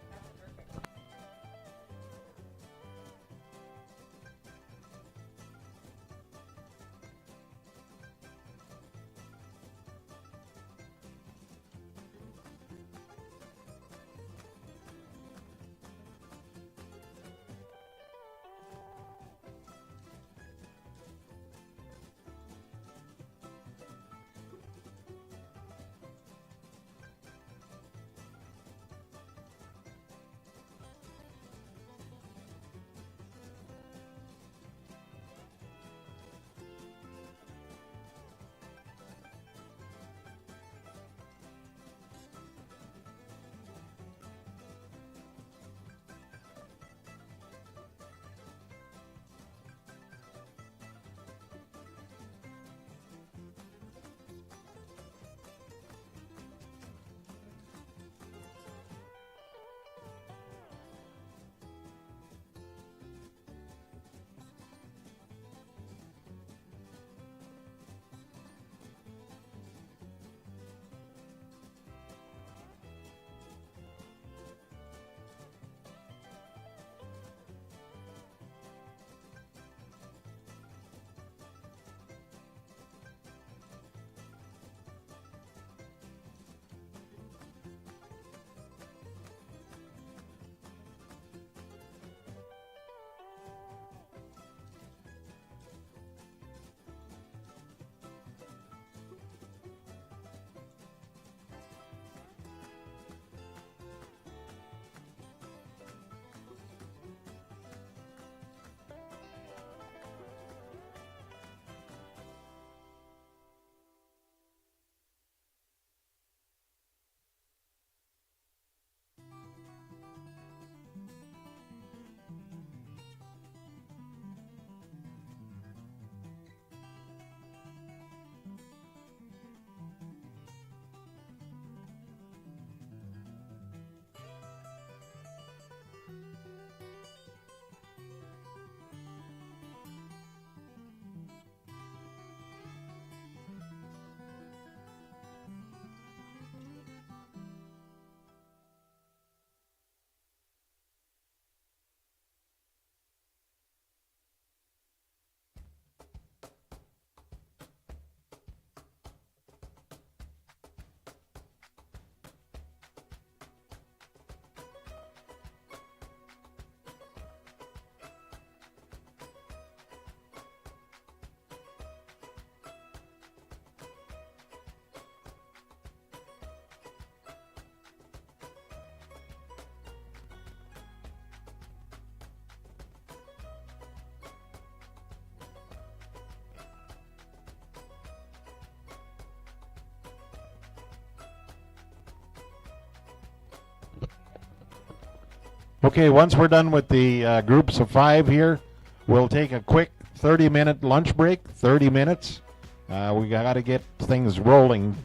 Okay, once we're done with the groups of 5 here, we'll take a quick 30-minute lunch break, 30 minutes. We got to get things rolling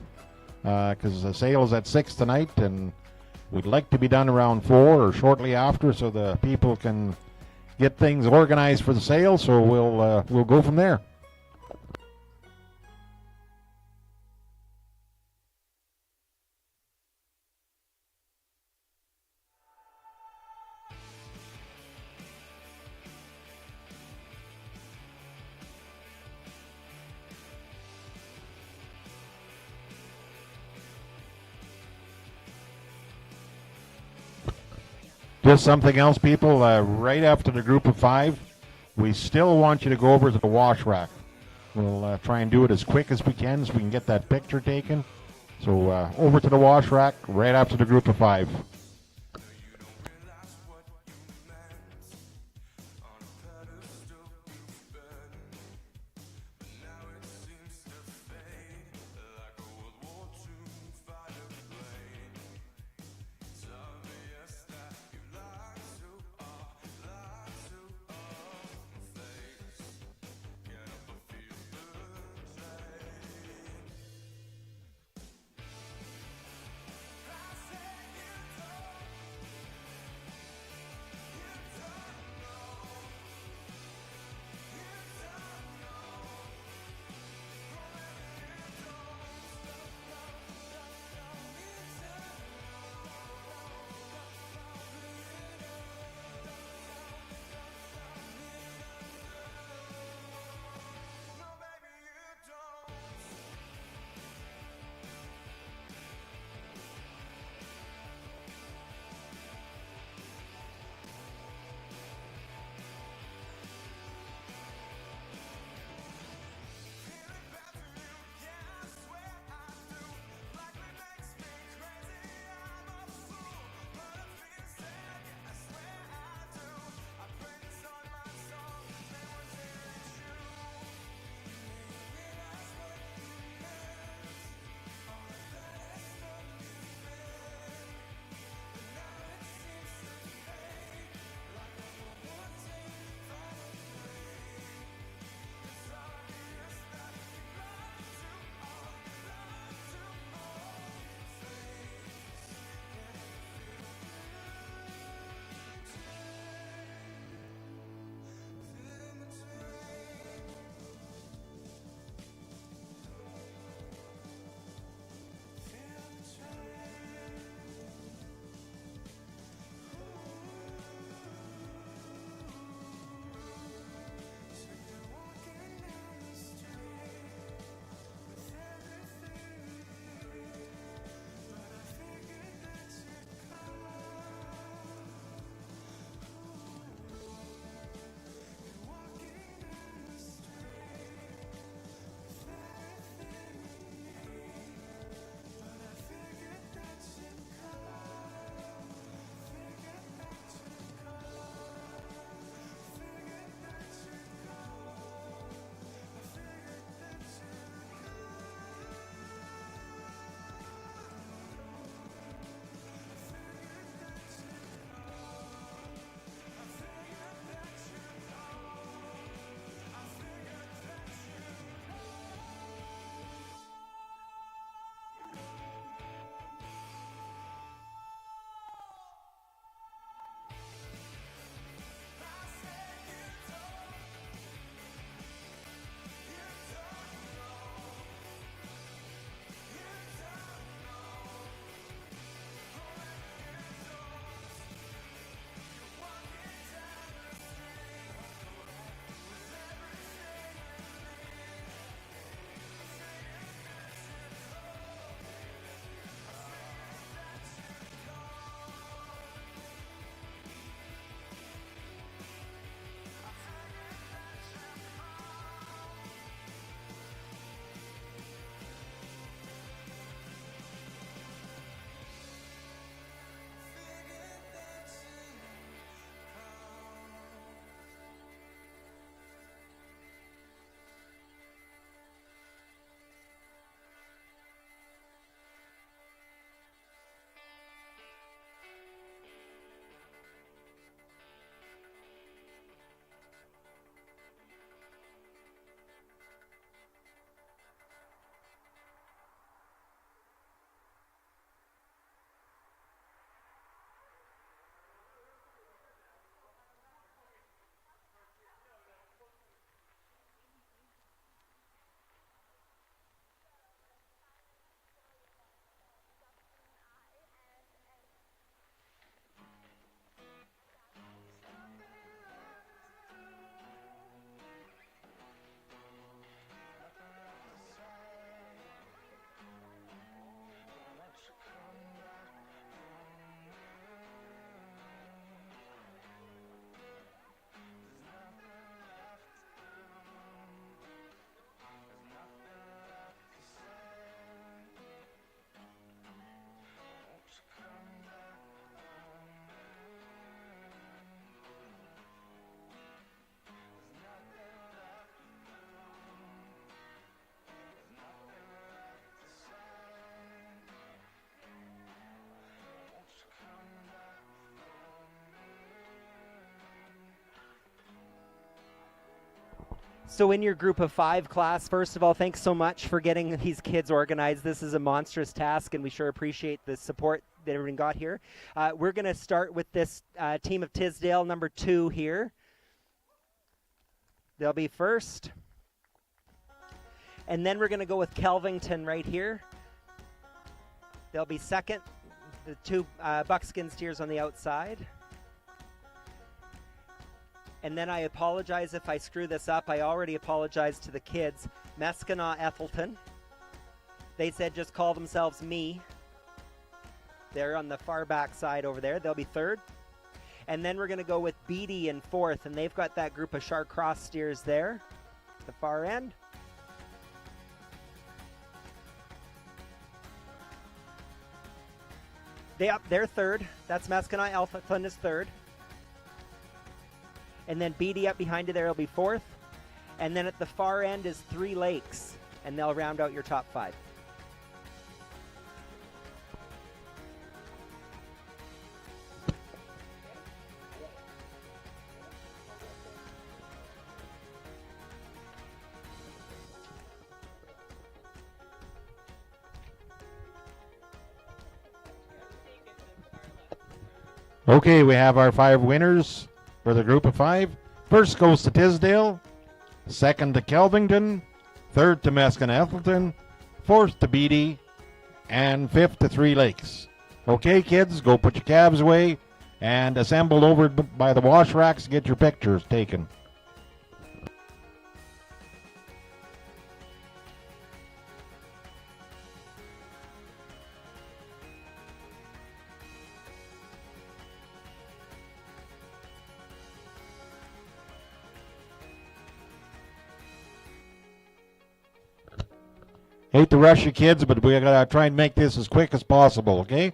because the sale is at 6 tonight, and we'd like to be done around 4 or shortly after so the people can get things organized for the sale, so we'll go from there. Just something else, people. Right after the group of 5, we still want you to go over to the wash rack. We'll try and do it as quick as we can so we can get that picture taken. So over to the wash rack right after the group of 5. So in your group of 5 class, first of all, thanks so much for getting these kids organized. This is a monstrous task, and we sure appreciate the support that everyone got here. We're going to start with this team of Tisdale, number 2 here. They'll be first. And then we're going to go with Kelvington right here. They'll be second. The 2 buckskin steers on the outside. And then I apologize if I screw this up. I already apologized to the kids. Mescana Ethelton. They said just call themselves me. They're on the far back side over there. They'll be third. And then we're going to go with Beatty in fourth. And they've got that group of Char Cross steers there at the far end. They're third. That's Mescana Ethelton is third. And then Beatty up behind you there will be fourth. And then at the far end is 3 Lakes, and they'll round out your top 5. Okay, we have our 5 winners for the group of 5. First goes to Tisdale, second to Kelvington, third to Mescana Ethelton, fourth to Beatty, and fifth to 3 Lakes. Okay, kids, go put your calves away and assemble over by the wash racks to get your pictures taken. Hate to rush you kids, but we gotta try and make this as quick as possible, okay?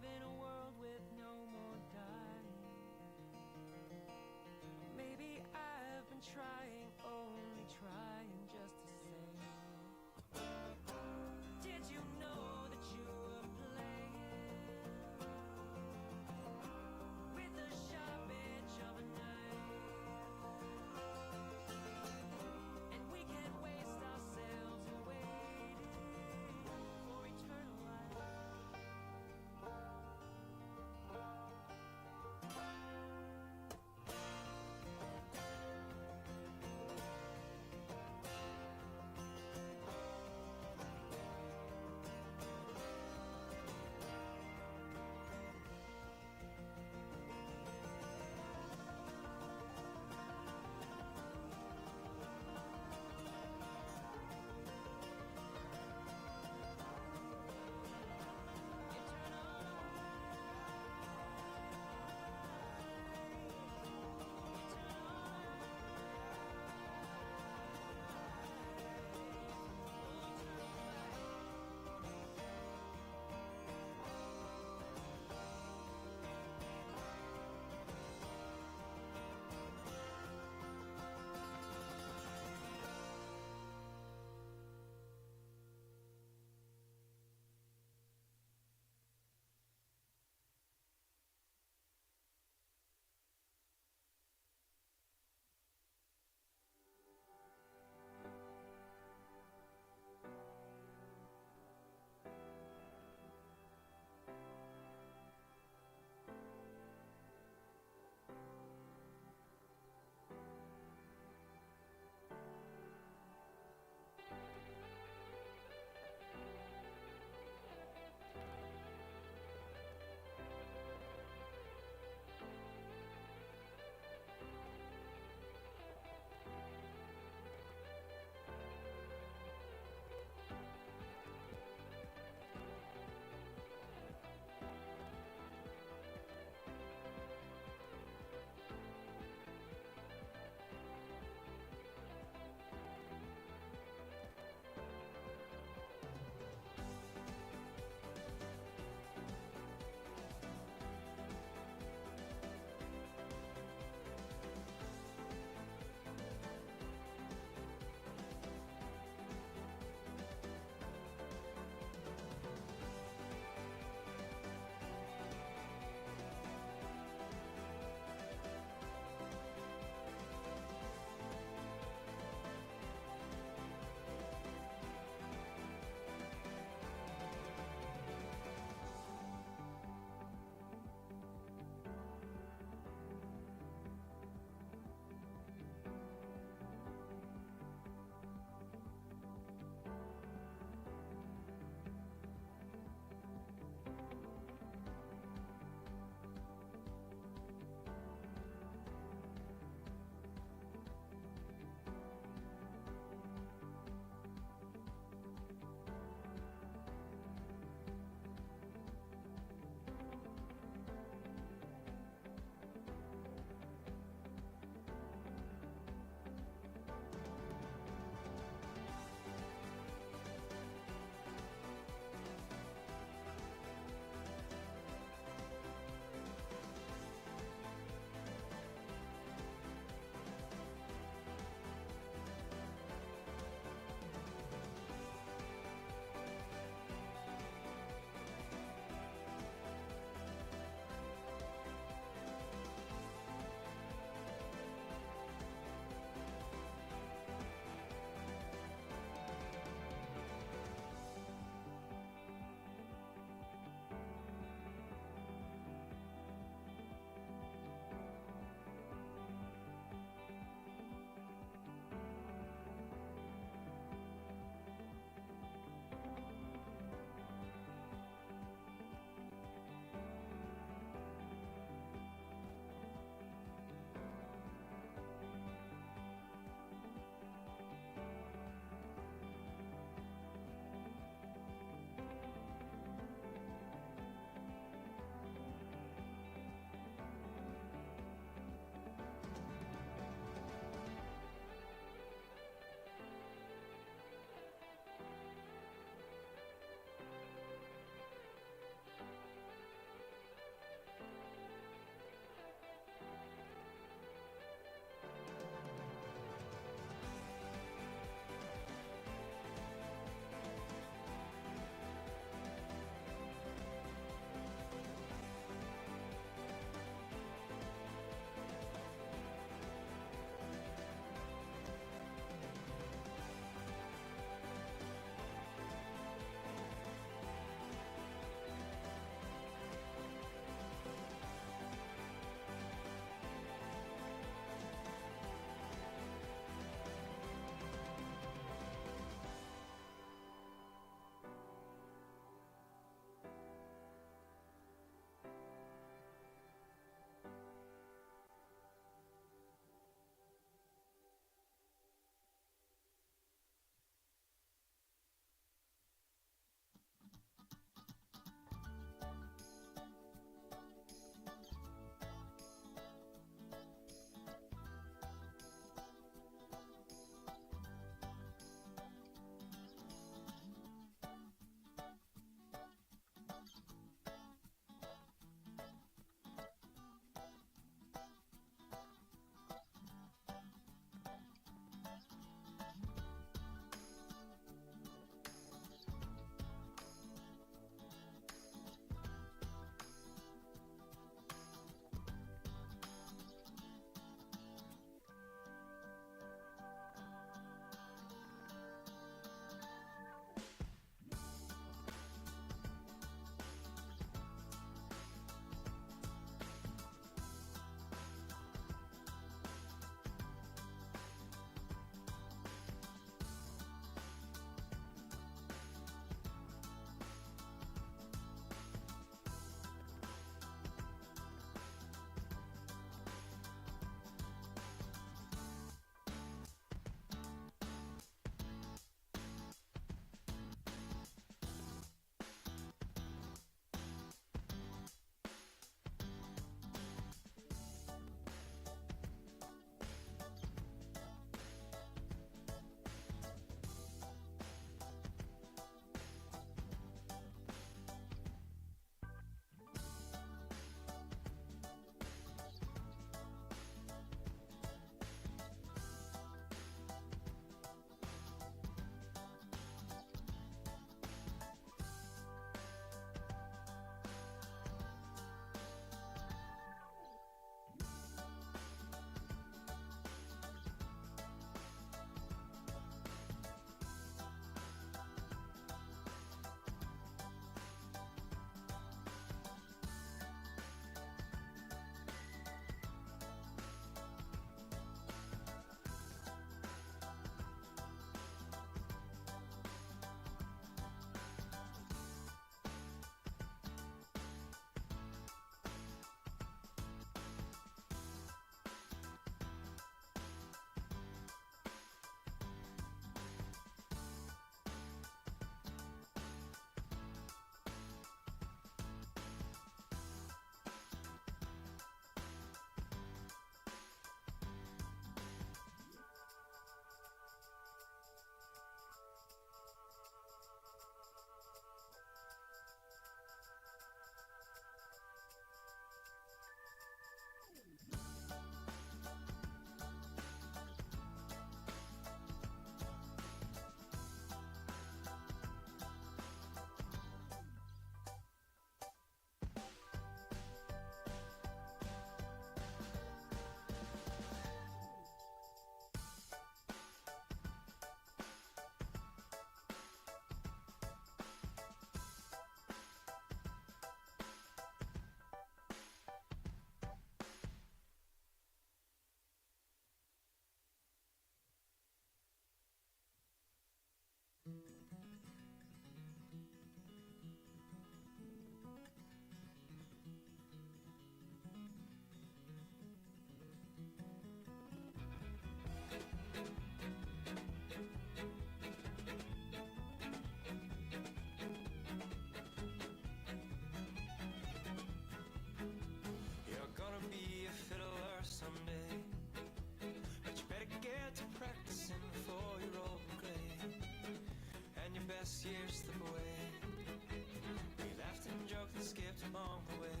along the way.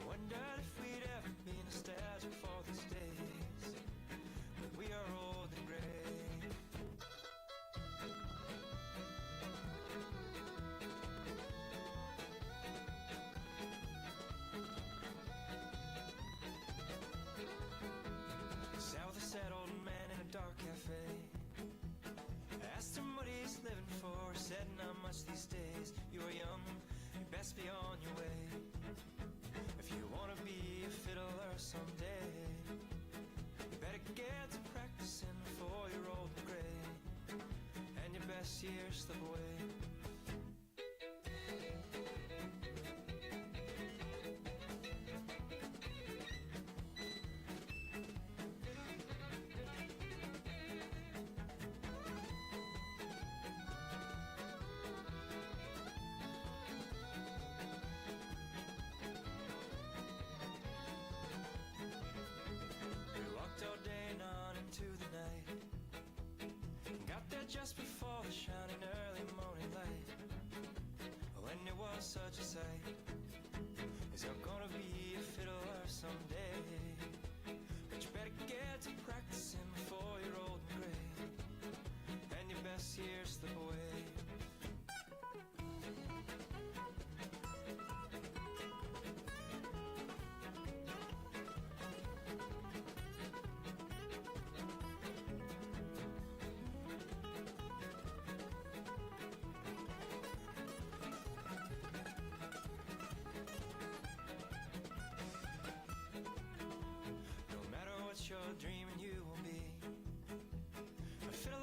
Wondered if we'd ever be nostalgic for these days, but we are old and gray. Sat with a sad old man in a dark cafe. I asked him what he's living for. He said not much these days. You are young, you best be on your way. If you wanna be a fiddler someday, you better get to practicing before you're old and gray, and your best years slip away. We walked all day and on into the night, got there just before the shining early morning light. When it was such a sight, is you're gonna be a fiddler someday, but you better get to practicing before you're old and gray, and your best years slip away. No matter what you're dreaming, you will be a fiddler,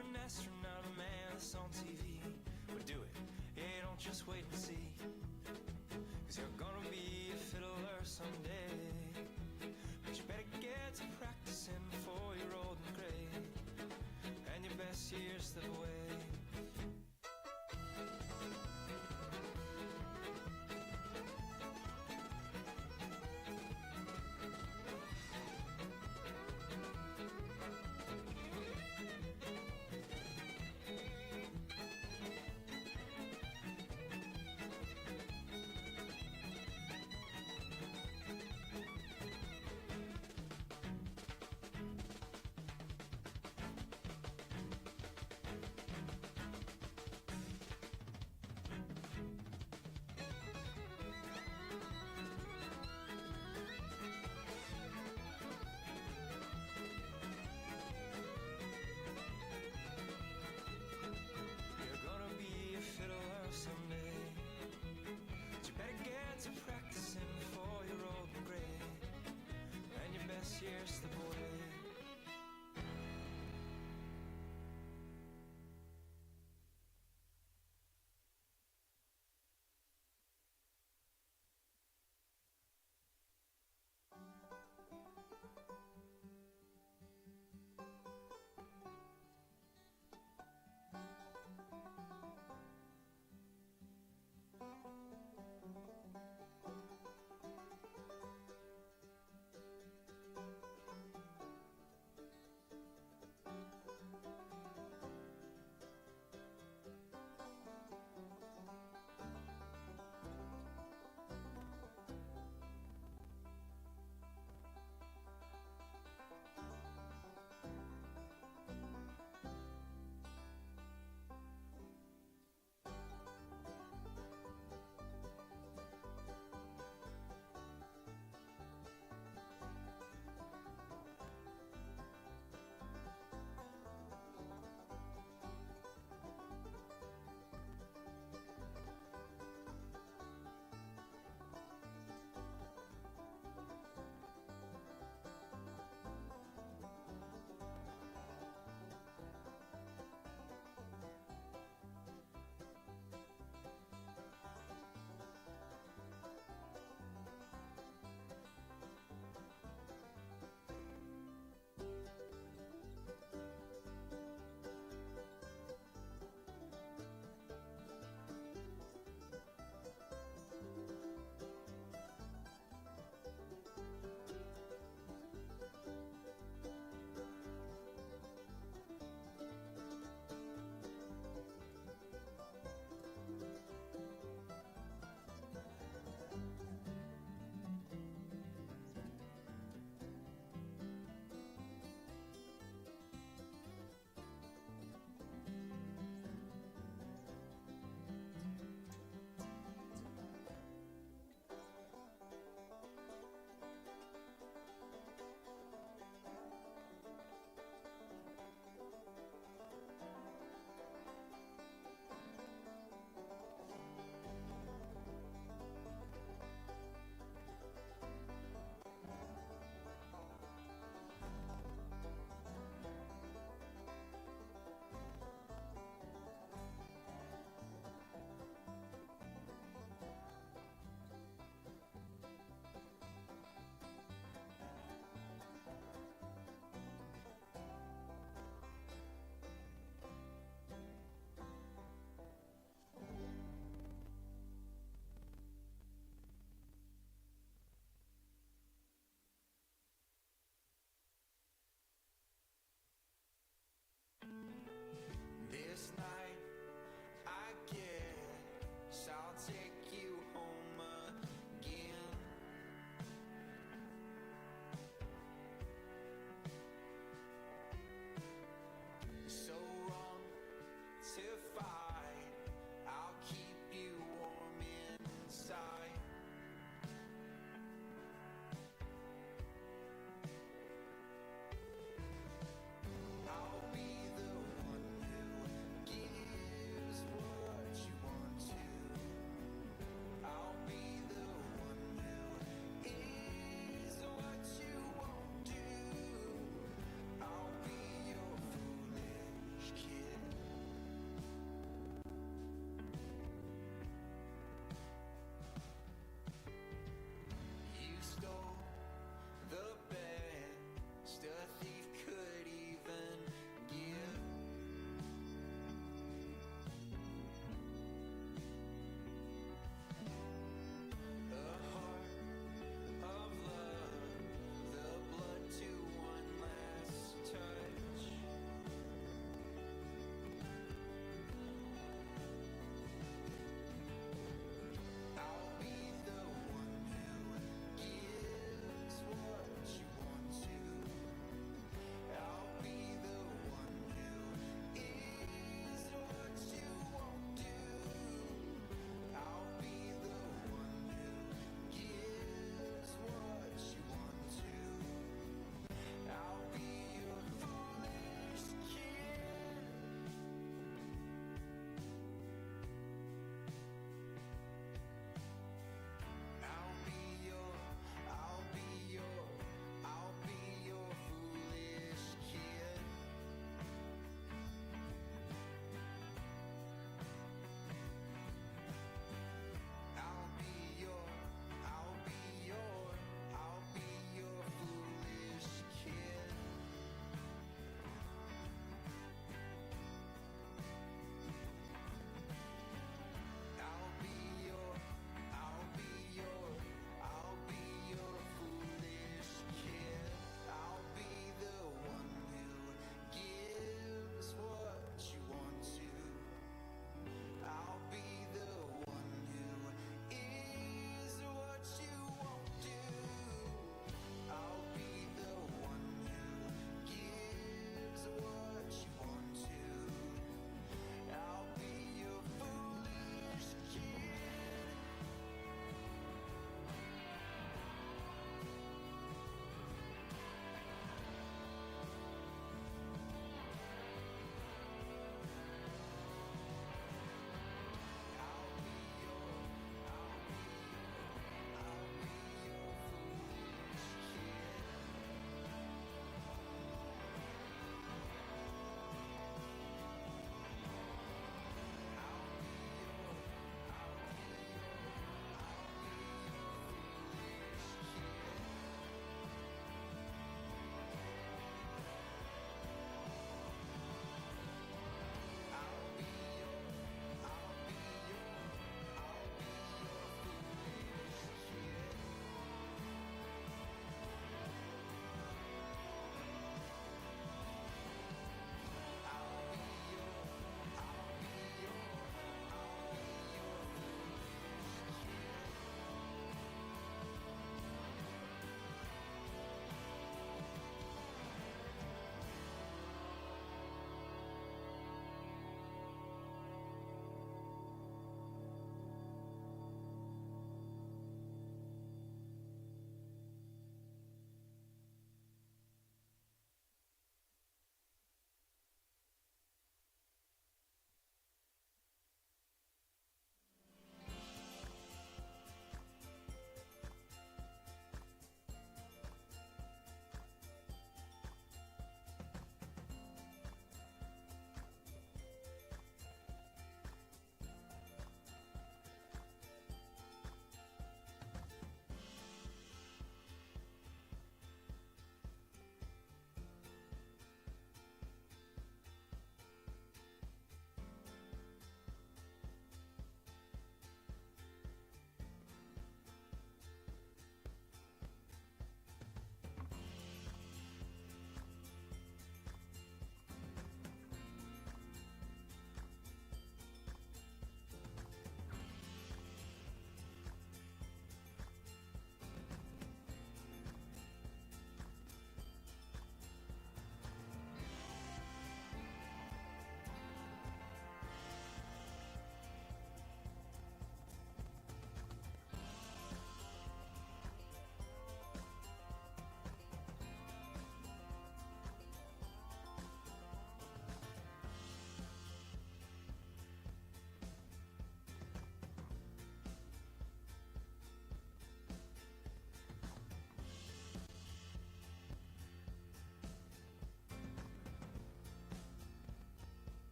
an astronaut, a man that's on TV. But do it, yeah, don't just wait and see, 'cause you're gonna be a fiddler someday, but you better get to practicing before you're old and gray, and your best years slip away.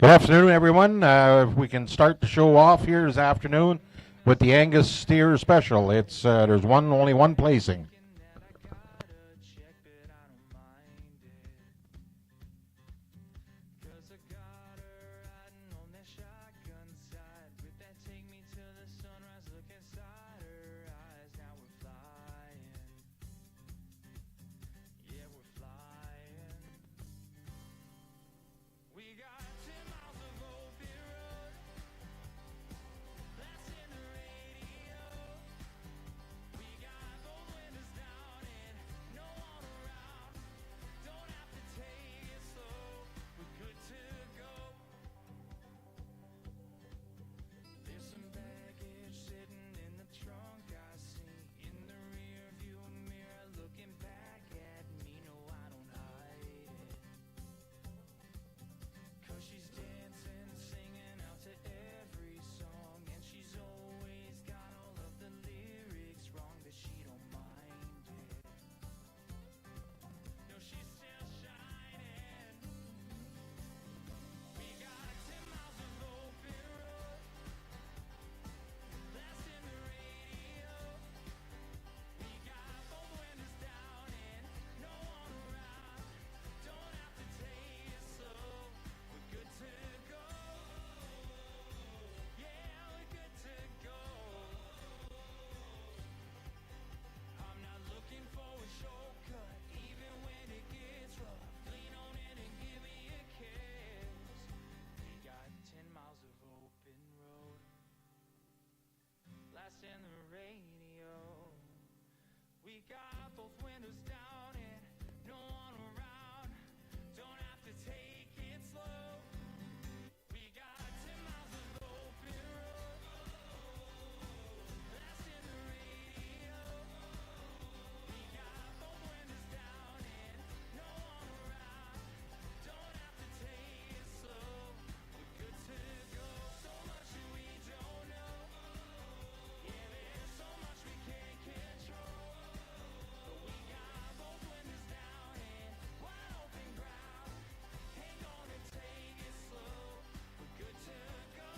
Good afternoon, everyone. We can start the show off here this afternoon with the Angus Steer Special. It's there's only one placing. In the radio, we got both windows down and no one around. Don't have to take it slow. We got 10 miles of open road. That's in the radio. We got both windows down and no one around. Don't have to take it slow. We're good to go. So much that we don't know. Yeah, there's so much we can't control. But we got both windows down and wide open ground. Ain't gonna take it slow. We're good to go.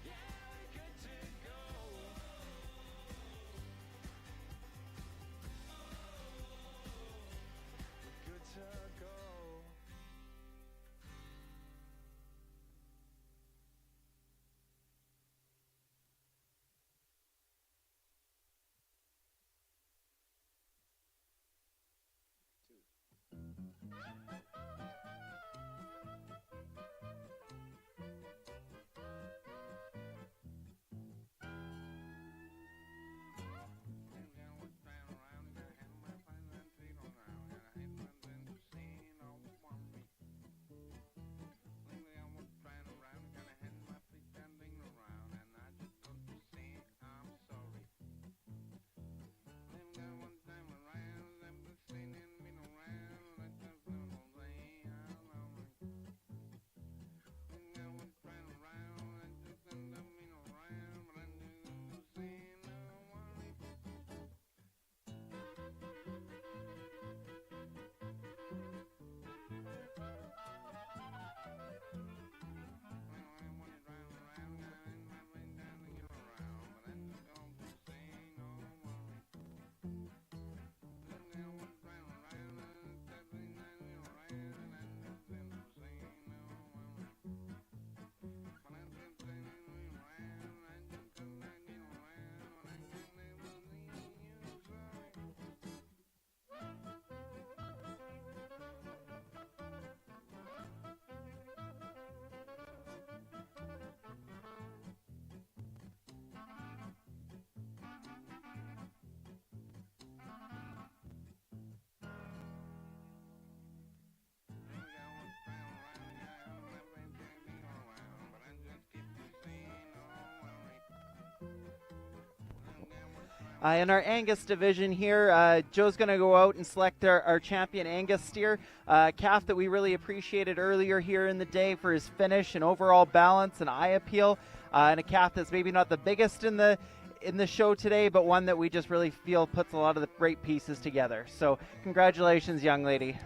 Yeah, we're good to go. We're good to go. In our Angus division here, Joe's going to go out and select our champion Angus steer, calf that we really appreciated earlier here in the day for his finish and overall balance and eye appeal, and a calf that's maybe not the biggest in the show today, but one that we just really feel puts a lot of the great pieces together. So congratulations, young lady.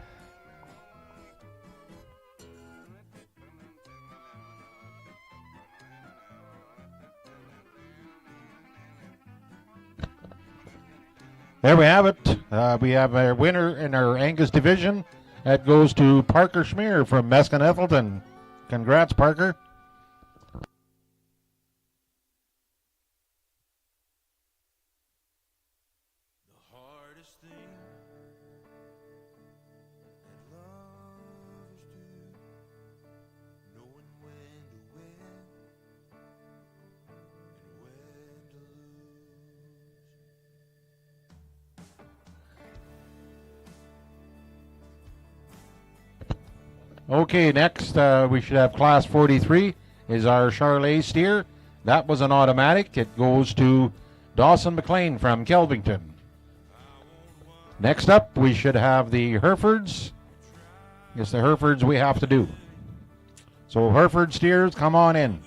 There we have it. We have a winner in our Angus division. That goes to Parker Schmier from Meskin Ethelton. Congrats, Parker. The hardest thing that lovers do, knowing when to win and when to lose. Okay, next we should have Class 43 is our Charlet steer. That was an automatic. It goes to Dawson McLean from Kelvington. Next up, we should have the Herefords. It's the Herefords we have to do. So Hereford steers, come on in.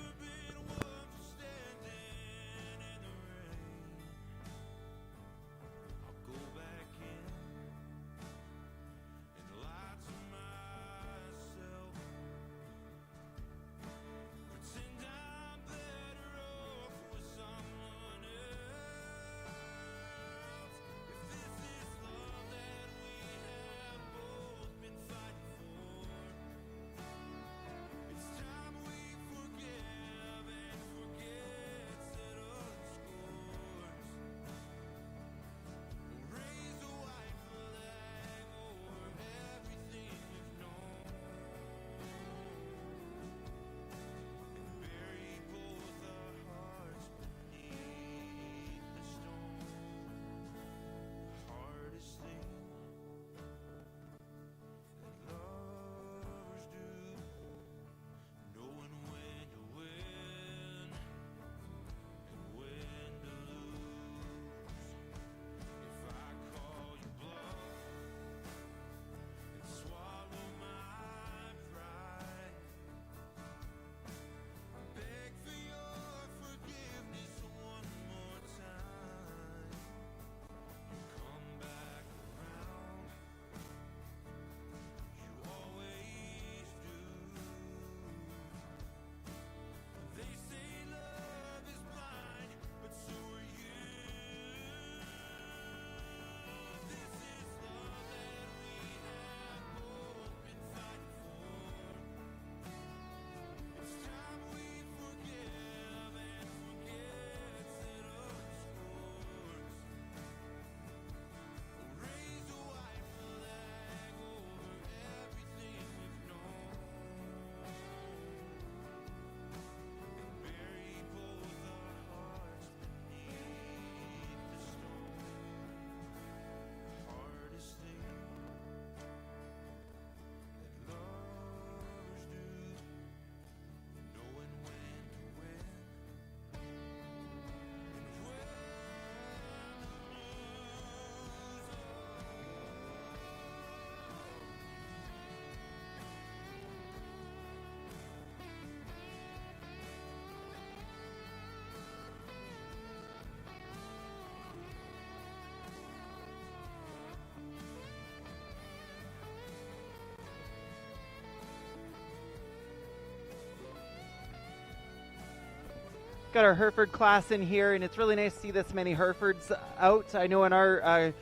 Got our Hereford class in here, and it's really nice to see this many Herefords out. I know in our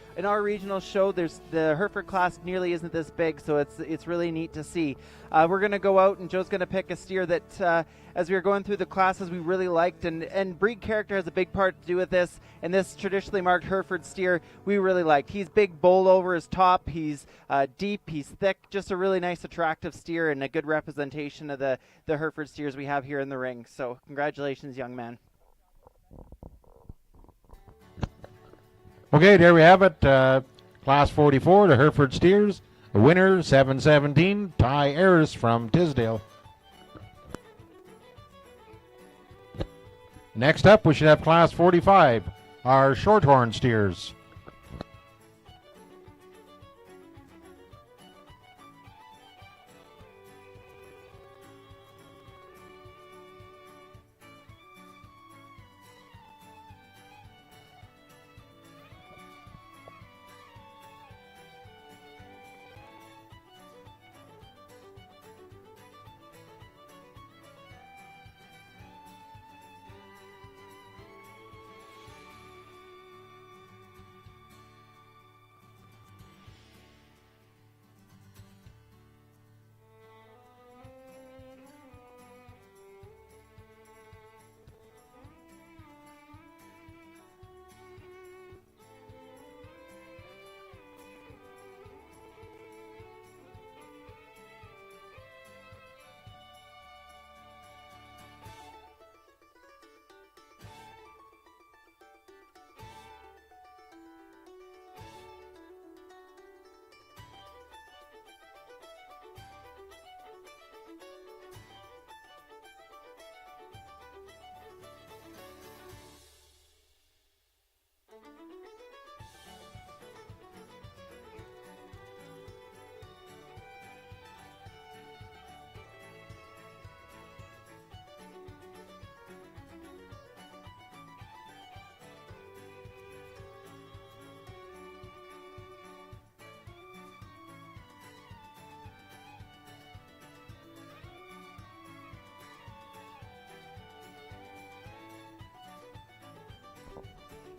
regional show, there's the Hereford class nearly isn't this big, so it's really neat to see. We're going to go out, and Joe's going to pick a steer that, as we were going through the classes, we really liked, and breed character has a big part to do with this. And this traditionally marked Hereford steer we really liked. He's big, bowl over his top. He's deep. He's thick. Just a really nice, attractive steer, and a good representation of the Hereford steers we have here in the ring. So congratulations, young man. Okay, there we have it. Class 44, the Hereford steers. The winner, 717, Ty Ayers from Tisdale. Next up, we should have Class 45, our Shorthorn steers.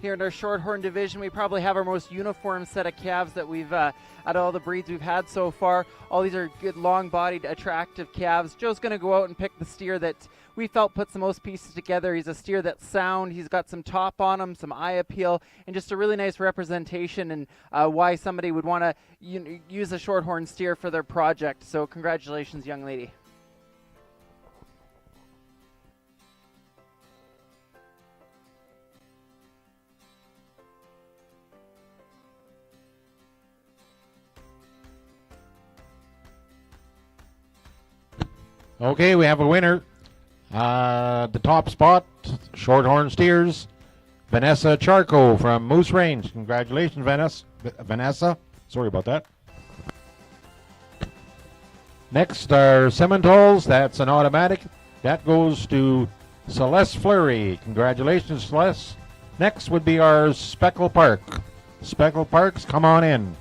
here in our Shorthorn division. We probably have our most uniform set of calves that we've out of all the breeds we've had so far. All these are good, long-bodied, attractive calves. Joe's going to go out and pick the steer that we felt puts the most pieces together. He's a steer that's sound. He's got some top on him, some eye appeal, and just a really nice representation and why somebody would want to use a Shorthorn steer for their project. So congratulations, young lady. Okay, we have a winner. The top spot, Shorthorn Steers, Vanessa Charco from Moose Range. Congratulations, Vanessa. Sorry about that. Next are Sementals. That's an automatic. That goes to Celeste Fleury. Congratulations, Celeste. Next would be our Speckle Park. Speckle Parks, come on in.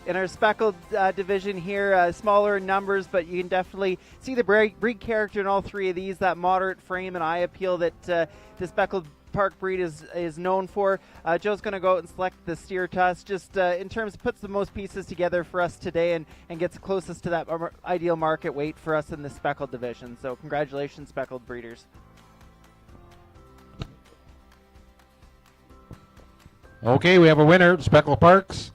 In our speckled division here, smaller in numbers, but you can definitely see the breed character in all three of these, that moderate frame and eye appeal that the speckled park breed is known for. Joe's going to go out and select the steer to us, just in terms, puts the most pieces together for us today and gets closest to that ideal market weight for us in the speckled division. So congratulations, speckled breeders. Okay, we have a winner, Speckle Parks.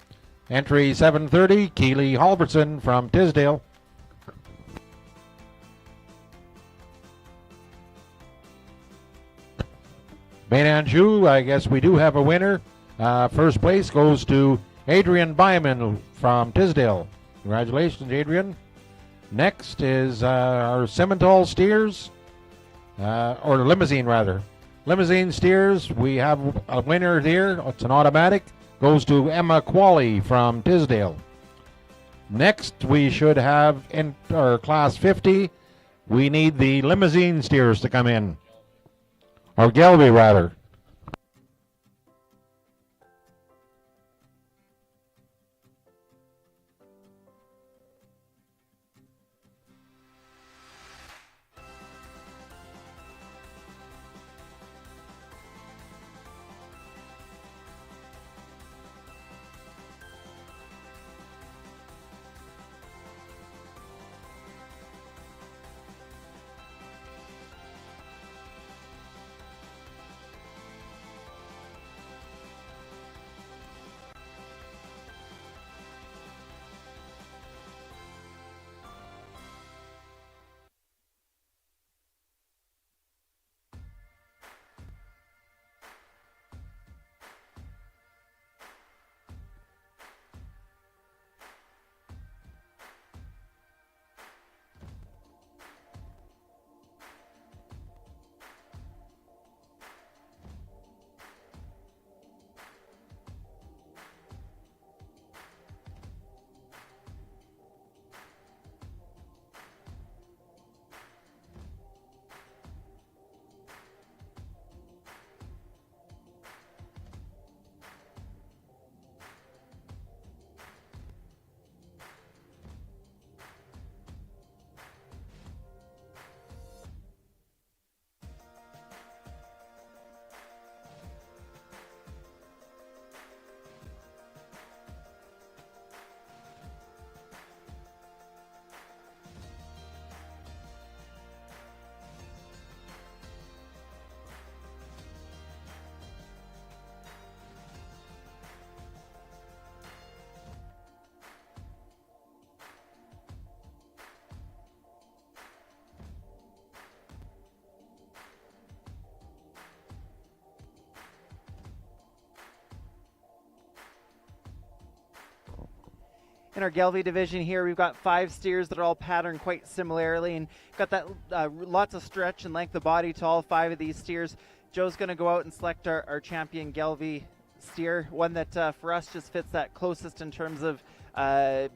Entry 730, Keely Halverson from Tisdale. Anjou, I guess we do have a winner. First place goes to Adrian Byman from Tisdale. Congratulations, Adrian. Next is our Simmental Steers, or Limousine rather. Limousine Steers, we have a winner there. It's an automatic. Goes to Emma Qualley from Tisdale. Next, we should have in our class 50. We need the Limousine Steers to come in, or Gelby rather. in our Gelbvieh division here, we've got 5 steers that are all patterned quite similarly, and got that lots of stretch and length of body to all 5 of these steers. Joe's going to go out and select our champion Gelbvieh steer, one that for us just fits that closest in terms of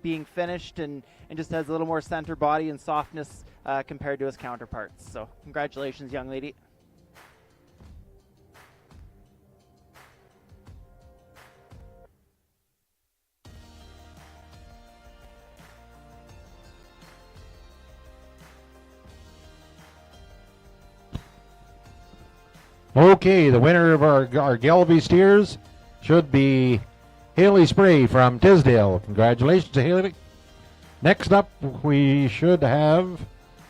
being finished, and just has a little more center body and softness compared to his counterparts. So congratulations, young lady. Okay, the winner of our Gelbvieh steers should be Haley Spray from Tisdale. Congratulations to Haley. Next up, we should have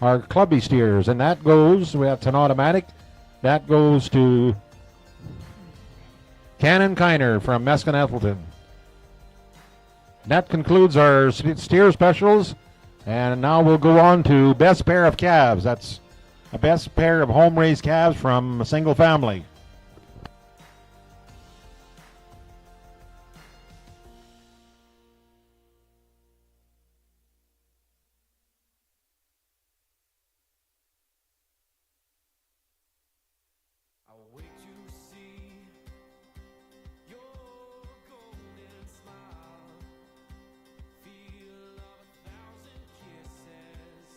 our Clubby steers, and that goes, that's an automatic, that goes to Cannon Kiner from Meskin Ethelton. That concludes our steer specials, and now we'll go on to best pair of calves. That's a best pair of home-raised calves from a single family. I'll wait to see your golden smile, feel of 1,000 kisses.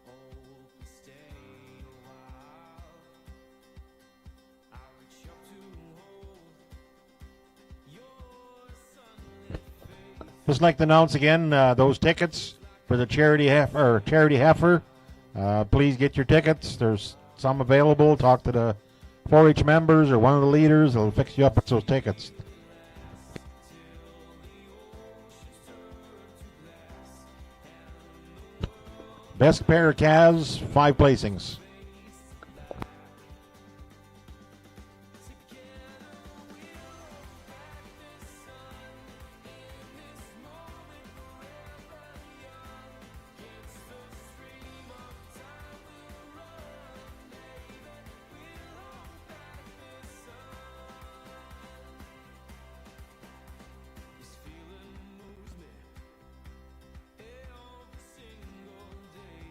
Oh, please stay a while. I reach up to hold your sunlit face. Just like to announce again, those tickets for the charity heifer. Please get your tickets. There's some available. Talk to the 4-H members or one of the leaders. They'll fix you up with those tickets. Best pair of calves, 5 placings. This feeling moves me every single day.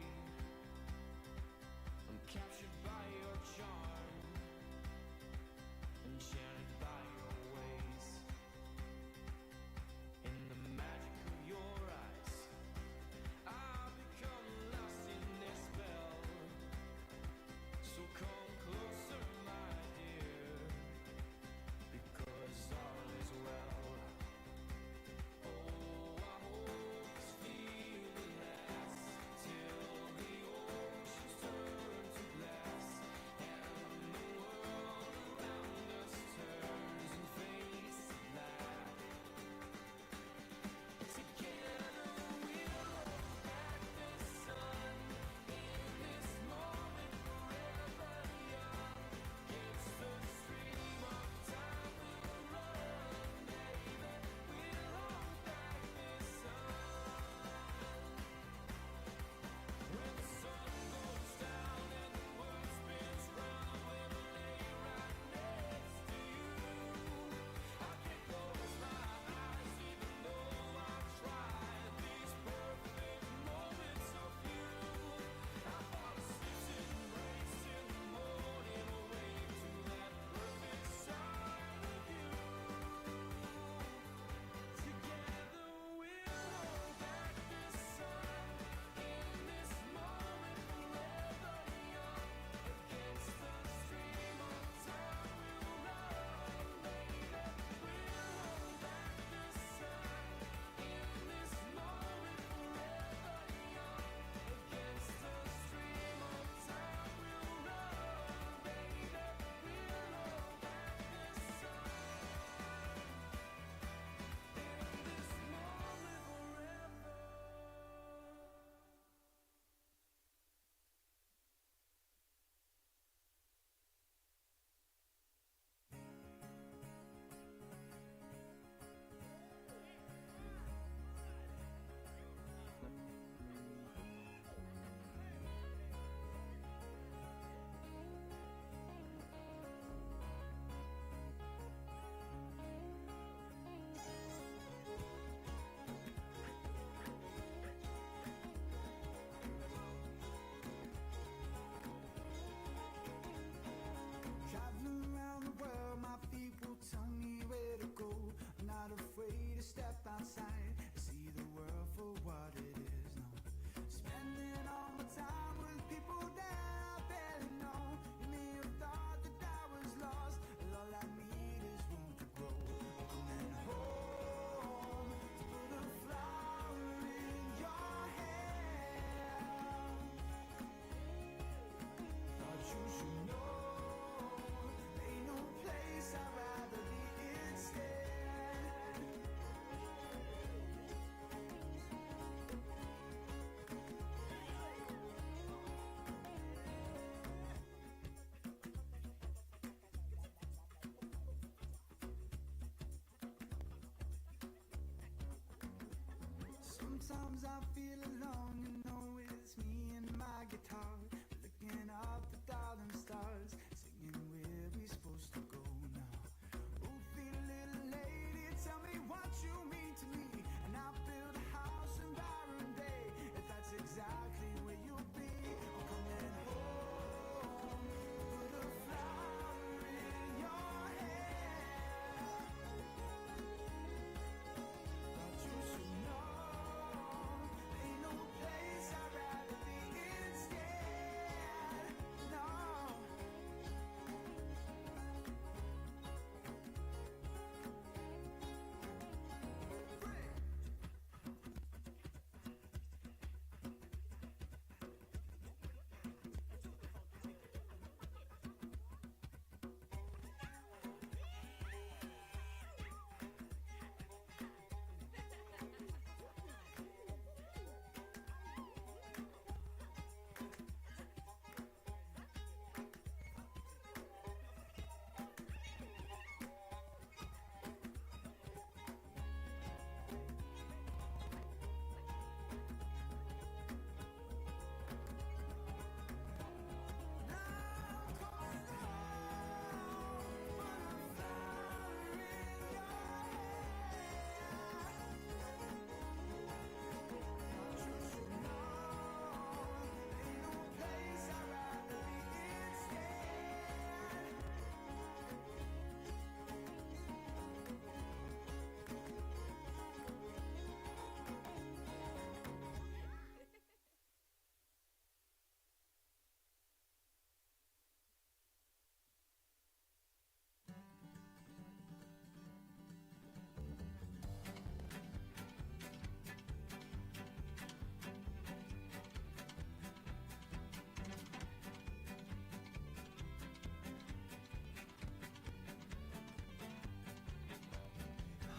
Sometimes I feel alone, you know it's me and my guitar, looking up the darling stars, singing where we supposed to go now. Oh, feel a little lady, tell me what you mean to me, and I'll build a house in Byron Bay, if that's exactly where you'll be. I'm coming home, put a flower in your hair, but you should know ain't no place I'd rather be instead. No.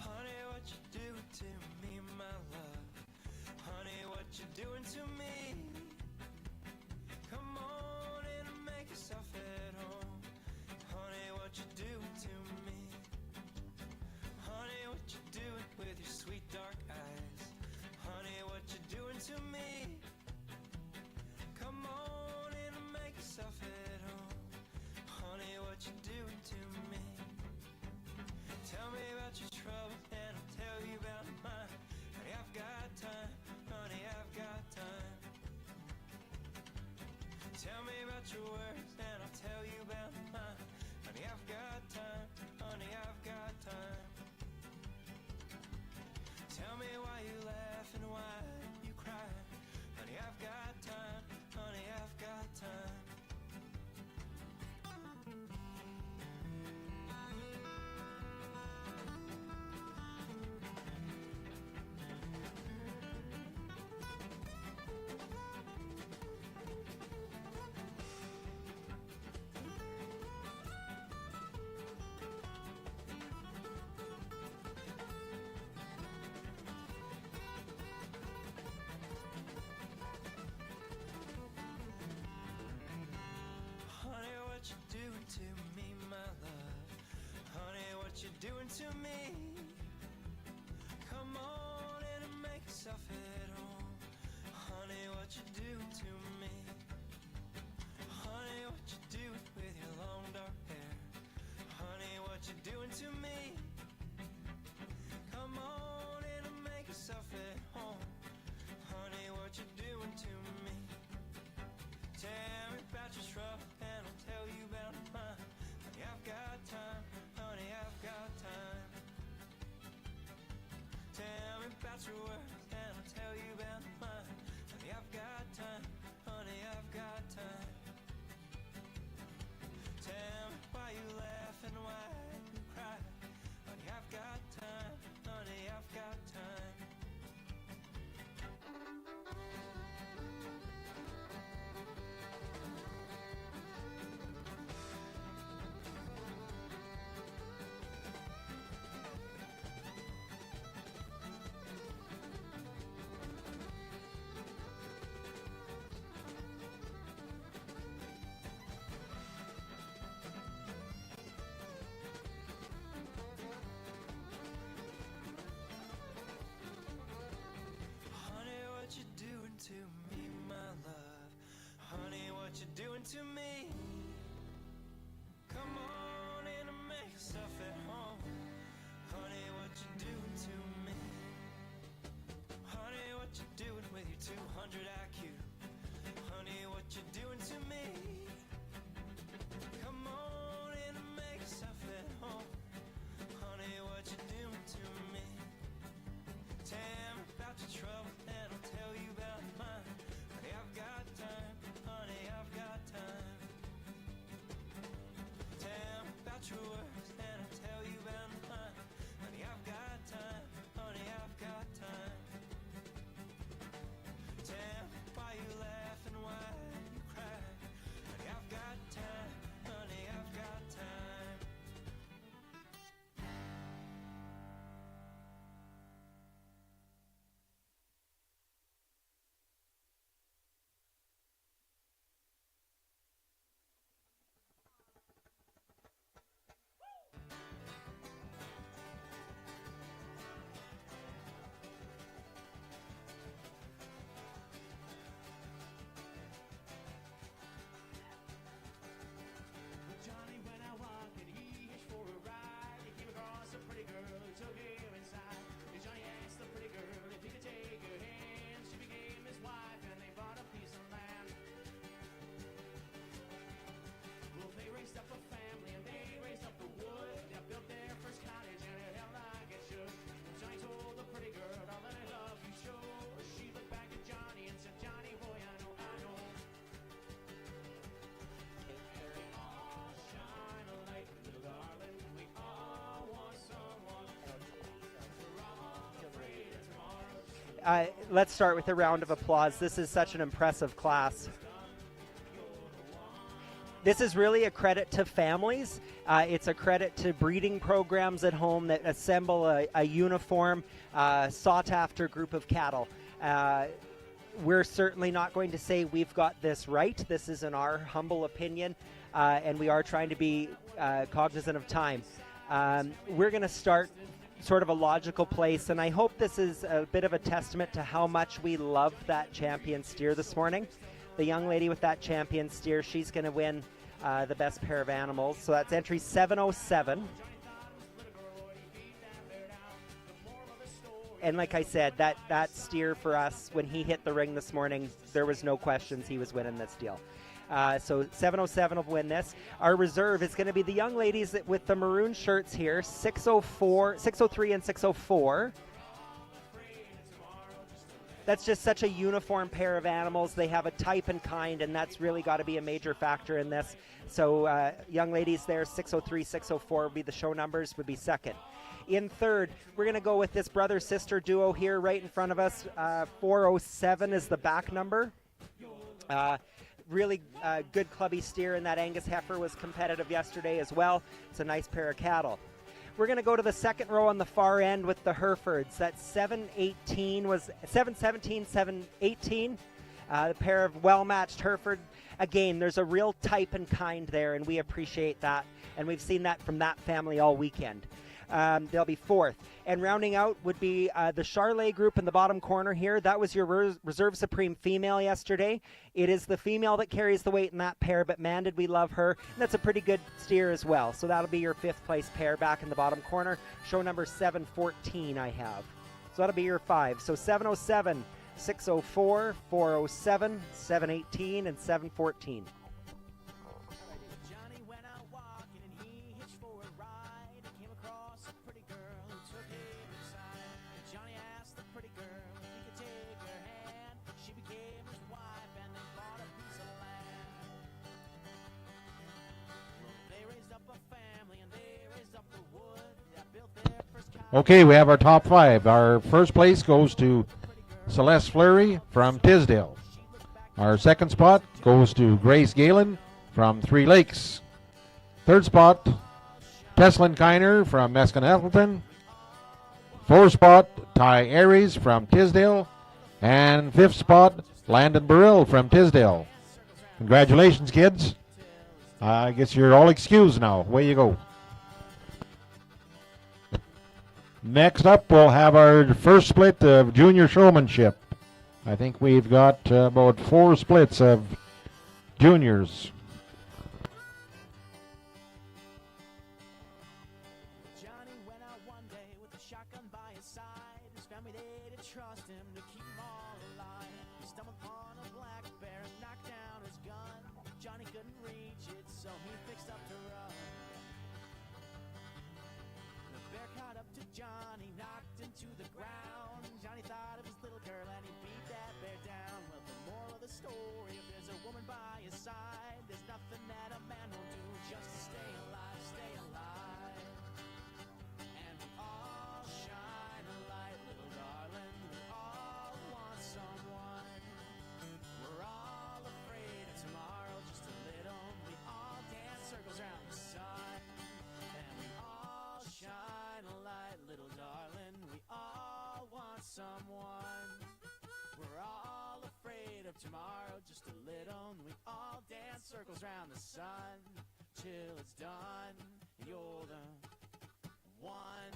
Honey, what you doing to me, my love? Honey, what you doing to me? Come on in and make yourself at home. Honey, what you doing to me? Honey, what you doing with your sweet dark eyes? Honey, what you doing to me? Come on in and make yourself at home. Honey, what you doing to me? Tell me about your trouble and I'll tell you about mine. Honey, I've got time. Honey, I've got time. Tell me about your worries and I'll tell you about mine. Honey, I've got time. Honey, I've got time. Tell me why you laugh and why you cry. Honey, I've got time. Honey, I've got time. Honey, what you doing to me, my love? Honey, what you doing to me? Come on in and make yourself at home. Honey, what you doing to me? Honey, what you doing with your long dark hair? Honey, what you doing to me? Come on in and make yourself at home. Honey, what you doing to me? Tell me about your trouble and I'll tell you about mine. Honey, I've got time. Honey, I've got time. Tell me about your worries and I'll tell you about mine. Honey, I've got time. Honey, I've got time. Tell me why you laugh and why you cry. to me? Come on in and make yourself at home. Honey, what you doing to me? Honey, what you doing with your 200 IQ? Honey, what you doing to me? Come on in and make yourself at home. Honey, what you doing to me? Tell me about your trouble and I'll tell you about mine. Honey, I've got time. Honey, I've got time. Tell me about your worries and I'll tell you about mine. Honey, I've got time. Honey, I've got time. Tell me why you laugh and why you cry. Honey, I've got time. Honey, I've got time. Johnny went out walking, he hitched for a ride. He came across a pretty girl who took him inside. And Johnny asked the pretty girl if he could take her hand. She became his wife and they bought a piece of land. Well, they raised up a family and they raised up the wood. They built their first cottage and it held like it should. Well, Johnny told the pretty girl, darling, I love you so. She looked back at Johnny and said, Johnny boy, I know, I know. Shine a light, little darling. We all want someone. We're all afraid of tomorrow. Let's start with a round of applause. This is such an impressive class. This is really a credit to families. It's a credit to breeding programs at home that assemble a uniform, sought-after group of cattle. We're certainly not going to say we've got this right. This is in our humble opinion, and we are trying to be cognizant of time. We're going to start sort of a logical place, and I hope this is a bit of a testament to how much we love that champion steer this morning. The young lady with that champion steer, she's going to win the best pair of animals. So that's entry 707. And like I said, that steer for us, when he hit the ring this morning, there was no questions he was winning this deal. So 707 will win this. Our reserve is going to be the young ladies with the maroon shirts here, 604, 603 and 604. That's just such a uniform pair of animals. They have a type and kind, and that's really got to be a major factor in this. So young ladies there, 603, 604 would be the show numbers, would be second. In third, we're going to go with this brother-sister duo here right in front of us. 407 is the back number. Really good clubby steer, and that Angus heifer was competitive yesterday as well. It's a nice pair of cattle. We're going to go to the second row on the far end with the Herefords. That 718 was 717, 718. The pair of well-matched Hereford. Again, there's a real type and kind there, and we appreciate that. And we've seen that from that family all weekend. They'll be fourth. And rounding out would be the Charlet group in the bottom corner here. That was your Reserve Supreme female yesterday. It is the female that carries the weight in that pair, but man, did we love her. And that's a pretty good steer as well. So that'll be your fifth place pair back in the bottom corner. Show number 714 I have. So that'll be your five. So 707, 604, 407, 718, and 714. Johnny went out walking and he hitched for a ride. He came across a pretty girl who took him inside. Johnny asked the pretty girl if he could take her hand. She became his wife and they bought a piece of land. Well, they raised up a family and they raised up the wood. They built their first cottage. Okay, we have our top five. Our first place goes to Celeste Fleury from Tisdale. Our second spot goes to Grace Galen from Three Lakes. Third spot, Teslin Kiner from Meskin-Eppleton. Fourth spot, Ty Aries from Tisdale. And fifth spot, Landon Burrill from Tisdale. Congratulations, kids. I guess you're all excused now. Away you go. Next up, we'll have our first split of junior showmanship. I think we've got about 4 splits of juniors. one day with a shotgun by his side. His family, they didn't trust him to keep them all alive. He stumbled upon a black bear and knocked down his gun. Johnny couldn't reach it, so he fixed up to run. The bear caught up to Johnny, knocked him to the ground. Johnny thought it was little girl and he beat that bear down. Well, the moral of the story, if there's a woman by his side, there's nothing that a man won't do just to stay alive, stay alive. And we all shine a light, little darling, we all want someone. We're all afraid of tomorrow, just a little. We all dance circles around the sun. And we all shine a light, little darling, we all want someone. We're all afraid of tomorrow, just a little. We all dance circles around the sun till it's done. You're the one.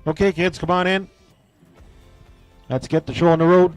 Okay, kids, come on in. Let's get the show on the road.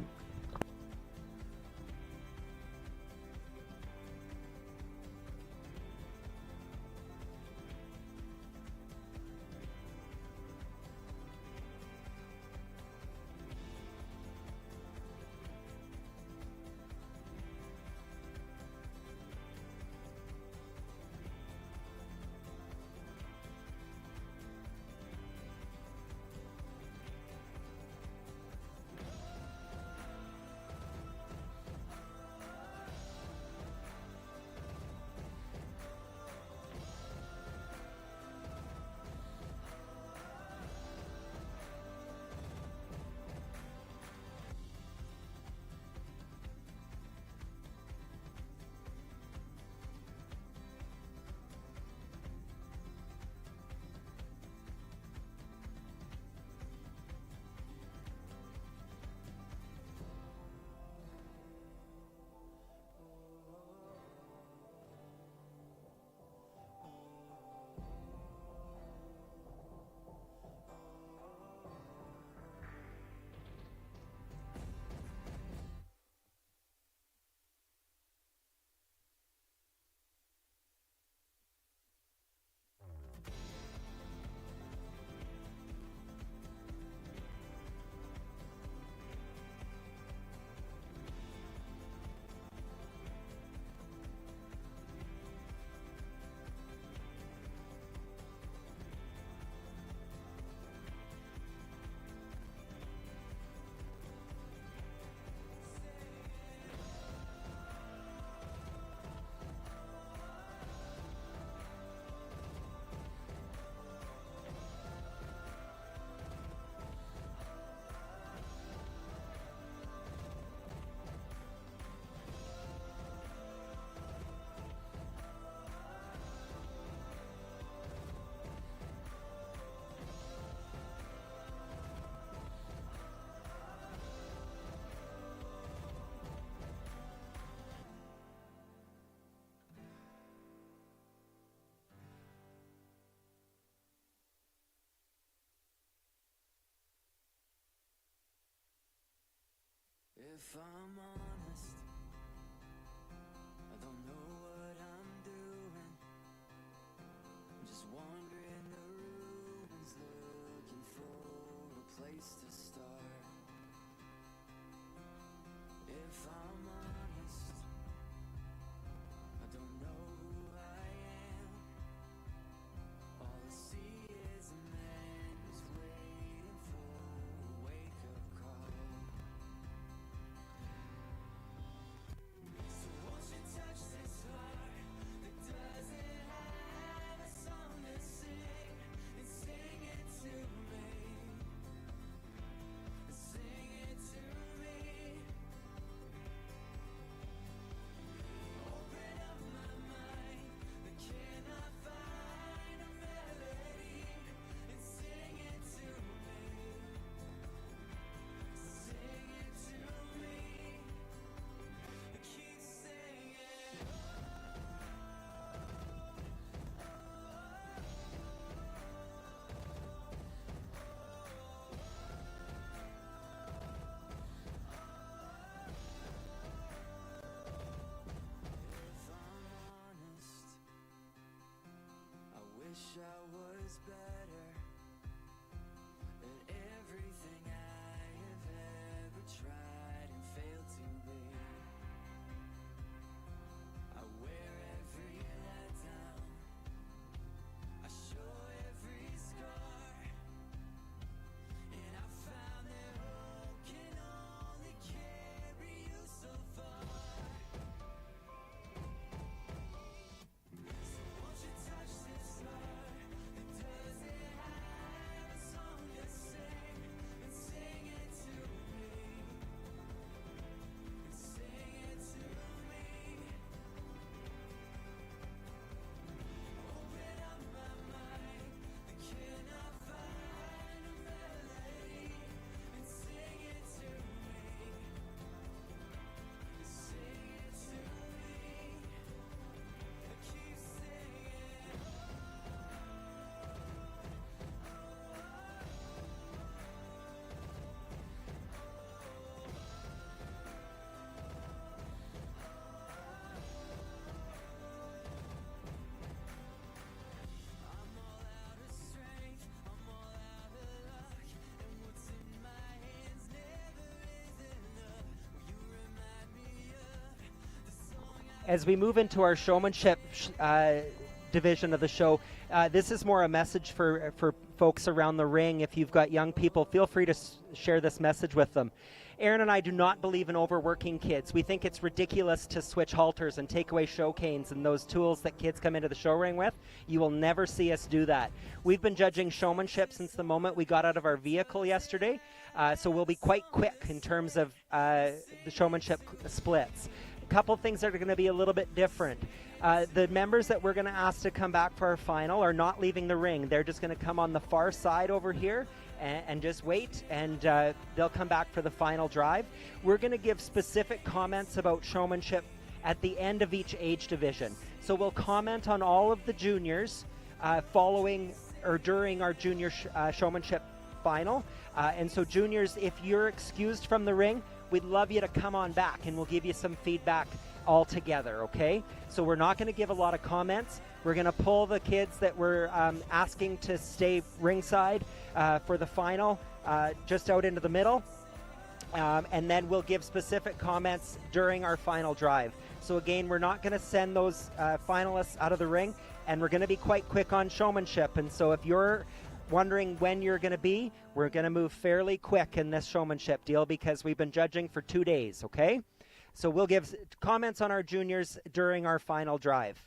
If I'm honest, I don't know what I'm doing. I'm just wandering the ruins, looking for a place to start. If I'm honest, I don't know who I am. All I see is a man who's waiting for a wake-up call. So won't you touch this heart that doesn't have a song to sing, and sing it to me, sing it to me. Open up my mind, but cannot find a melody, and sing it to me, sing it to me. I keep singing. If I'm honest, I wish I was better at everything I have ever tried and failed to be. I wear every letdown, I show every scar, and I found that hope can only carry you so far. So won't you touch this heart that doesn't have a song to sing, and sing it to me, and sing it to me. Open up my mind that cannot find a melody, and sing it to me, sing it to me. I keep singing. I'm all out of strength, I'm all out of luck, and what's in my hands never is enough. Will you remind me of the song I As we move into our showmanship division of the show, this is more a message for folks around the ring. If you've got young people, feel free to share this message with them. Aaron and I do not believe in overworking kids. We think it's ridiculous to switch halters and take away show canes and those tools that kids come into the show ring with. You will never see us do that. We've been judging showmanship since the moment we got out of our vehicle yesterday, so we'll be quite quick in terms of the showmanship splits. A couple things that are going to be a little bit different. The members that we're going to ask to come back for our final are not leaving the ring. They're just going to come on the far side over here and just wait, and they'll come back for the final drive. We're going to give specific comments about showmanship at the end of each age division. So we'll comment on all of the juniors following or during our junior showmanship final. And so juniors, if you're excused from the ring, we'd love you to come on back and we'll give you some feedback all together, okay? So we're not going to give a lot of comments. We're going to pull the kids that we're asking to stay ringside for the final just out into the middle. And then we'll give specific comments during our final drive. So again, we're not going to send those finalists out of the ring, and we're going to be quite quick on showmanship. And so if you're wondering when you're going to be, we're going to move fairly quick in this showmanship deal because we've been judging for 2 days, okay? So we'll give comments on our juniors during our final drive.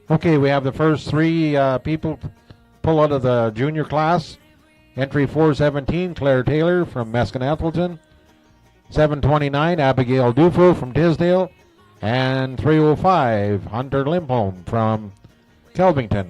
Okay, we have the first three people pull out of the junior class. Entry 417, Claire Taylor from Meskin-Ethelston. 729, Abigail Dufo from Tisdale. And 305, Hunter Limpholm from Kelvington.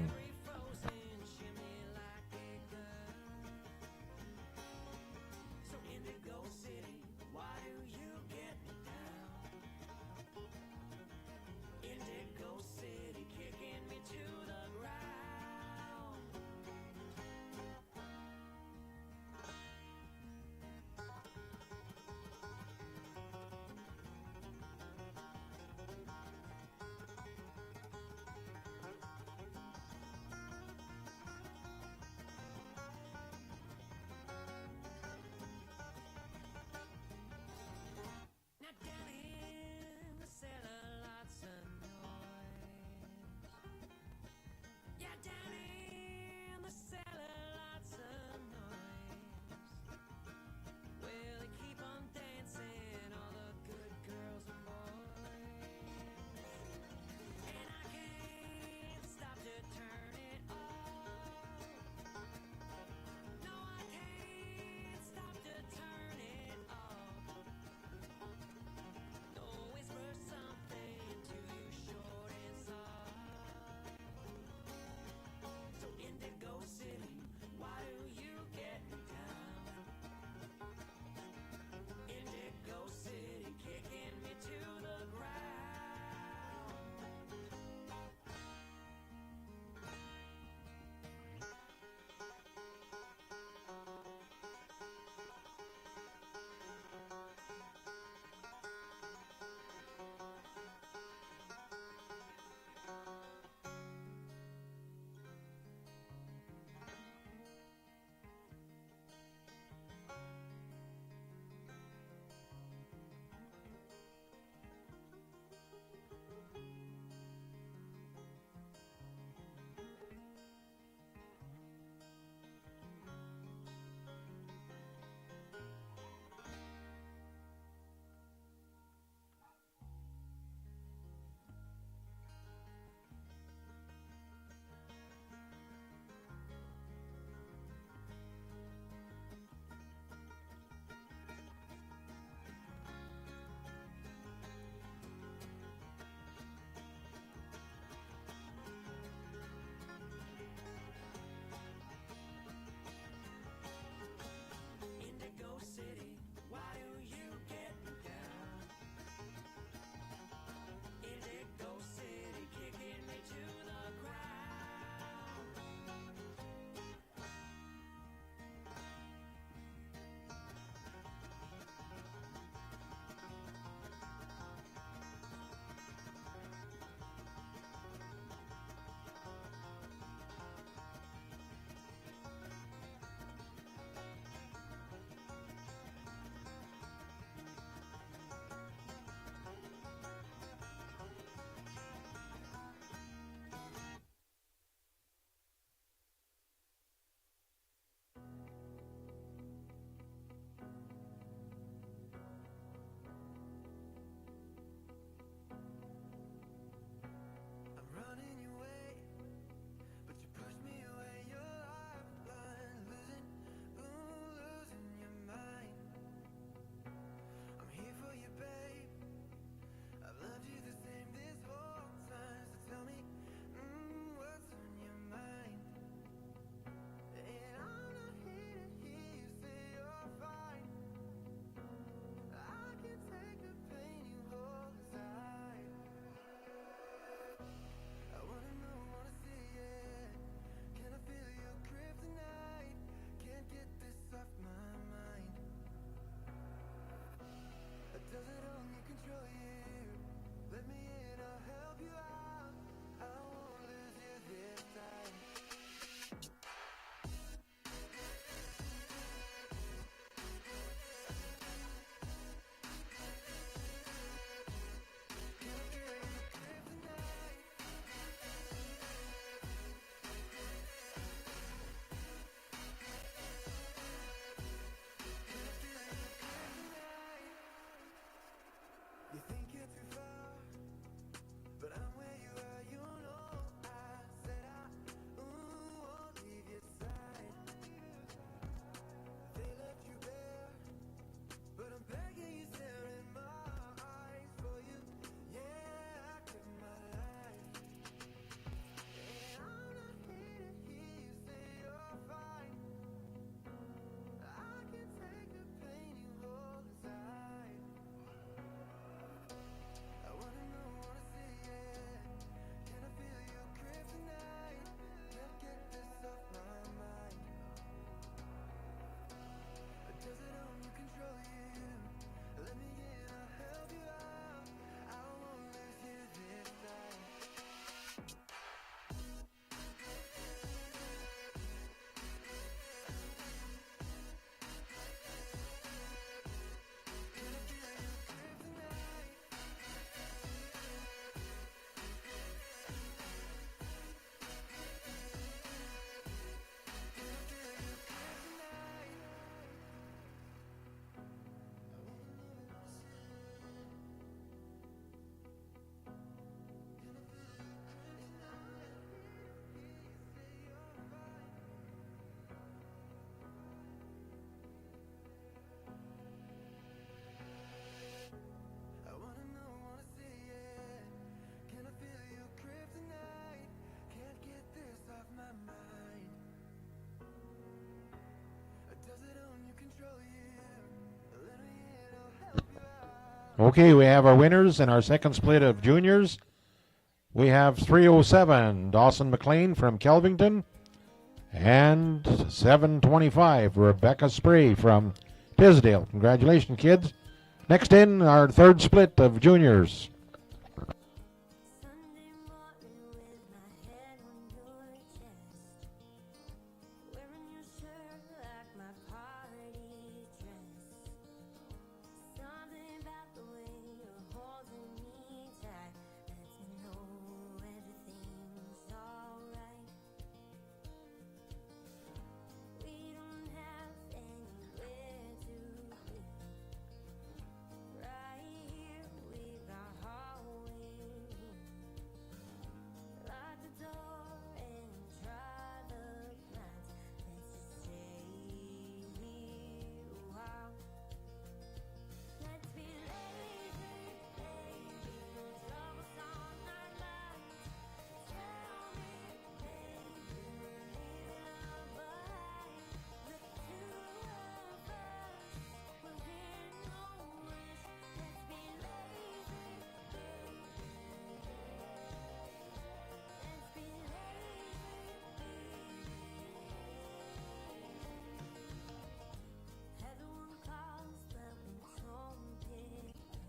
Okay, we have our winners in our second split of juniors. We have 307, Dawson McLean from Kelvington, and 725, Rebecca Spray from Tisdale. Congratulations, kids. Next in, our third split of juniors. Sunday morning with my head on your chest, wearing your shirt like my party dress. Something about the way you're holding me tight lets me know everything's alright. We don't have anywhere to be. Right here with our hallway. Lock the door and try the blinds. Let's just stay here a while. Let's be lazy, baby. No troubles on our minds. Tell me, baby, we're leaving all behind. The two of us, we're here no worse. Let's be lazy, baby. Let's be lazy. Everyone calls, but we don't pick up.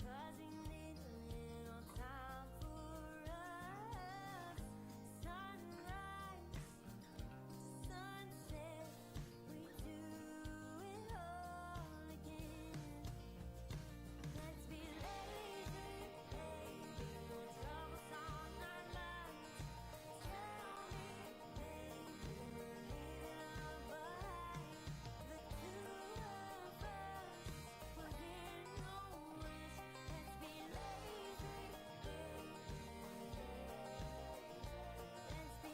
'Cause we need a little time for us. Sunrise to sunset, we do it all again. Let's be lazy, baby. No troubles on our minds. Tell me, baby, we're leaving all behind. The two of us, we're here no worse. Let's be lazy, baby. Let's be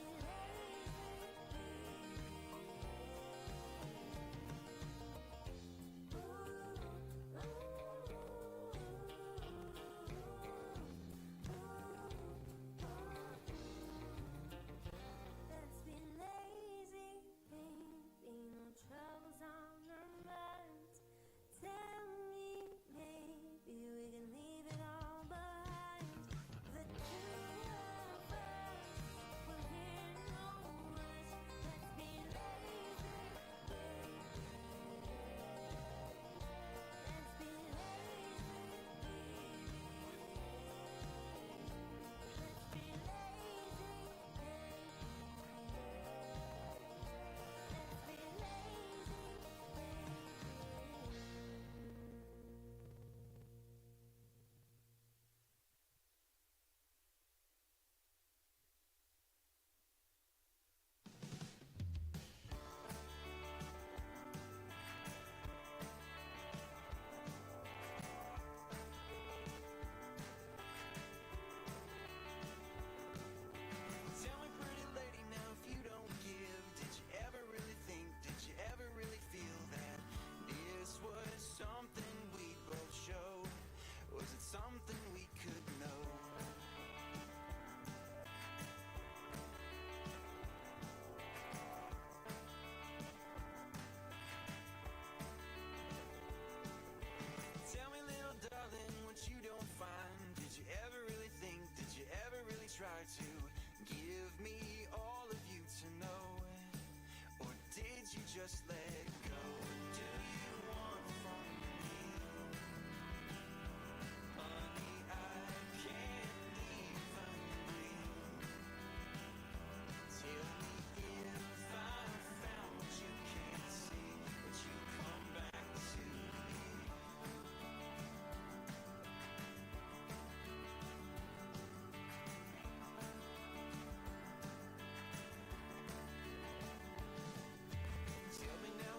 Let's be lazy, baby. No troubles on our minds. Tell me, maybe we can leave it all behind. The two of us, we're here no worse. Let's be lazy, baby. Let's be lazy, baby. Let's be lazy, baby. Let's be Tell me, pretty lady, now if you don't give, did you ever really think, did you ever really feel that this was something we both showed? Was it something we could know? Tell me, little darling, what you don't find. Did you ever really think, did you ever really try to give me all of you to know? Or did you just let go? Do you want from me? Honey, I can't even breathe. Tell me if I found what you can't see, would you come back to me? Tell me now,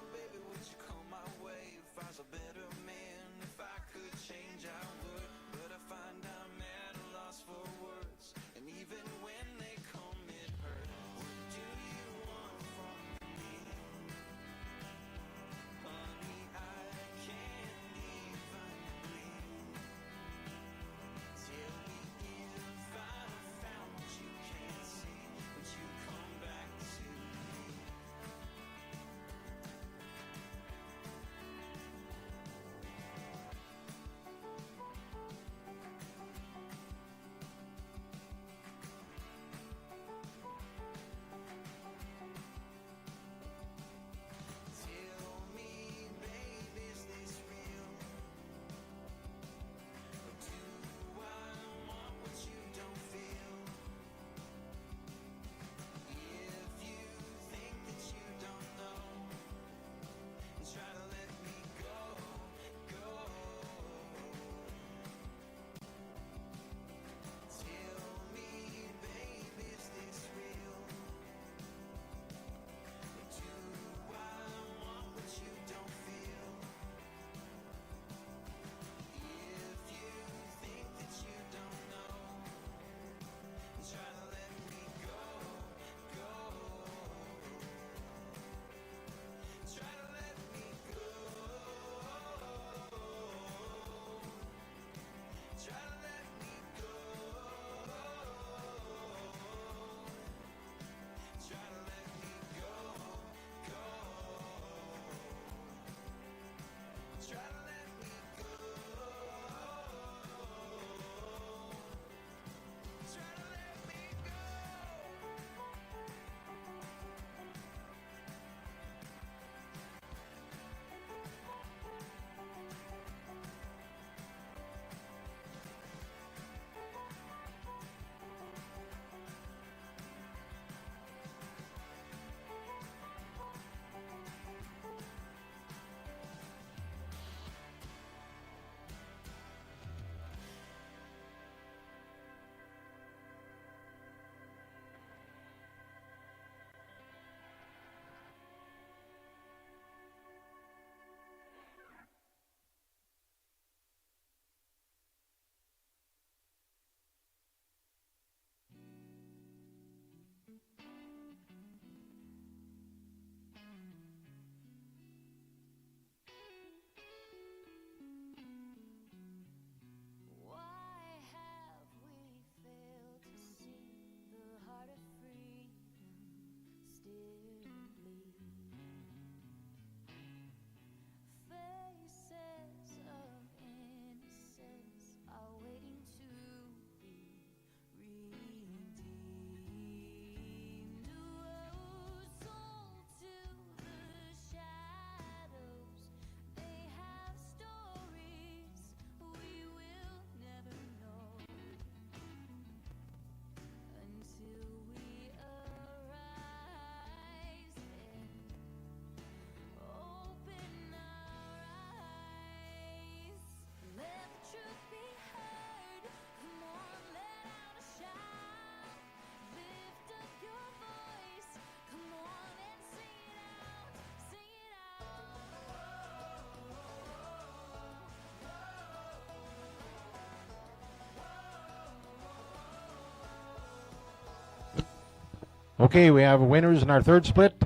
Okay, we have winners in our third split.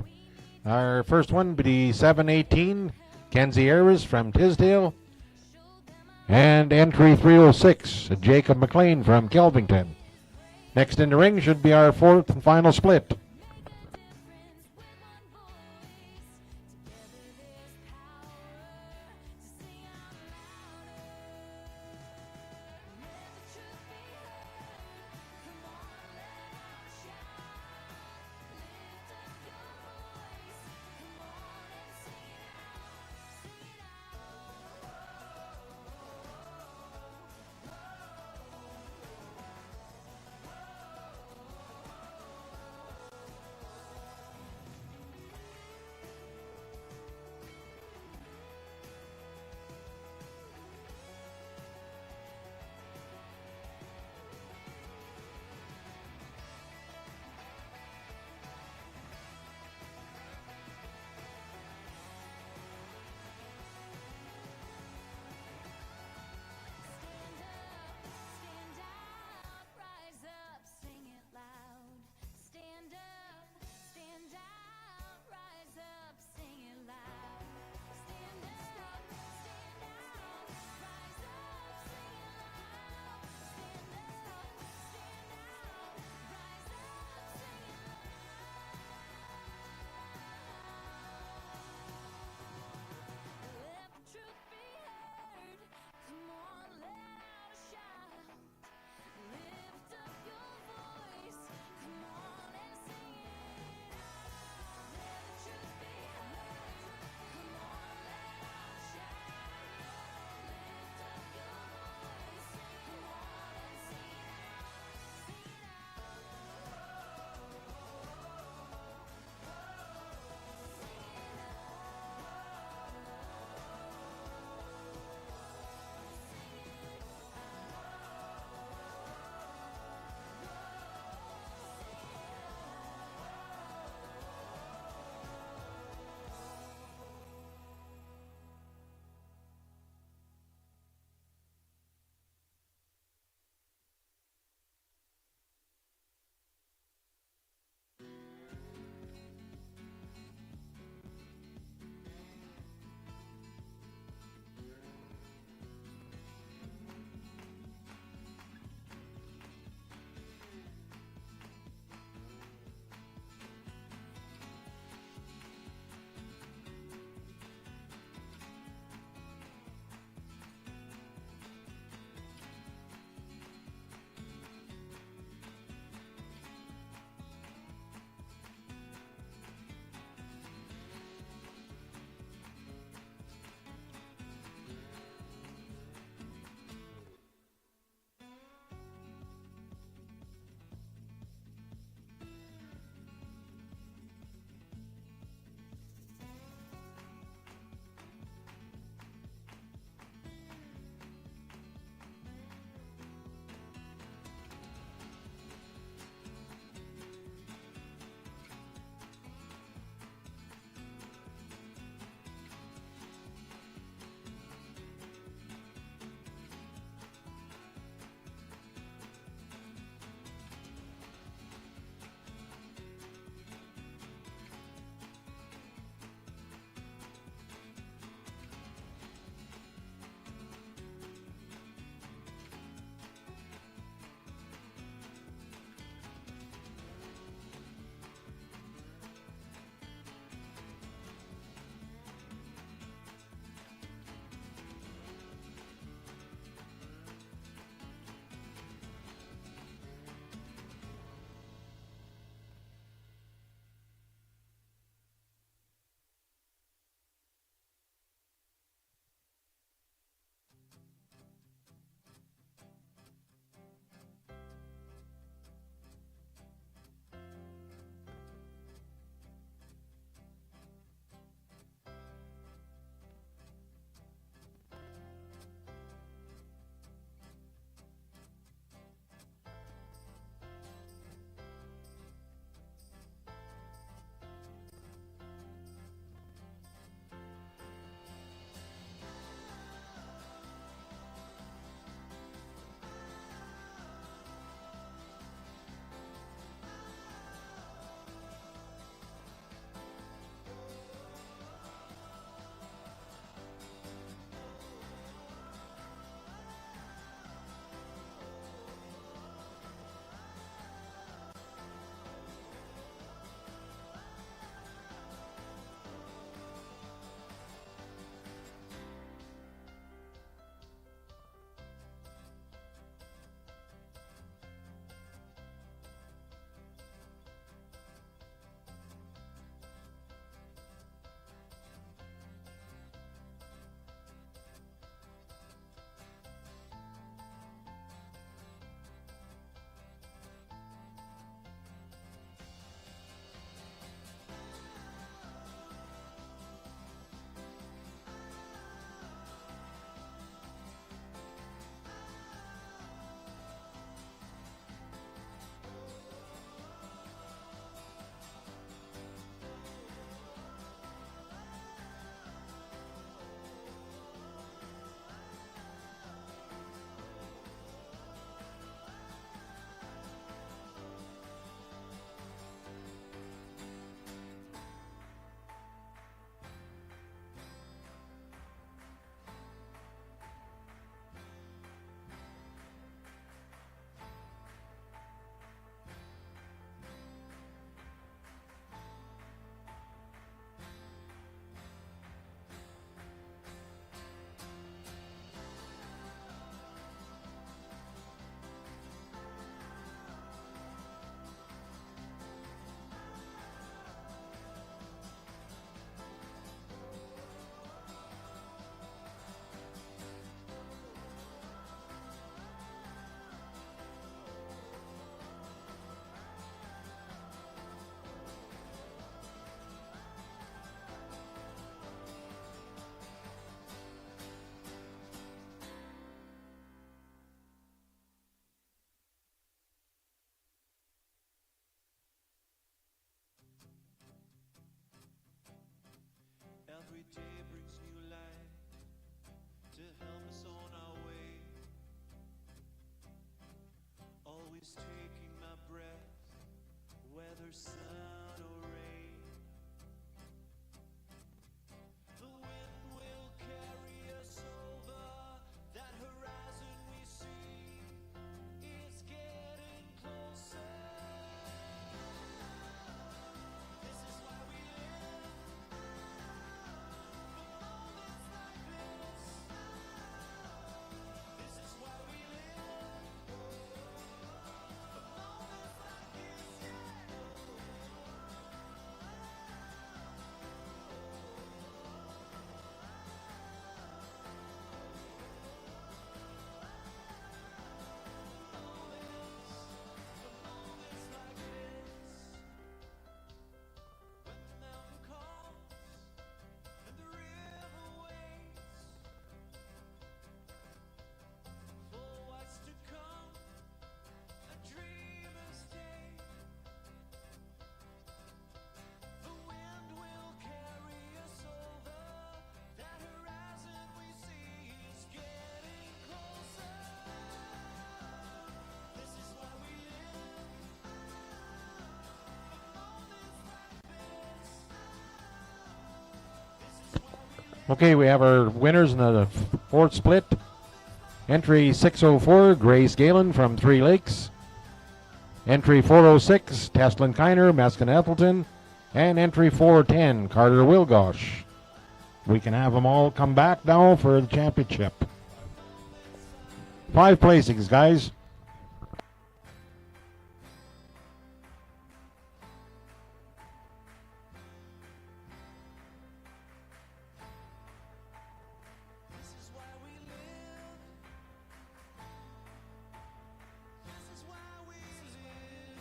Our first one would be 718, Kenzie Ayres from Tisdale. And entry 306, Jacob McLean from Kelvington. Next in the ring should be our fourth and final split. Okay, we have our winners in the fourth split. Entry 604, Grace Galen from Three Lakes. Entry 406, Teslin Kiner, Meskin Ethelton. And entry 410, Carter Wilgosh. We can have them all come back now for the championship. 5 placings, guys. This is why we live. This is why we live.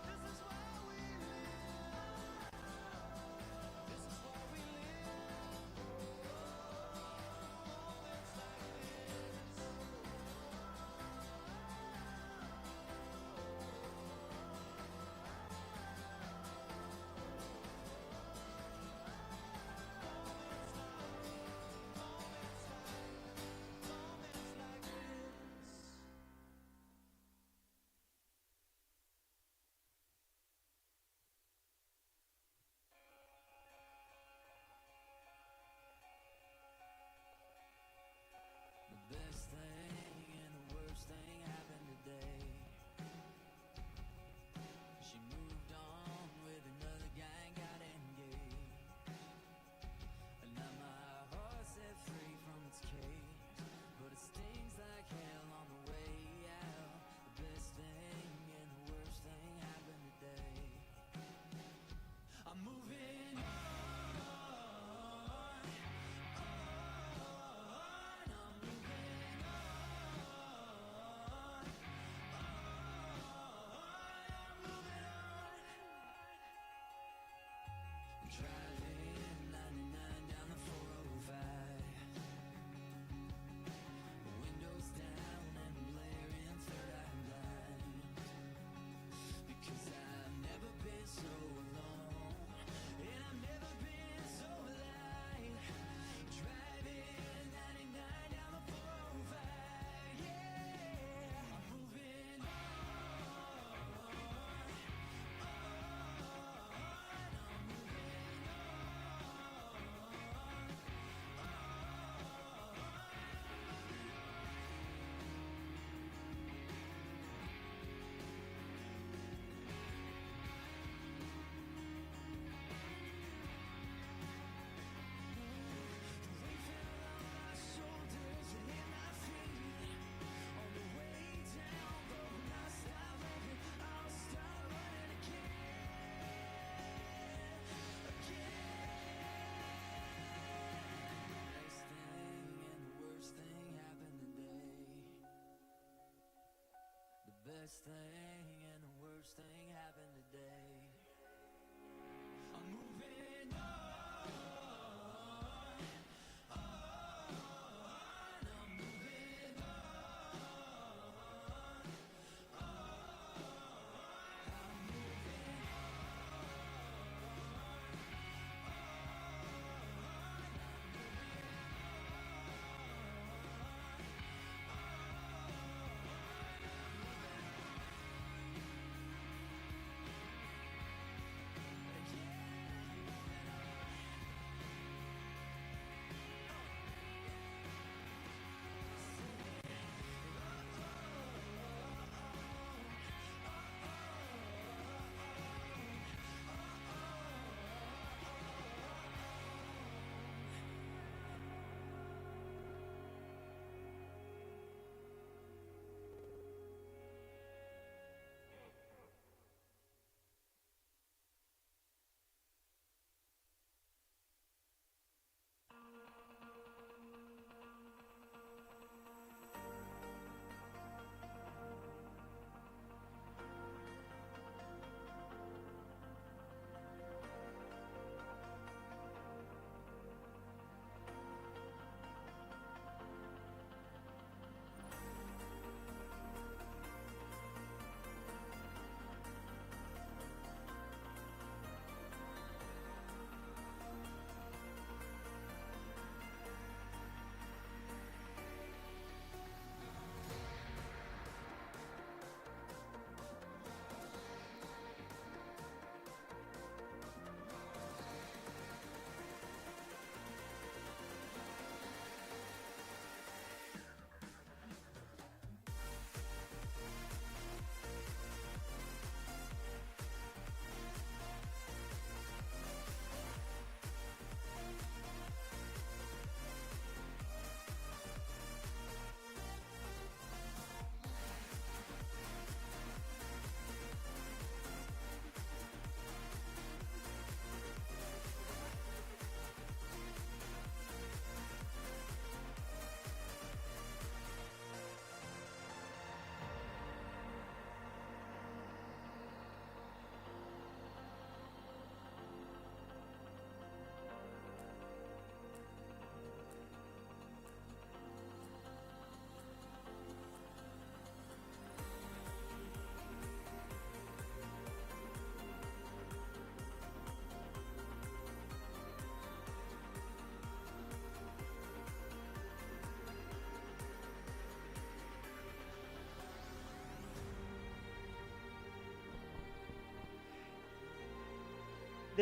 This is why we live. This is why we live. The best thing and the worst thing happened today. She moved on with another guy and got engaged. And now my heart's set free from its cage, but it stings like hell on the way out. The best thing and the worst thing happened today. I'm moving on. Driving 99 down the 405. Windows down and blaring third eye blind. Because I've never been so alone, and I've never been so alive. Driving 99 down the 405. Yeah, I'm moving on. Best thing and the worst thing happened today. I'm moving on. I'm moving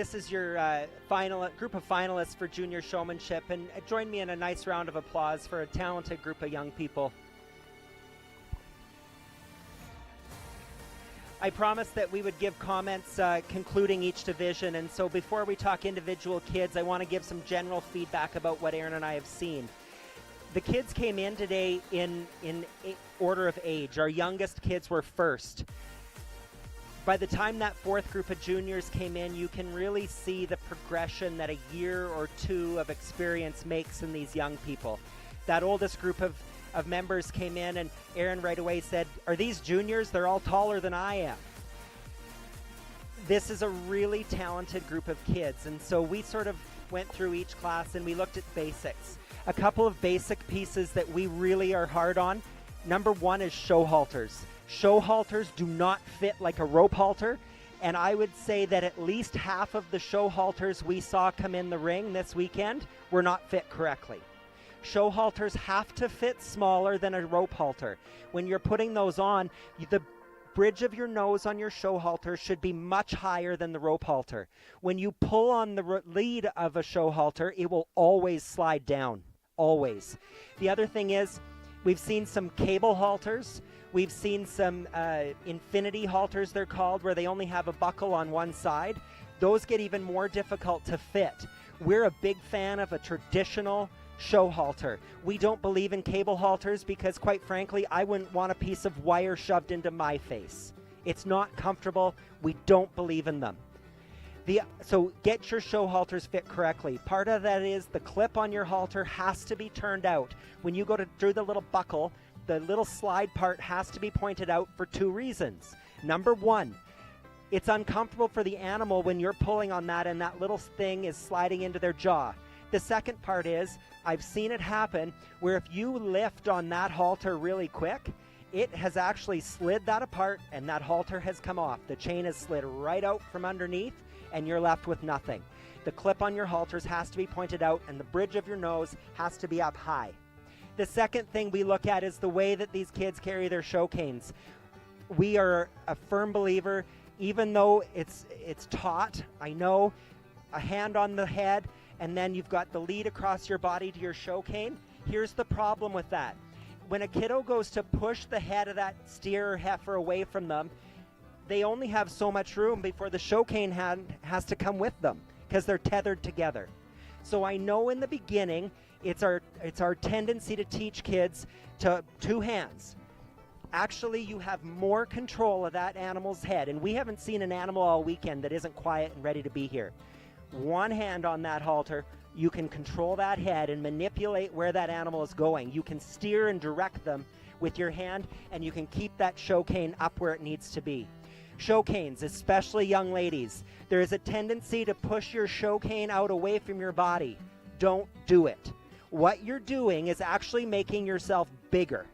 this is your group of finalists for junior showmanship, and join me in a nice round of applause for a talented group of young people. I promised that we would give comments concluding each division, and so before we talk individual kids, I want to give some general feedback about what Aaron and I have seen. The kids came in today in order of age. Our youngest kids were first. By the time that fourth group of juniors came in, you can really see the progression that a year or two of experience makes in these young people. That oldest group of members came in, and Aaron right away said, "Are these juniors? They're all taller than I am." This is a really talented group of kids, and so we sort of went through each class and we looked at basics. A couple of basic pieces that we really are hard on. Number one is show halters. Show halters do not fit like a rope halter, and I would say that at least half of the show halters we saw come in the ring this weekend were not fit correctly. Show halters have to fit smaller than a rope halter. When you're putting those on, the bridge of your nose on your show halter should be much higher than the rope halter. When you pull on the lead of a show halter, it will always slide down, always. The other thing is, we've seen some cable halters. We've seen some infinity halters, they're called, where they only have a buckle on one side. Those get even more difficult to fit. We're a big fan of a traditional show halter. We don't believe in cable halters because, quite frankly, I wouldn't want a piece of wire shoved into my face. It's not comfortable. We don't believe in them. So get your show halters fit correctly. Part of that is the clip on your halter has to be turned out. When you go to do the little buckle, the little slide part has to be pointed out for two reasons. Number one, it's uncomfortable for the animal when you're pulling on that and that little thing is sliding into their jaw. The second part is, I've seen it happen where if you lift on that halter really quick, it has actually slid that apart and that halter has come off. The chain has slid right out from underneath and you're left with nothing. The clip on your halters has to be pointed out and the bridge of your nose has to be up high. The second thing we look at is the way that these kids carry their show canes. We are a firm believer, even though it's taught, I know, a hand on the head, and then you've got the lead across your body to your show cane. Here's the problem with that. When a kiddo goes to push the head of that steer or heifer away from them, they only have so much room before the show cane has to come with them because they're tethered together. So I know in the beginning, it's our tendency to teach kids to two hands. Actually, you have more control of that animal's head, and we haven't seen an animal all weekend that isn't quiet and ready to be here. One hand on that halter, you can control that head and manipulate where that animal is going. You can steer and direct them with your hand, and you can keep that show cane up where it needs to be. Show canes, especially young ladies, there is a tendency to push your show cane out away from your body. Don't do it. What you're doing is actually making yourself bigger.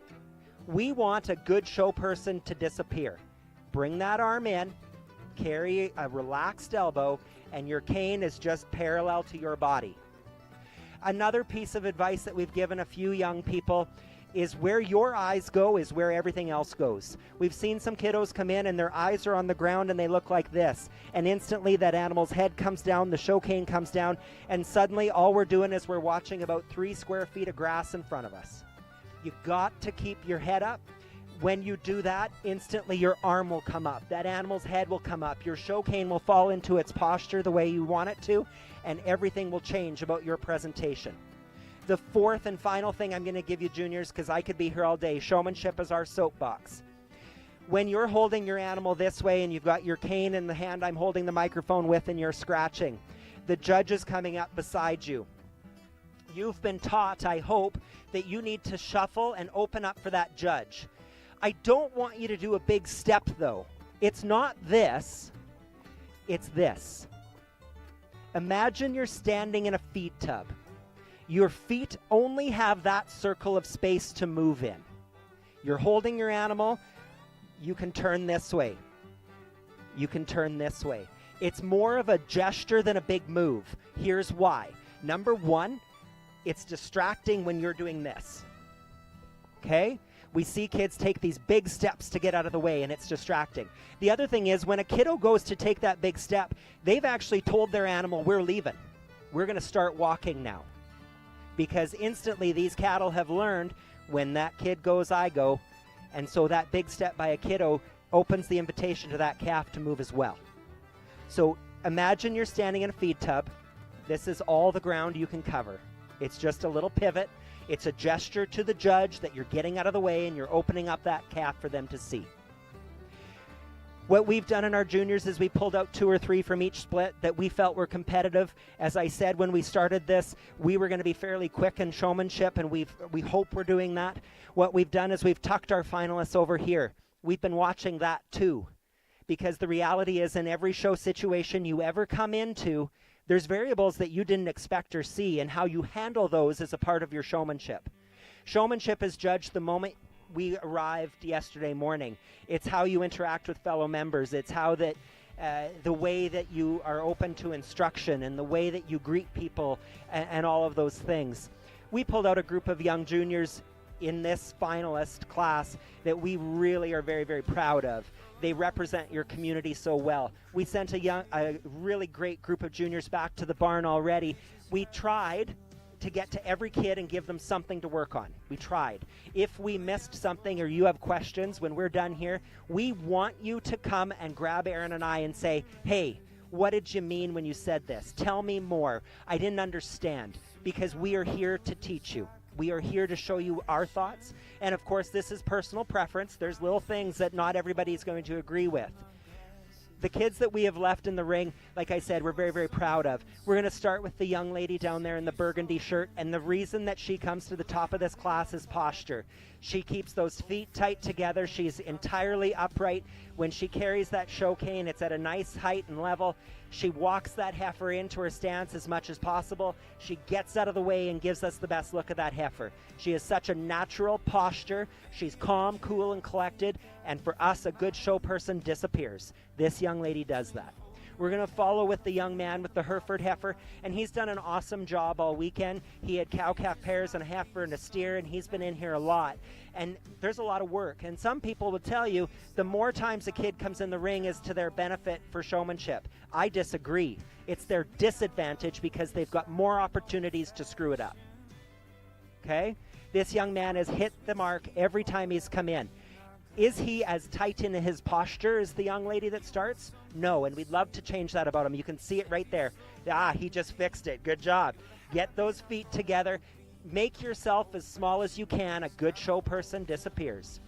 We want a good show person to disappear. Bring that arm in, carry a relaxed elbow, and your cane is just parallel to your body. Another piece of advice that we've given a few young people is where your eyes go is where everything else goes. We've seen some kiddos come in and their eyes are on the ground and they look like this. And instantly that animal's head comes down, the show cane comes down, and suddenly all we're doing is we're watching about 3 square feet of grass in front of us. You got to keep your head up. When you do that, instantly your arm will come up. That animal's head will come up. Your show cane will fall into its posture the way you want it to, and everything will change about your presentation. The fourth and final thing I'm going to give you, juniors, because I could be here all day, showmanship is our soapbox. When you're holding your animal this way and you've got your cane in the hand I'm holding the microphone with and you're scratching, the judge is coming up beside you. You've been taught, I hope, that you need to shuffle and open up for that judge. I don't want you to do a big step, though. It's not this. It's this. Imagine you're standing in a feed tub. Your feet only have that circle of space to move in. You're holding your animal. You can turn this way. You can turn this way. It's more of a gesture than a big move. Here's why. Number one, it's distracting when you're doing this. Okay? We see kids take these big steps to get out of the way, and it's distracting. The other thing is when a kiddo goes to take that big step, they've actually told their animal, we're leaving. We're going to start walking now. Because instantly these cattle have learned when that kid goes, I go. And so that big step by a kiddo opens the invitation to that calf to move as well. So imagine you're standing in a feed tub. This is all the ground you can cover. It's just a little pivot. It's a gesture to the judge that you're getting out of the way and you're opening up that calf for them to see. What we've done in our juniors is we pulled out 2 or 3 from each split that we felt were competitive. As I said, when we started this, we were going to be fairly quick in showmanship, and we hope we're doing that. What we've done is we've tucked our finalists over here. We've been watching that too, because the reality is in every show situation you ever come into, there's variables that you didn't expect or see, and how you handle those is a part of your showmanship. Showmanship is judged the moment we arrived yesterday morning. It's how you interact with fellow members. It's how that the way that you are open to instruction and the way that you greet people and all of those things. We pulled out a group of young juniors in this finalist class that we really are very, very proud of. They represent your community so well. We sent a really great group of juniors back to the barn already. We tried to get to every kid and give them something to work on. We tried. If we missed something or you have questions when we're done here, we want you to come and grab Aaron and I and say, hey, what did you mean when you said this? Tell me more. I didn't understand. Because we are here to teach you. We are here to show you our thoughts. And of course, this is personal preference. There's little things that not everybody is going to agree with. The kids that we have left in the ring, like I said, we're very, very proud of. We're going to start with the young lady down there in the burgundy shirt. And the reason that she comes to the top of this class is posture. She keeps those feet tight together. She's entirely upright. When she carries that show cane, it's at a nice height and level. She walks that heifer into her stance as much as possible. She gets out of the way and gives us the best look of that heifer. She has such a natural posture. She's calm, cool, and collected. And for us, a good show person disappears. This young lady does that. We're going to follow with the young man with the Hereford heifer, and he's done an awesome job all weekend. He had cow-calf pairs and a heifer and a steer, and he's been in here a lot. And there's a lot of work. And some people will tell you the more times a kid comes in the ring is to their benefit for showmanship. I disagree. It's their disadvantage because they've got more opportunities to screw it up. Okay? This young man has hit the mark every time he's come in. Is he as tight in his posture as the young lady that starts? No, and we'd love to change that about him. You can see it right there. He just fixed it. Good job. Get those feet together. Make yourself as small as you can. A good show person disappears.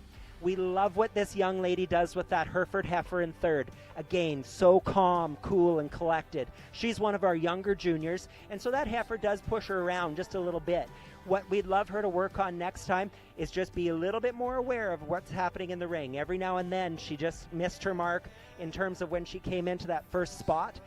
We love what this young lady does with that Hereford heifer in third. Again, so calm, cool, and collected. She's one of our younger juniors, and so that heifer does push her around just a little bit. What we'd love her to work on next time is just be a little bit more aware of what's happening in the ring. Every now and then, she just missed her mark in terms of when she came into that first spot.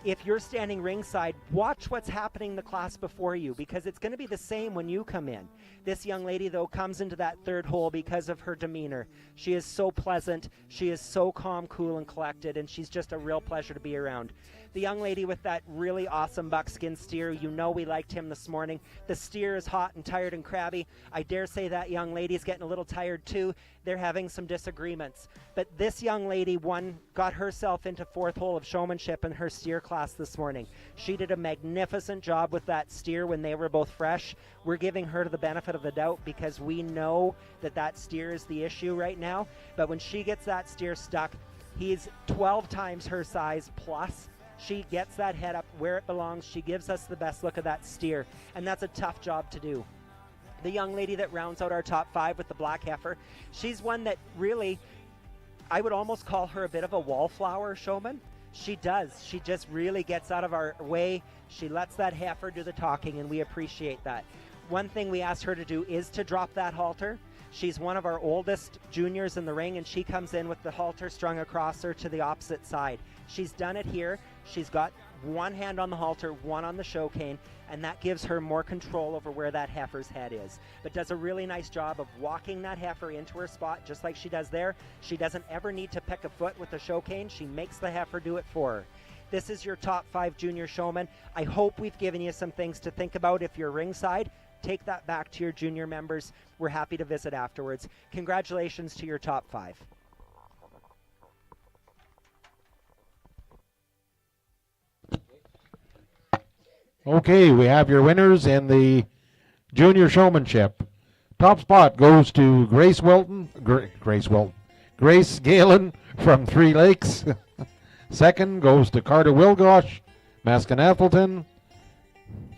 If you're standing ringside, watch what's happening in the class before you, because it's going to be the same when you come in. This young lady, though, comes into that third hole because of her demeanor. She is so pleasant. She is so calm, cool, and collected, and she's just a real pleasure to be around. The young lady with that really awesome buckskin steer, you know we liked him this morning. The steer is hot and tired and crabby. I dare say that young lady's getting a little tired too. They're having some disagreements. But this young lady got herself into fourth hole of showmanship in her steer class this morning. She did a magnificent job with that steer when they were both fresh. We're giving her the benefit of the doubt because we know that steer is the issue right now. But when she gets that steer stuck, he's 12 times her size plus. She gets that head up where it belongs. She gives us the best look of that steer, and that's a tough job to do. The young lady that rounds out our top 5 with the black heifer, she's one that really, I would almost call her a bit of a wallflower showman. She does. She just really gets out of our way. She lets that heifer do the talking, and we appreciate that. One thing we asked her to do is to drop that halter. She's one of our oldest juniors in the ring, and she comes in with the halter strung across her to the opposite side. She's done it here. She's got one hand on the halter, one on the show cane, and that gives her more control over where that heifer's head is. But does a really nice job of walking that heifer into her spot, just like she does there. She doesn't ever need to pick a foot with the show cane. She makes the heifer do it for her. This is your top 5 junior showman. I hope we've given you some things to think about if you're ringside. take that back to your junior members. We're happy to visit afterwards. Congratulations to your top 5. Okay, we have your winners in the junior showmanship. Top spot goes to Grace Wilton, Grace Galen from Three Lakes. Second goes to Carter Wilgosh, Masconethelton.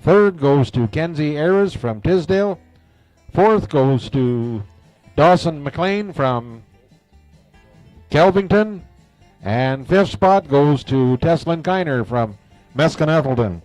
Third goes to Kenzie Ayres from Tisdale. Fourth goes to Dawson McLean from Kelvington. And fifth spot goes to Teslin Kiner from Masconethelton.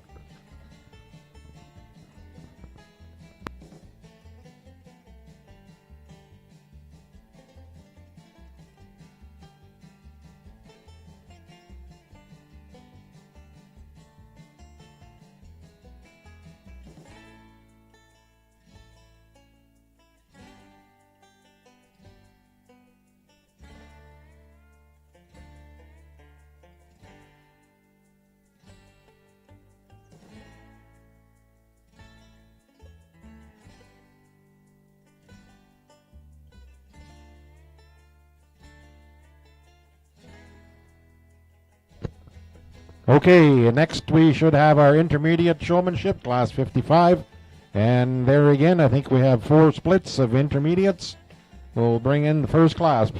Okay, next we should have our intermediate showmanship, class 55. And there again, I think we have 4 splits of intermediates. We'll bring in the first class.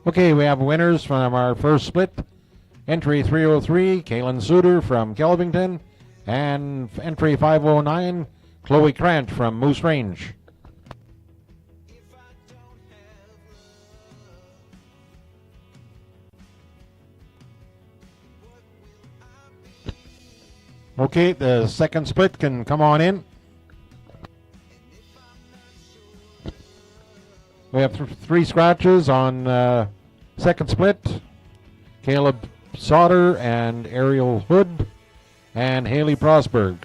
Okay, we have winners from our first split. Entry 303, Kaylin Suter from Kelvington. And entry 509, Chloe Krant from Moose Range. Okay, the second split can come on in. We have three scratches on second split. Caleb Sauter and Ariel Hood and Haley Prosberg.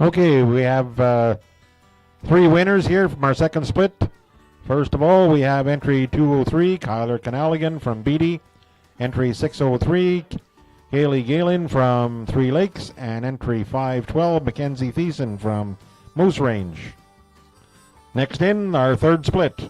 Okay, we have 3 winners here from our second split. First of all, we have entry 203, Kyler Canaligan from Beatty. Entry 603, Haley Galen from Three Lakes. And entry 512, Mackenzie Thiessen from Moose Range. Next in, our third split.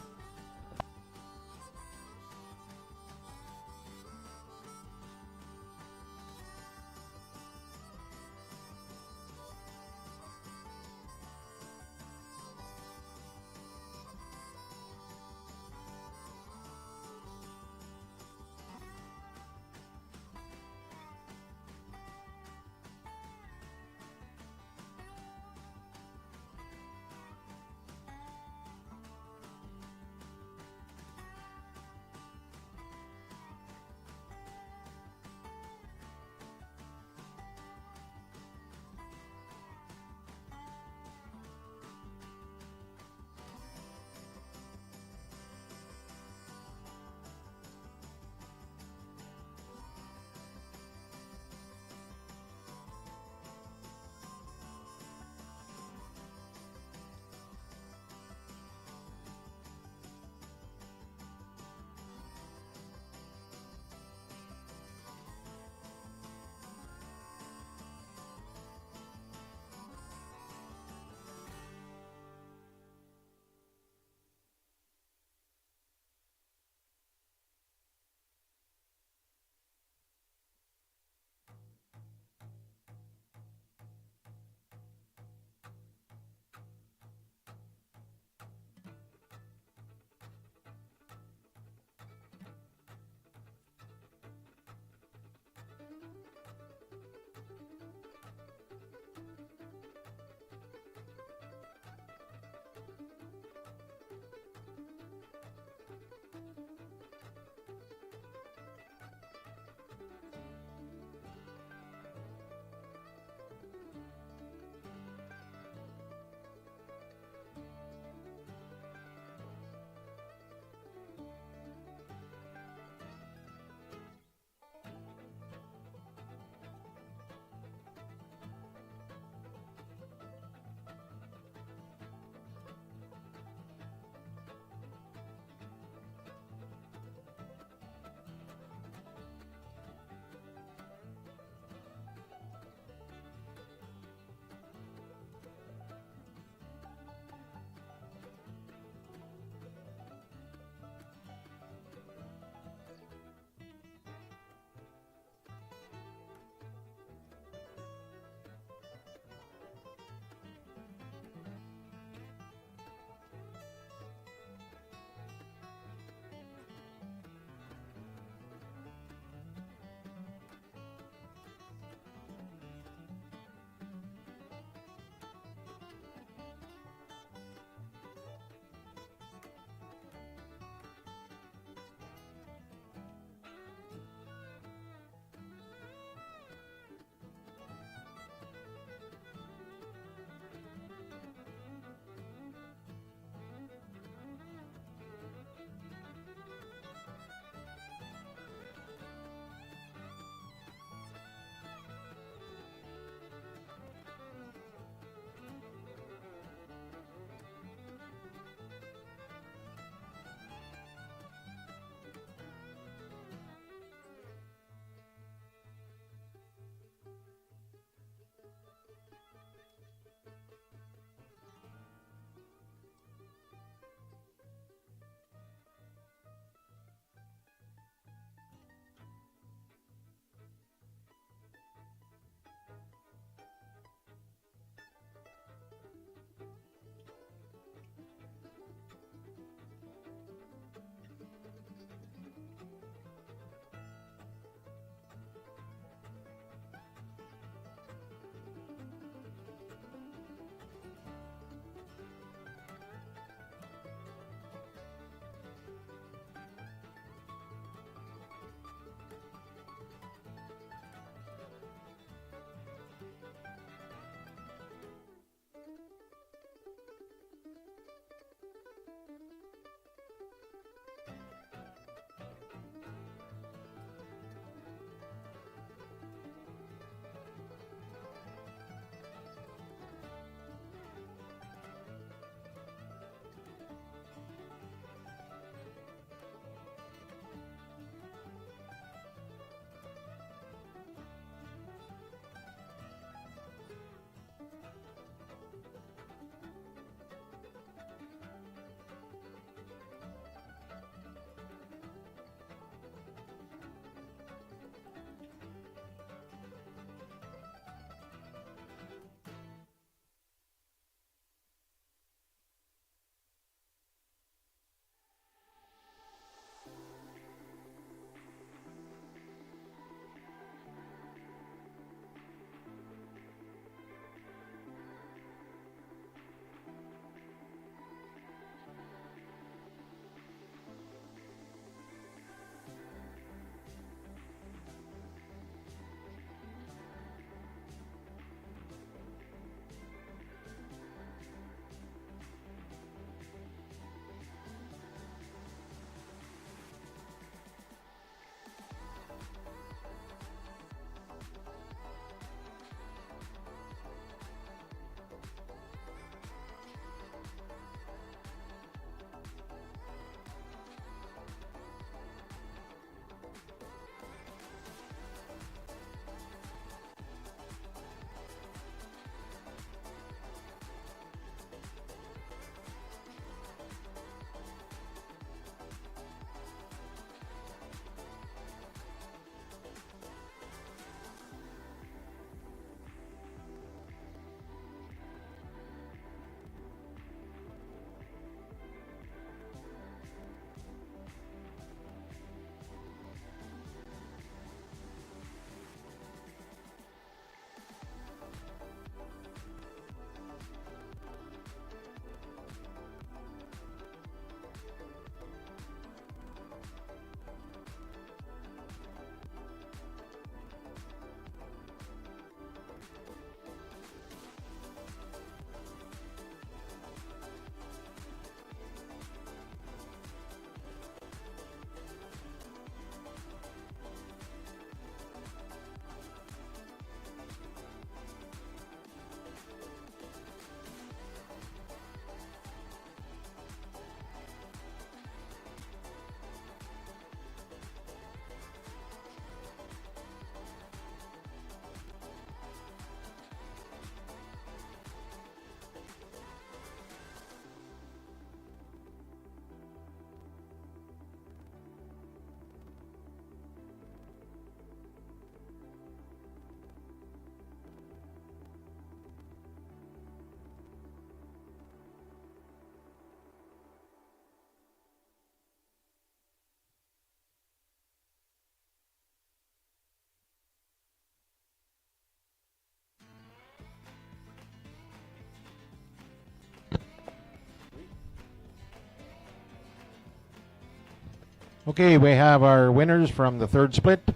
Okay, we have our winners from the third split.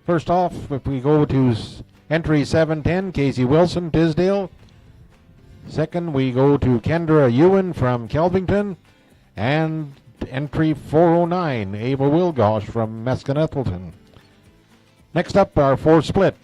First off, if we go to entry 710, Casey Wilson, Tisdale. Second, we go to Kendra Ewan from Kelvington. And entry 409, Ava Wilgosh from Meskinethleton. Next up, our fourth split.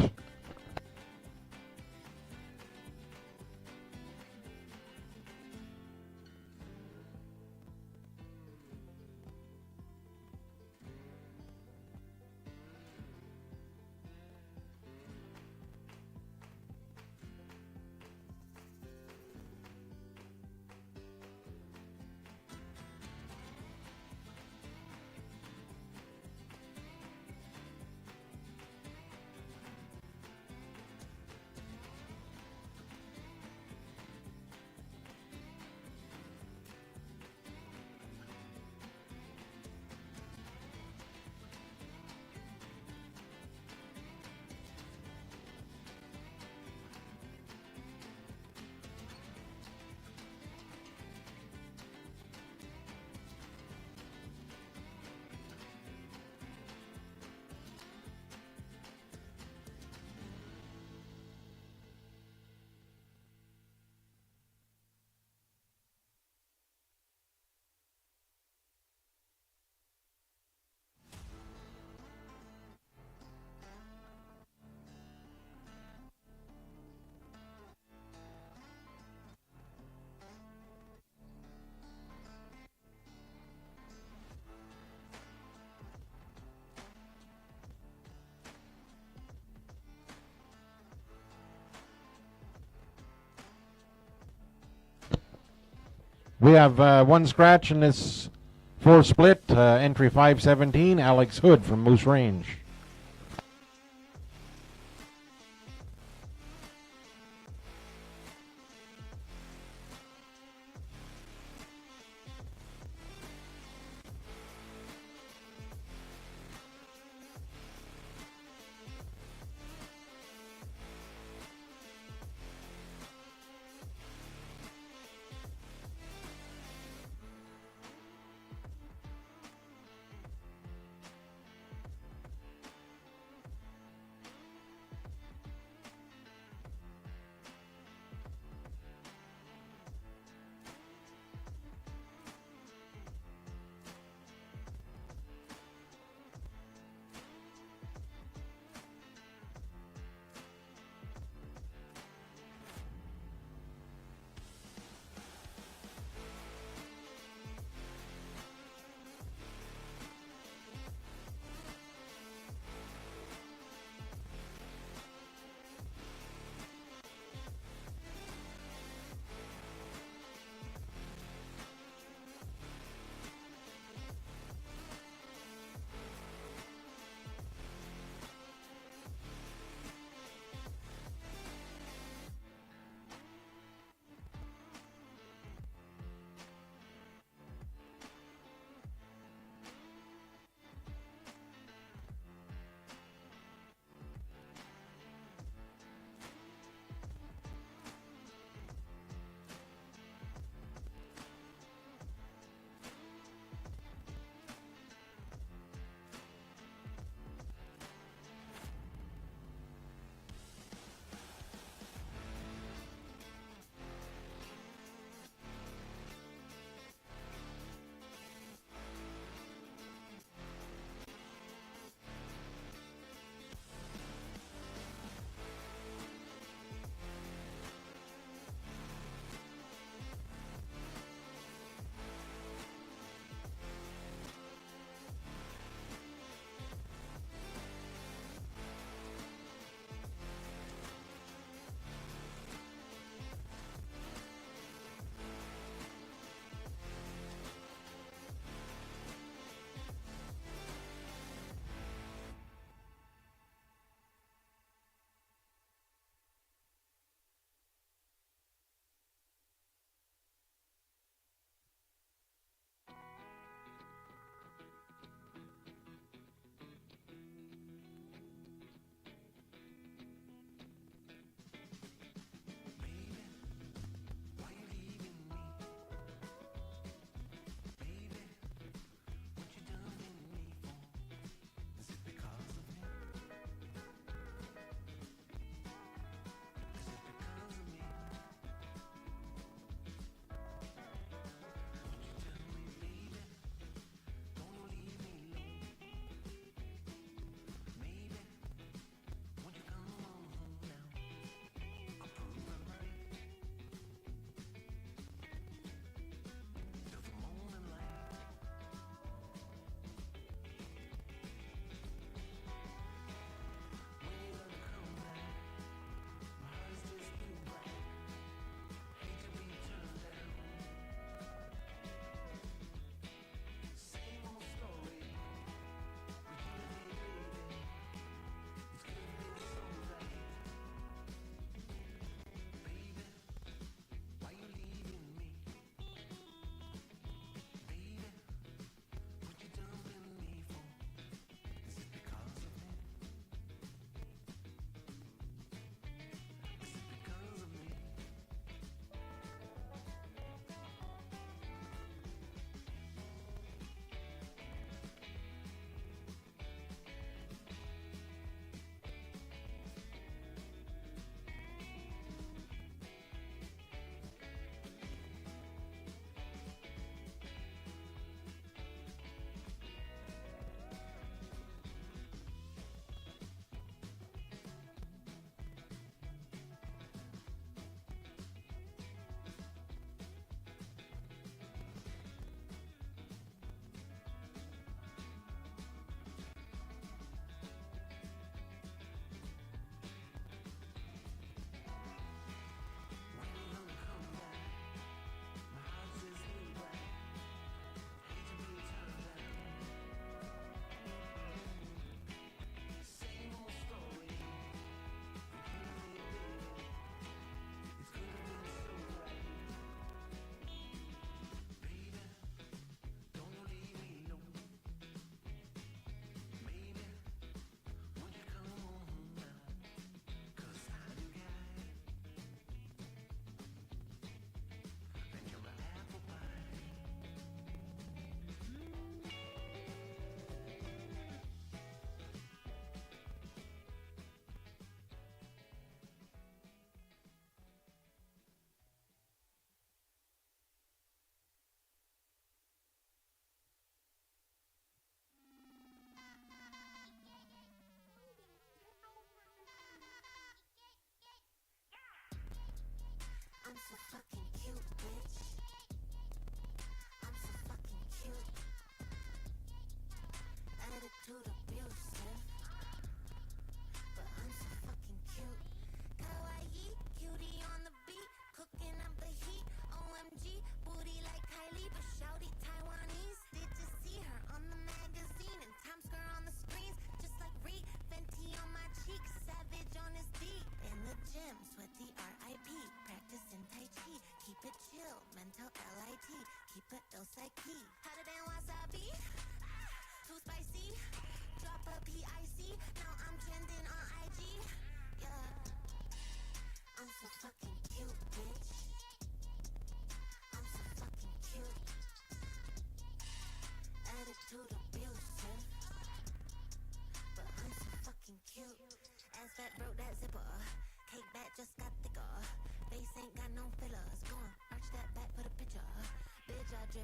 We have one scratch in this fourth split. Entry 517, Alex Hood from Moose Range.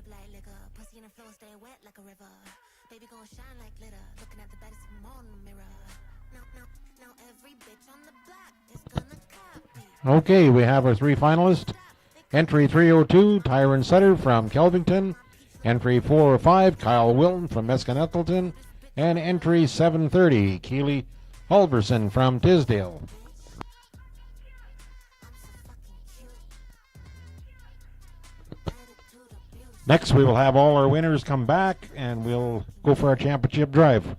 drip like liquor. Pussy in the flow, stay wet like a river. Baby gon' shine like glitter. Looking at the baddest of them all in the mirror. Now every bitch on the block is gonna copy. Okay, we have our three finalists. Entry 302, Tyron Sutter from Kelvington. Entry 405, Kyle Wilton from Mescanettleton. And entry 730, Keely Halverson from Tisdale. Next, we will have all our winners come back, and we'll go for our championship drive.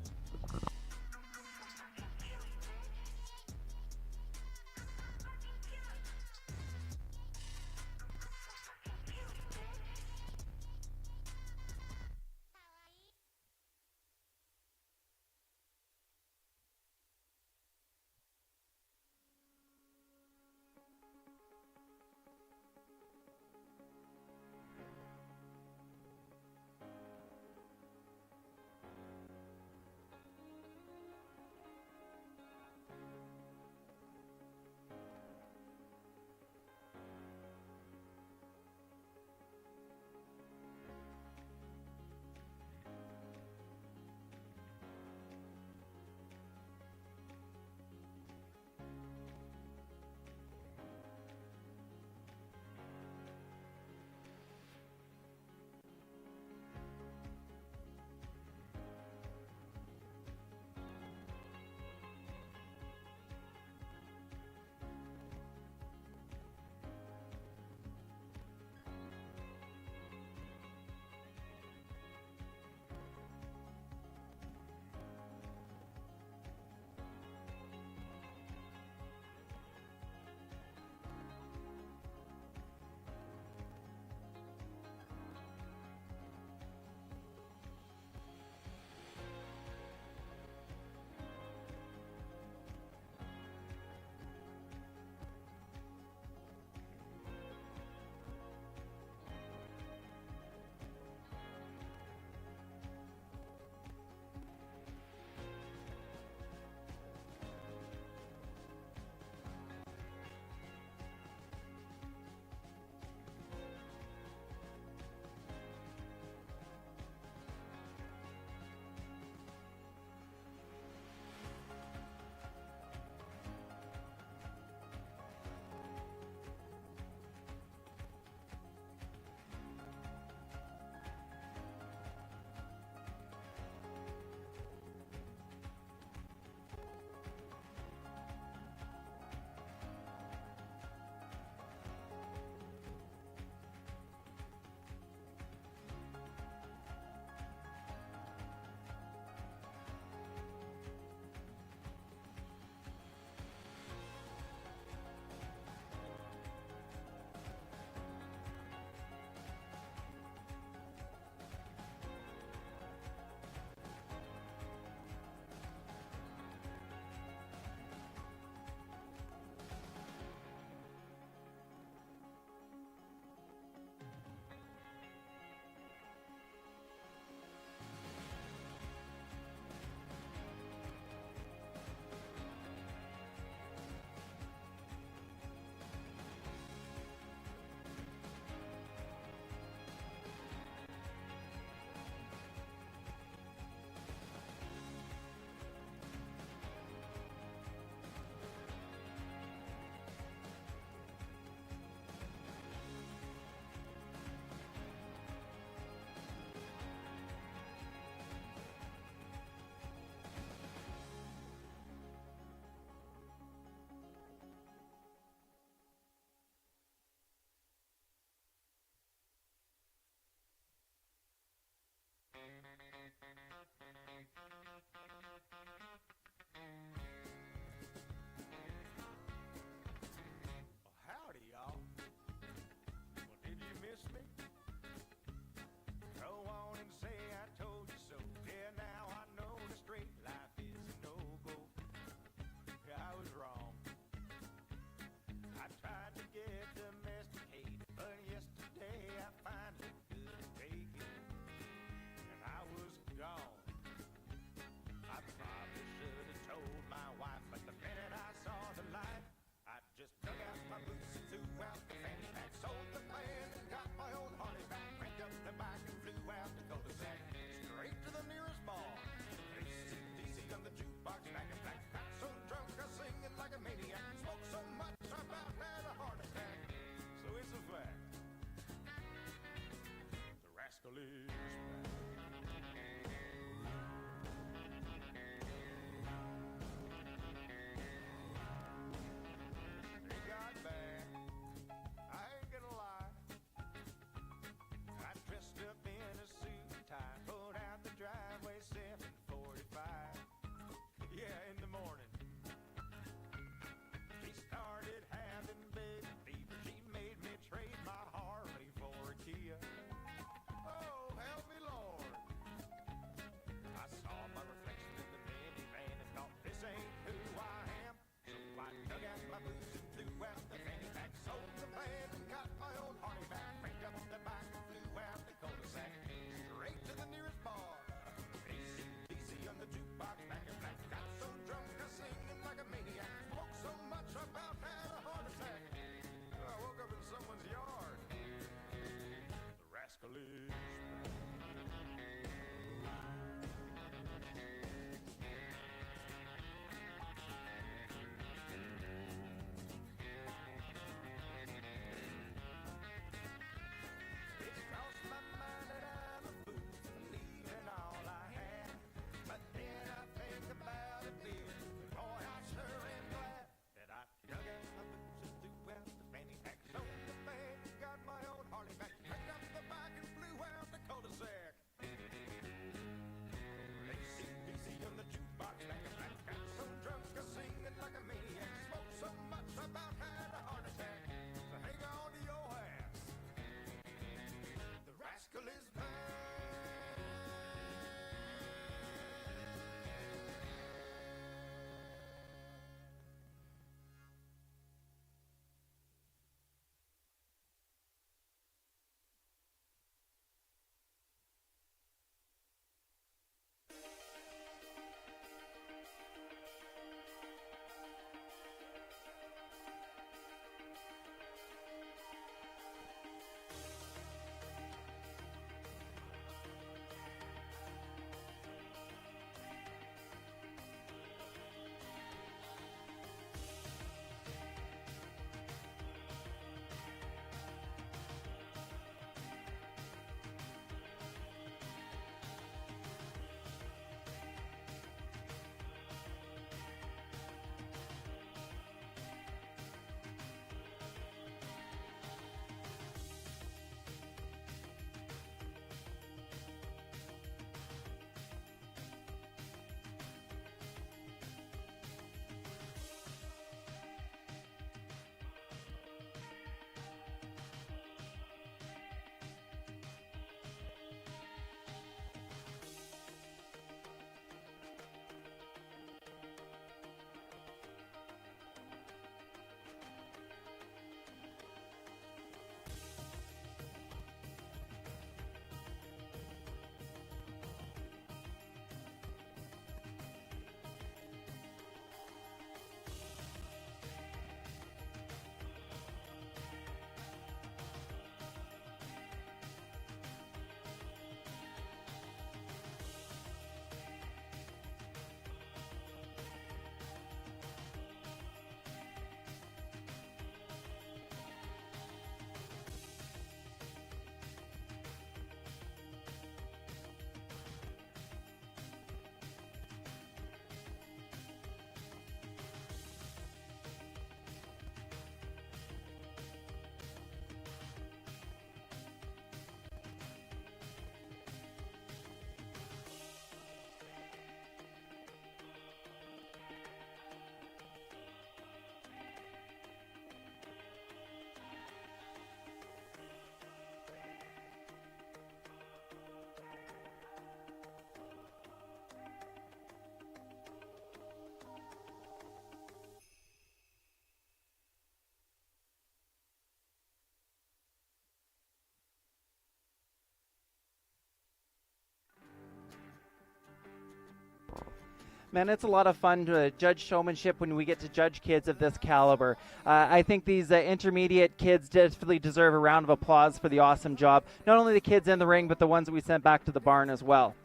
Man, it's a lot of fun to judge showmanship when we get to judge kids of this caliber. I think these intermediate kids definitely deserve a round of applause for the awesome job. Not only the kids in the ring, but the ones that we sent back to the barn as well.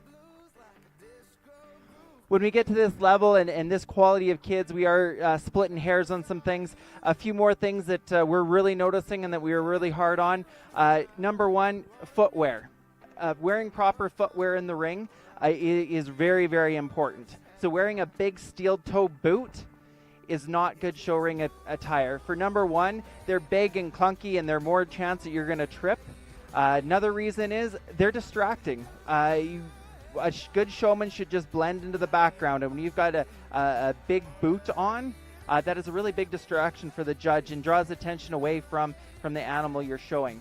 When we get to this level and this quality of kids, we are splitting hairs on some things. A few more things that we're really noticing and that we are really hard on. Number one, footwear. Wearing proper footwear in the ring is very, very important. So wearing a big steel-toe boot is not good show ring attire. For number one, they're big and clunky and they're more chance that you're going to trip. Another reason is they're distracting. A good showman should just blend into the background, and when you've got a big boot on, that is a really big distraction for the judge and draws attention away from the animal you're showing.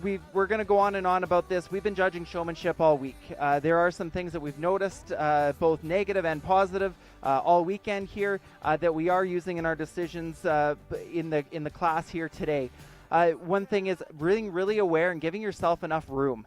We're going to go on and on about this. We've been judging showmanship all week. There are some things that we've noticed, both negative and positive, all weekend here that we are using in our decisions in the class here today. One thing is being really aware and giving yourself enough room.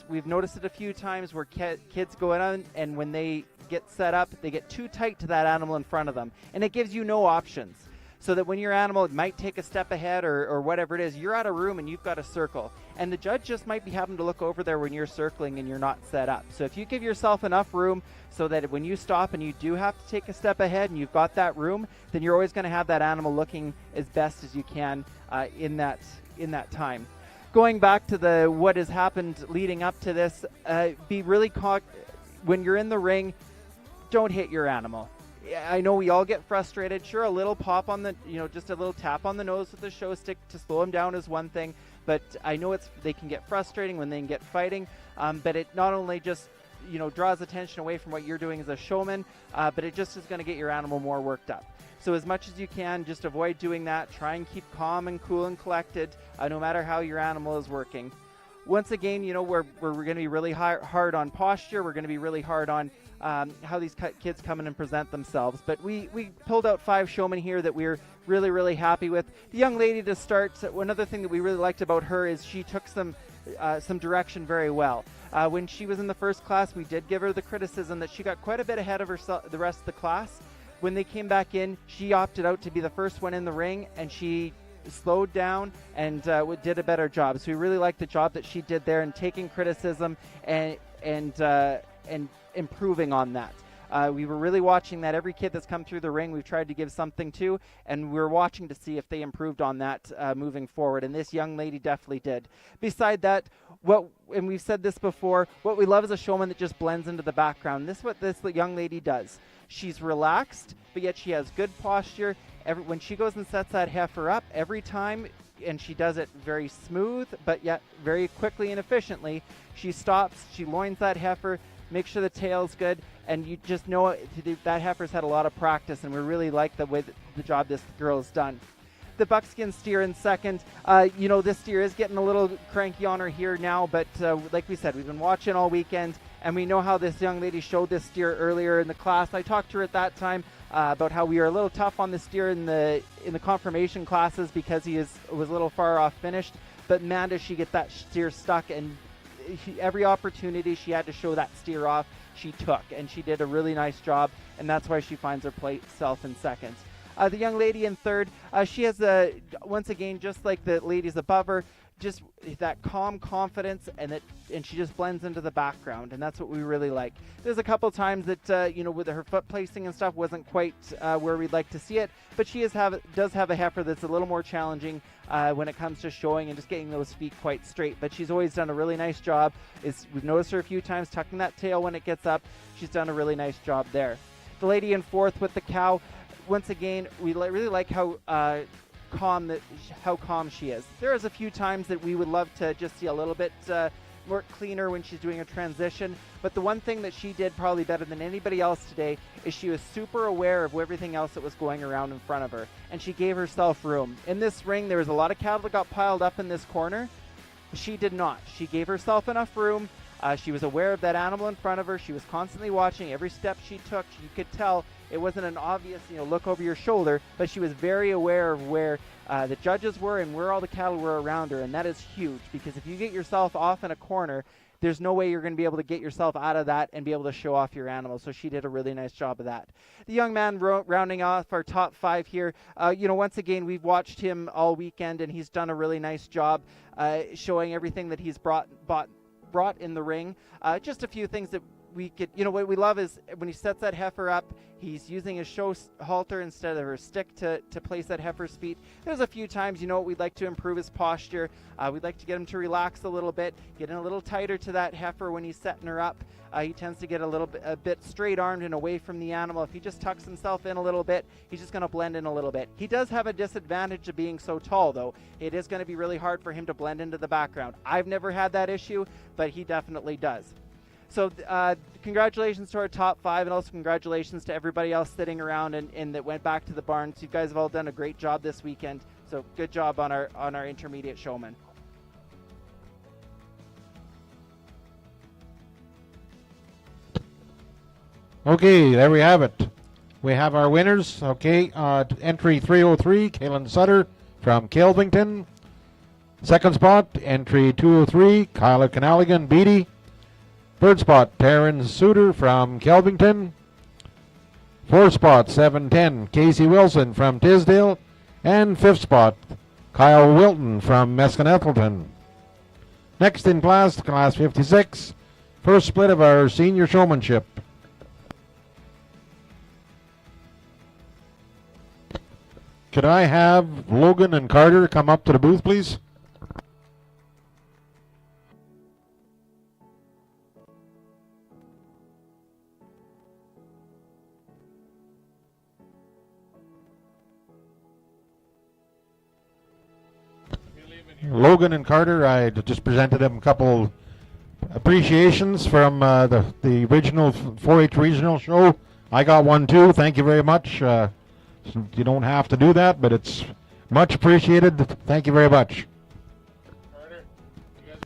We've noticed it a few times where kids go on, and when they get set up, they get too tight to that animal in front of them, and it gives you no options. So that when your animal might take a step ahead or whatever it is, you're out of room and you've got a circle. And the judge just might be having to look over there when you're circling and you're not set up. So if you give yourself enough room so that when you stop and you do have to take a step ahead and you've got that room, then you're always going to have that animal looking as best as you can in that time. Going back to what has happened leading up to this, be really when you're in the ring, don't hit your animal. I know we all get frustrated. Sure, a little pop on just a little tap on the nose with the show stick to slow them down is one thing, but I know they can get frustrating when they get fighting, but it not only just, draws attention away from what you're doing as a showman, but it just is going to get your animal more worked up. So as much as you can, just avoid doing that. Try and keep calm and cool and collected, no matter how your animal is working. Once again, we're going to be really hard on posture. We're going to be really hard on how these kids come in and present themselves. But we pulled out 5 showmen here that we're really, really happy with. The young lady to start, another thing that we really liked about her is she took some direction very well. When she was in the first class, we did give her the criticism that she got quite a bit ahead of the rest of the class. When they came back in, she opted out to be the first one in the ring, and she slowed down and did a better job. So we really liked the job that she did there and taking criticism and improving on that. We were really watching that. Every kid that's come through the ring, we've tried to give something to, and we're watching to see if they improved on that moving forward, and this young lady definitely did. Beside that, and we've said this before, what we love is a showman that just blends into the background. This is what this young lady does. She's relaxed, but yet she has good posture. When she goes and sets that heifer up every time, and she does it very smooth, but yet very quickly and efficiently, she stops, she loins that heifer, make sure the tail's good, and you just know that heifer's had a lot of practice, and we really like the way the job this girl has done. The buckskin steer in second. This steer is getting a little cranky on her here now, but like we said, we've been watching all weekend, and we know how this young lady showed this steer earlier in the class. I talked to her at that time about how we were a little tough on the steer in the confirmation classes because he was a little far off finished, but man, does she get that steer stuck, and every opportunity she had to show that steer off, she took, and she did a really nice job, and that's why she finds herself in second. The young lady in third, she has once again, just like the ladies above her, just that calm confidence, and she just blends into the background, and that's what we really like. There's a couple times that with her foot placing and stuff wasn't quite where we'd like to see it, but she does have a heifer that's a little more challenging when it comes to showing and just getting those feet quite straight. But she's always done a really nice job. We've noticed her a few times tucking that tail when it gets up. She's done a really nice job there. The lady in fourth with the cow, once again, we really like how calm she is. There is a few times that we would love to just see a little bit more cleaner when she's doing a transition, but the one thing that she did probably better than anybody else today is she was super aware of everything else that was going around in front of her, and she gave herself room. In this ring, there was a lot of cattle that got piled up in this corner. She did not. She gave herself enough room. She was aware of that animal in front of her. She was constantly watching every step she took. You could tell it wasn't an obvious, look over your shoulder, but she was very aware of where the judges were and where all the cattle were around her, and that is huge, because if you get yourself off in a corner, there's no way you're going to be able to get yourself out of that and be able to show off your animal. So she did a really nice job of that. The young man rounding off our top 5 here, once again, we've watched him all weekend, and he's done a really nice job showing everything that he's brought in the ring. Just a few things that we could, what we love is when he sets that heifer up, he's using his show halter instead of her stick to place that heifer's feet. There's a few times, we'd like to improve his posture. We'd like to get him to relax a little bit, get in a little tighter to that heifer when he's setting her up. He tends to get a bit straight armed and away from the animal. If he just tucks himself in a little bit, he's just going to blend in a little bit. He does have a disadvantage of being so tall, though. It is going to be really hard for him to blend into the background. I've never had that issue, but he definitely does. So congratulations to our top 5, and also congratulations to everybody else sitting around and that went back to the barns. You guys have all done a great job this weekend. So good job on our intermediate showmen. Okay, there we have it. We have our winners. Okay, entry 303, Kaylin Sutter from Kelvington. Second spot, entry 203, Kyla Canaligan Beatty. Third spot, Taryn Suter from Kelvington. Fourth spot, 710, Casey Wilson from Tisdale. And fifth spot, Kyle Wilton from Meskinethelton. Next in class 56, first split of our senior showmanship. Could I have Logan and Carter come up to the booth, please? Logan and Carter, I just presented them a couple appreciations from the original 4-H regional show. I got one too. Thank you very much. You don't have to do that, but it's much appreciated. Thank you very much. Carter, you guys.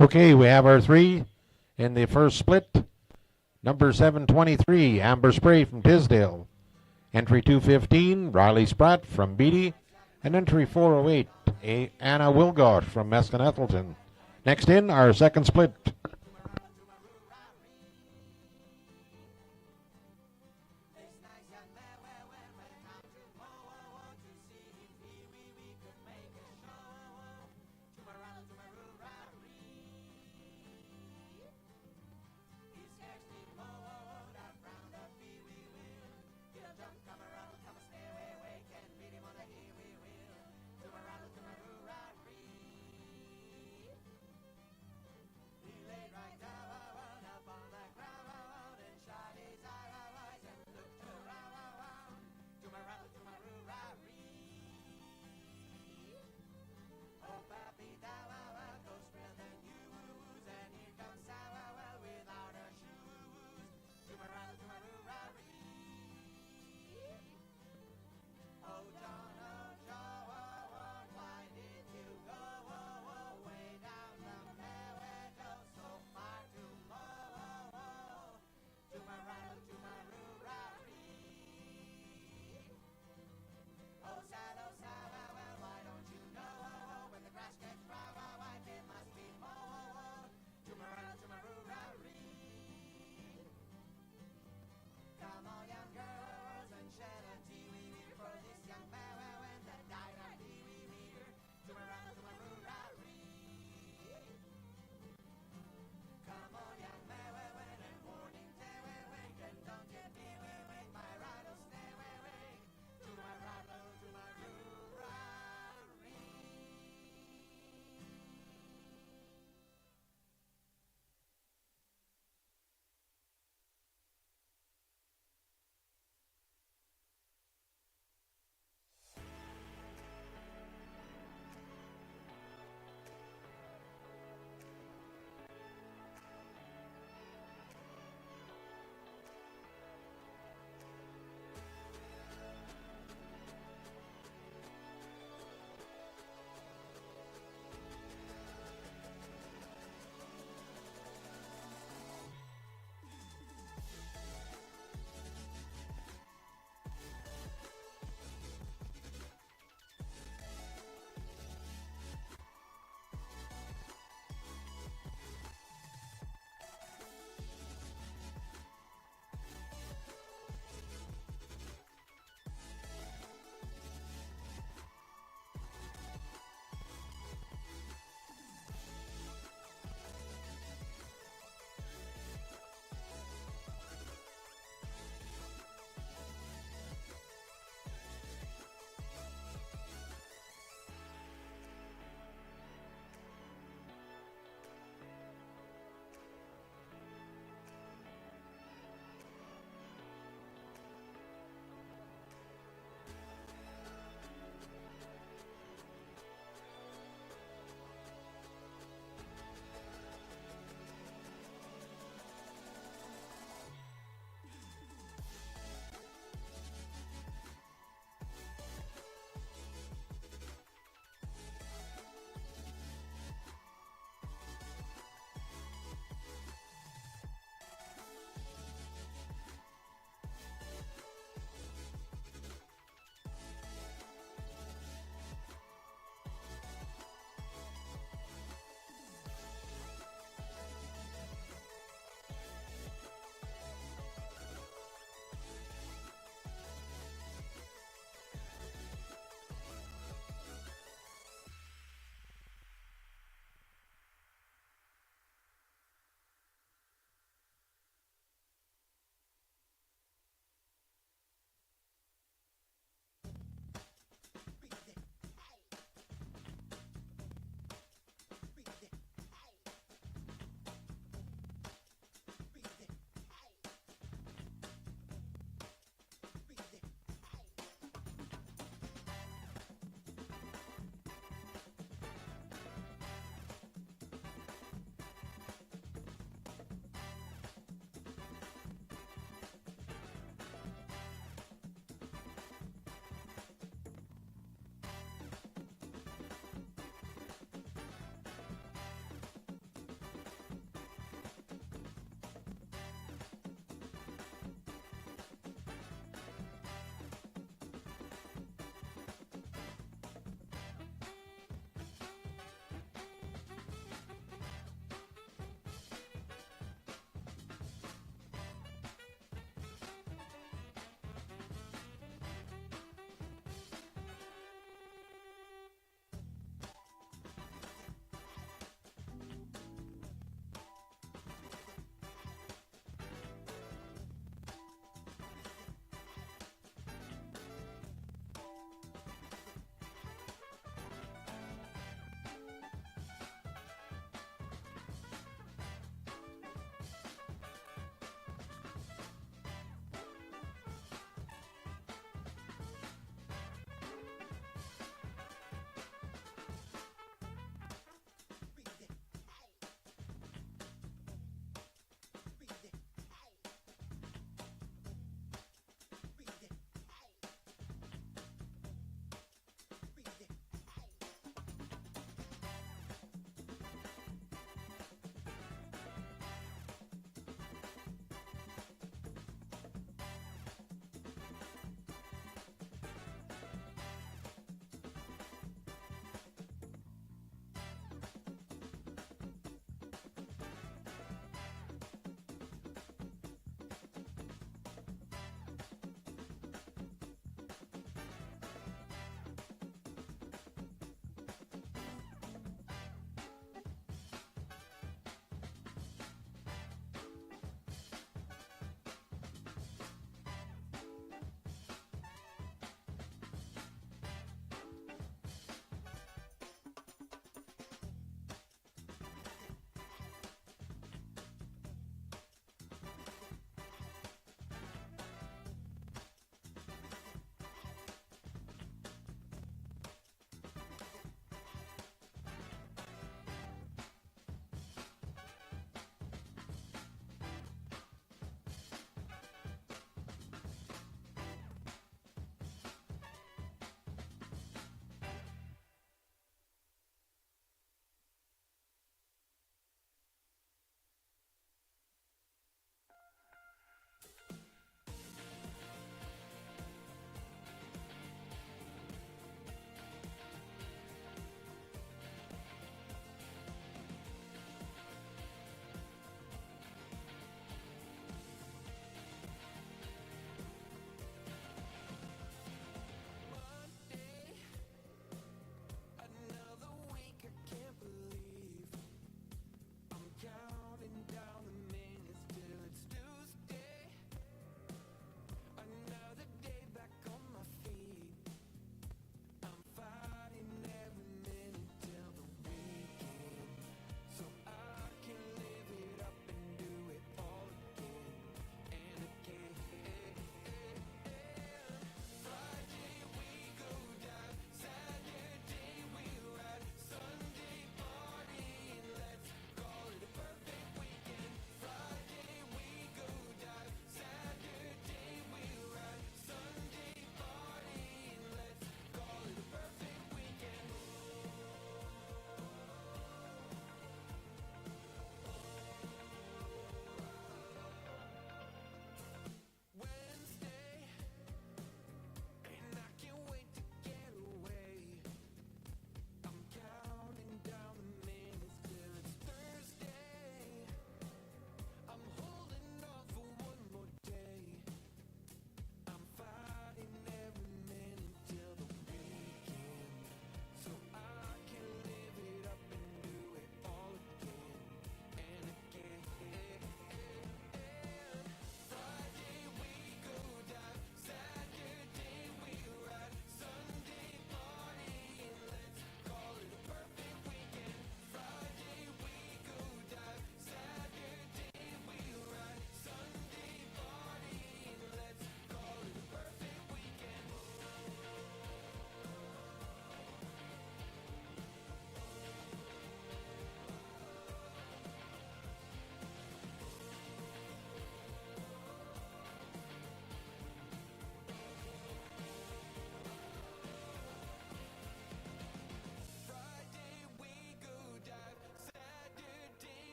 Okay, we have our three in the first split. Number 723, Amber Spray from Tisdale. Entry 215, Riley Spratt from Beatty. And entry 408, Anna Wilgosh from Meskin-Ethleton. Next in, our second split.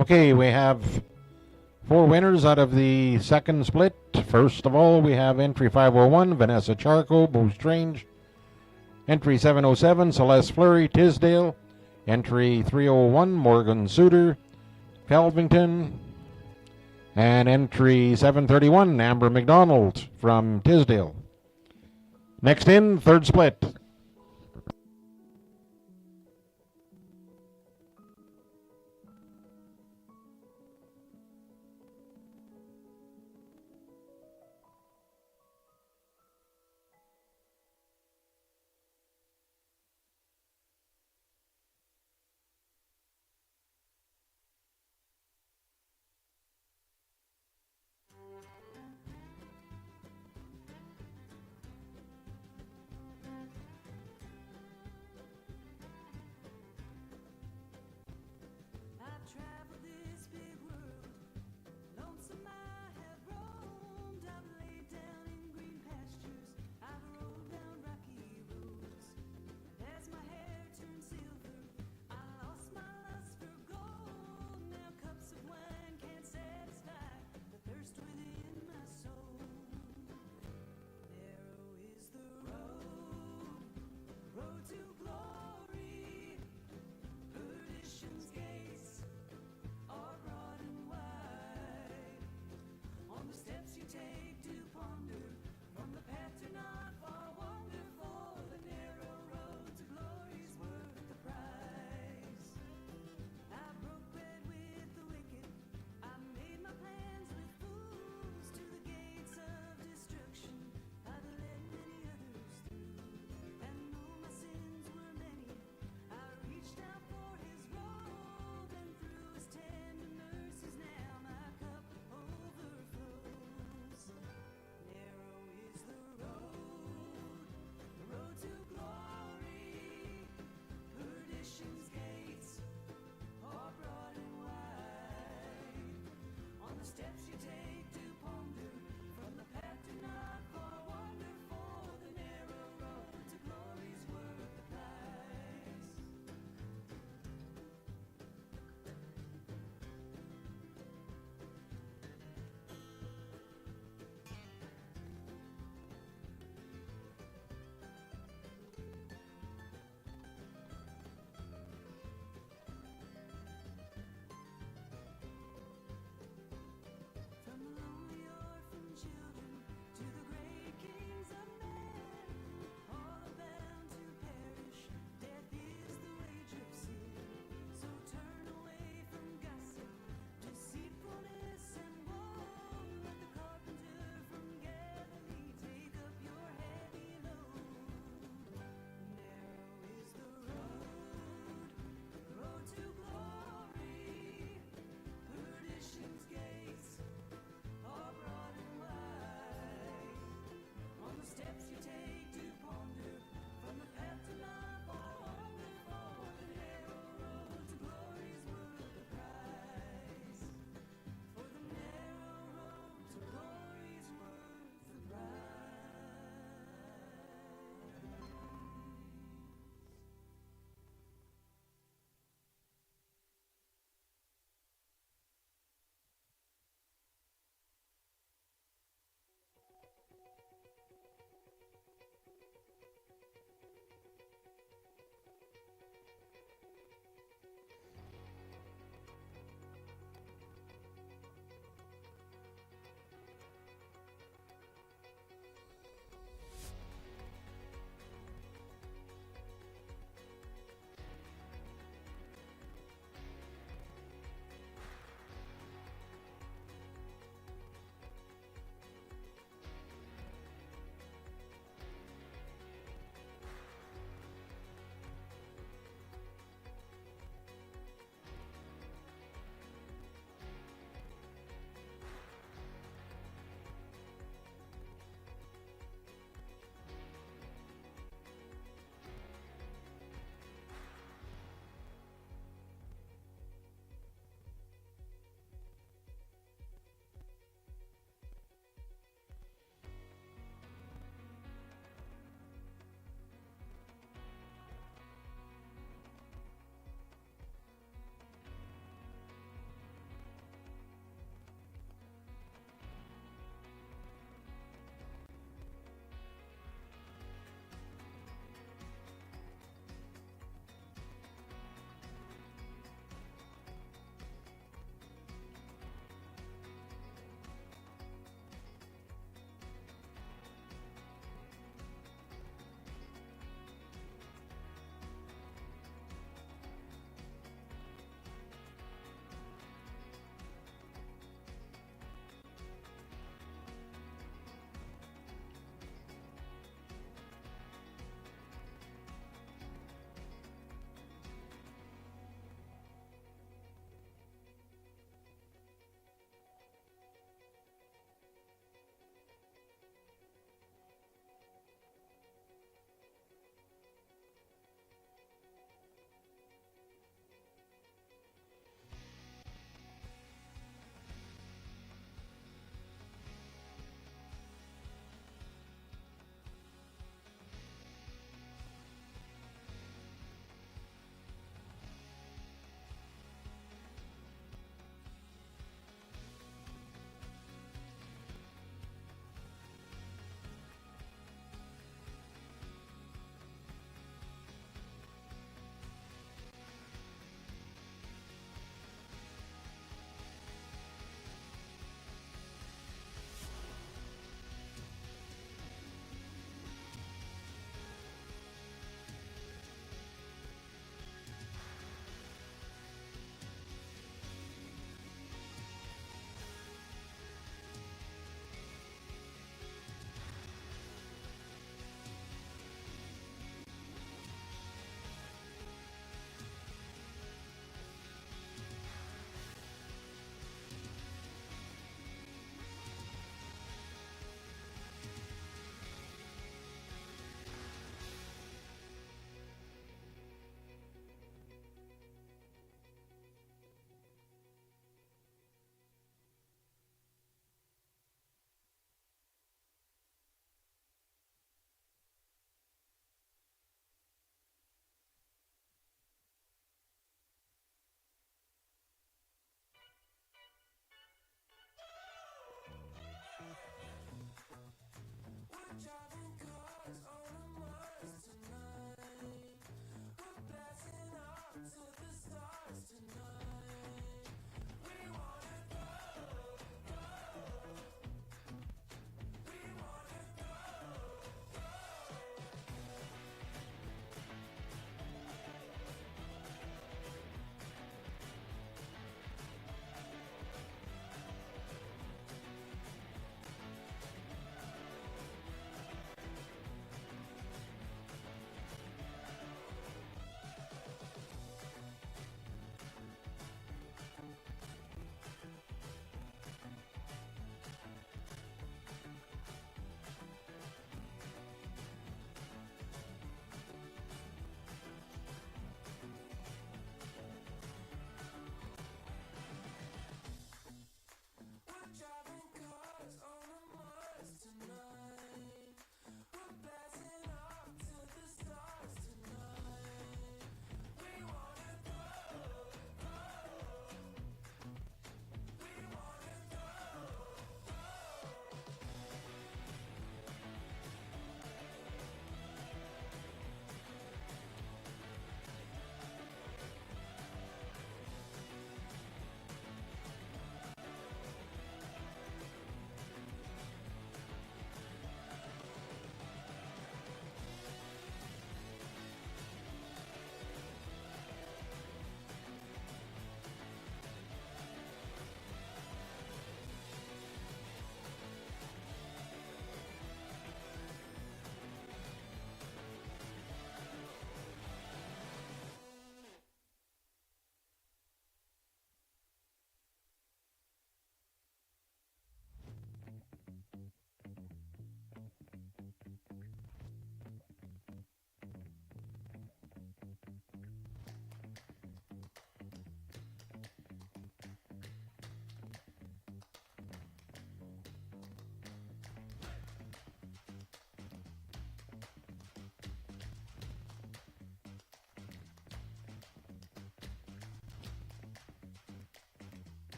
Okay, we have 4 winners out of the second split. First of all, we have entry 501, Vanessa Charco, Boost Range. Entry 707, Celeste Fleury, Tisdale. Entry 301, Morgan Suter, Felvington. And entry 731, Amber McDonald from Tisdale. Next in, third split.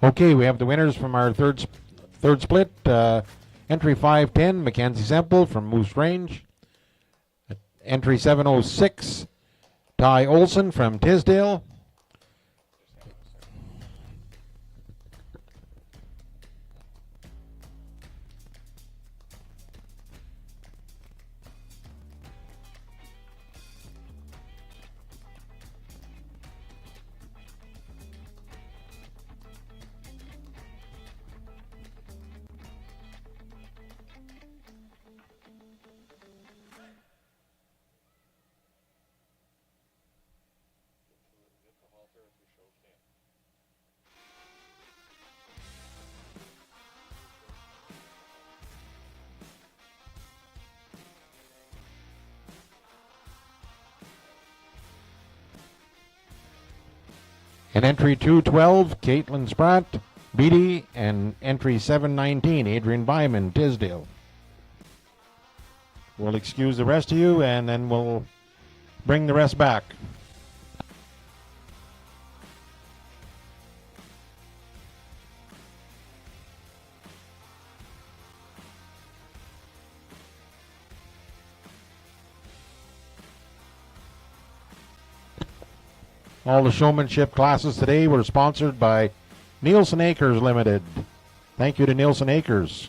Okay, we have the winners from our third split. Entry 510, Mackenzie Semple from Moose Range. Entry 706, Ty Olson from Tisdale. And entry 212, Caitlin Spratt, Beatty, and entry 719, Adrian Byman, Tisdale. We'll excuse the rest of you, and then we'll bring the rest back. All the showmanship classes today were sponsored by Nielsen Acres Limited. Thank you to Nielsen Acres.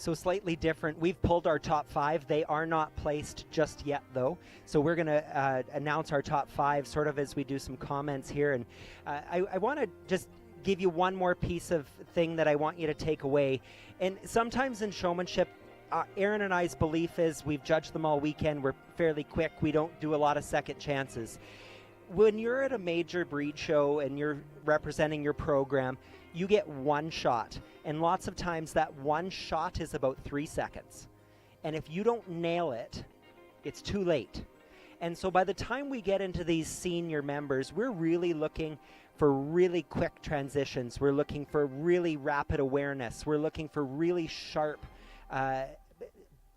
So slightly different. We've pulled our top 5. They are not placed just yet, though. So we're going to announce our top 5 sort of as we do some comments here. And I want to just give you one more piece of thing that I want you to take away. And sometimes in showmanship, Aaron and I's belief is we've judged them all weekend. We're fairly quick. We don't do a lot of second chances. When you're at a major breed show and you're representing your program, you get one shot. And lots of times that one shot is about 3 seconds. And if you don't nail it, it's too late. And so by the time we get into these senior members, we're really looking for really quick transitions. We're looking for really rapid awareness. We're looking for really sharp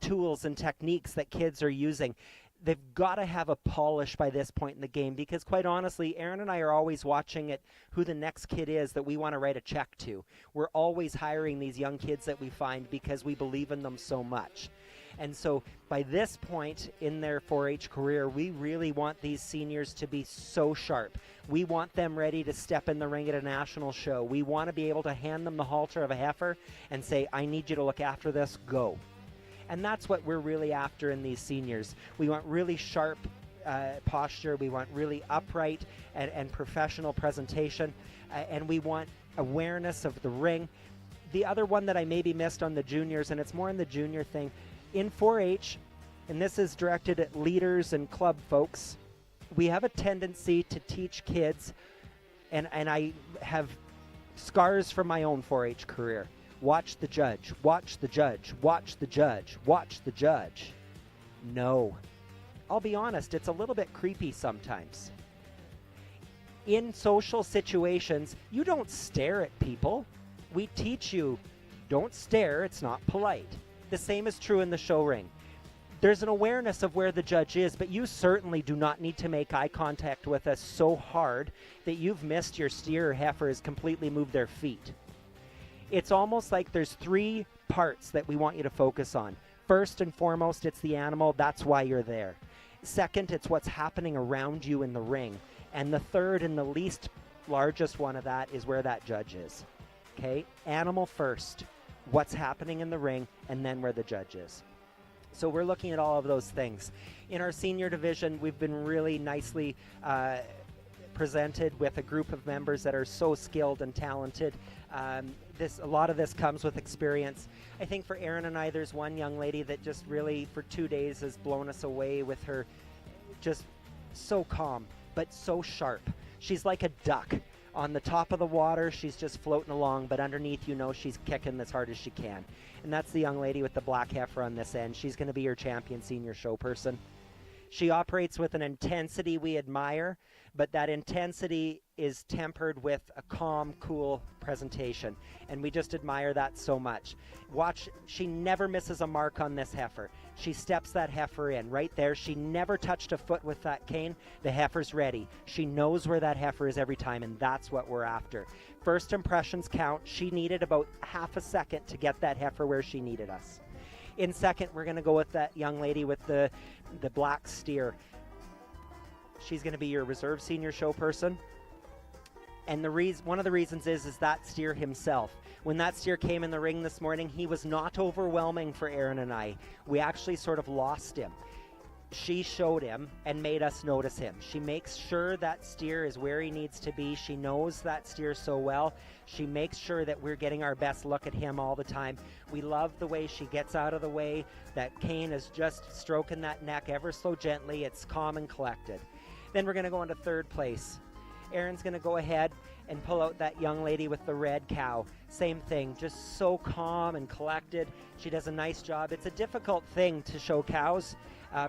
tools and techniques that kids are using. They've got to have a polish by this point in the game, because quite honestly, Aaron and I are always watching at who the next kid is that we want to write a check to. We're always hiring these young kids that we find because we believe in them so much. And so by this point in their 4-H career, we really want these seniors to be so sharp. We want them ready to step in the ring at a national show. We want to be able to hand them the halter of a heifer and say, I need you to look after this, go. And that's what we're really after in these seniors. We want really sharp posture. We want really upright and professional presentation. And we want awareness of the ring. The other one that I maybe missed on the juniors, and it's more in the junior thing, in 4-H, and this is directed at leaders and club folks, we have a tendency to teach kids, and I have scars from my own 4-H career. Watch the judge, watch the judge, watch the judge, watch the judge. No. I'll be honest, it's a little bit creepy sometimes. In social situations, you don't stare at people. We teach you, don't stare, it's not polite. The same is true in the show ring. There's an awareness of where the judge is, but you certainly do not need to make eye contact with us so hard that you've missed your steer or heifer has completely moved their feet. It's almost like there's 3 parts that we want you to focus on. First and foremost, it's the animal. That's why you're there. Second, it's what's happening around you in the ring. And the third and the least largest one of that is where that judge is. Okay? Animal first, what's happening in the ring, and then where the judge is. So we're looking at all of those things. In our senior division, we've been really nicely presented with a group of members that are so skilled and talented. A lot of this comes with experience. I think for Aaron and I, there's one young lady that just really, for 2 days, has blown us away with her just so calm, but so sharp. She's like a duck. On the top of the water, she's just floating along, but underneath, you know, she's kicking as hard as she can. And that's the young lady with the black heifer on this end. She's going to be your champion senior show person. She operates with an intensity we admire, but that intensity is tempered with a calm, cool presentation. And we just admire that so much. Watch, she never misses a mark on this heifer. She steps that heifer in right there. She never touched a foot with that cane. The heifer's ready. She knows where that heifer is every time, and that's what we're after. First impressions count. She needed about half a second to get that heifer where she needed us. In second, we're going to go with that young lady with the black steer. She's going to be your reserve senior show person. And one of the reasons is that steer himself. When that steer came in the ring this morning, he was not overwhelming for Aaron and I. We actually sort of lost him. She showed him and made us notice him. She makes sure that steer is where he needs to be. She knows that steer so well. She makes sure that we're getting our best look at him all the time. We love the way she gets out of the way. That cane is just stroking that neck ever so gently. It's calm and collected. Then we're going to go into third place. Aaron's going to go ahead and pull out that young lady with the red cow. Same thing, just so calm and collected. She does a nice job. It's a difficult thing to show cows,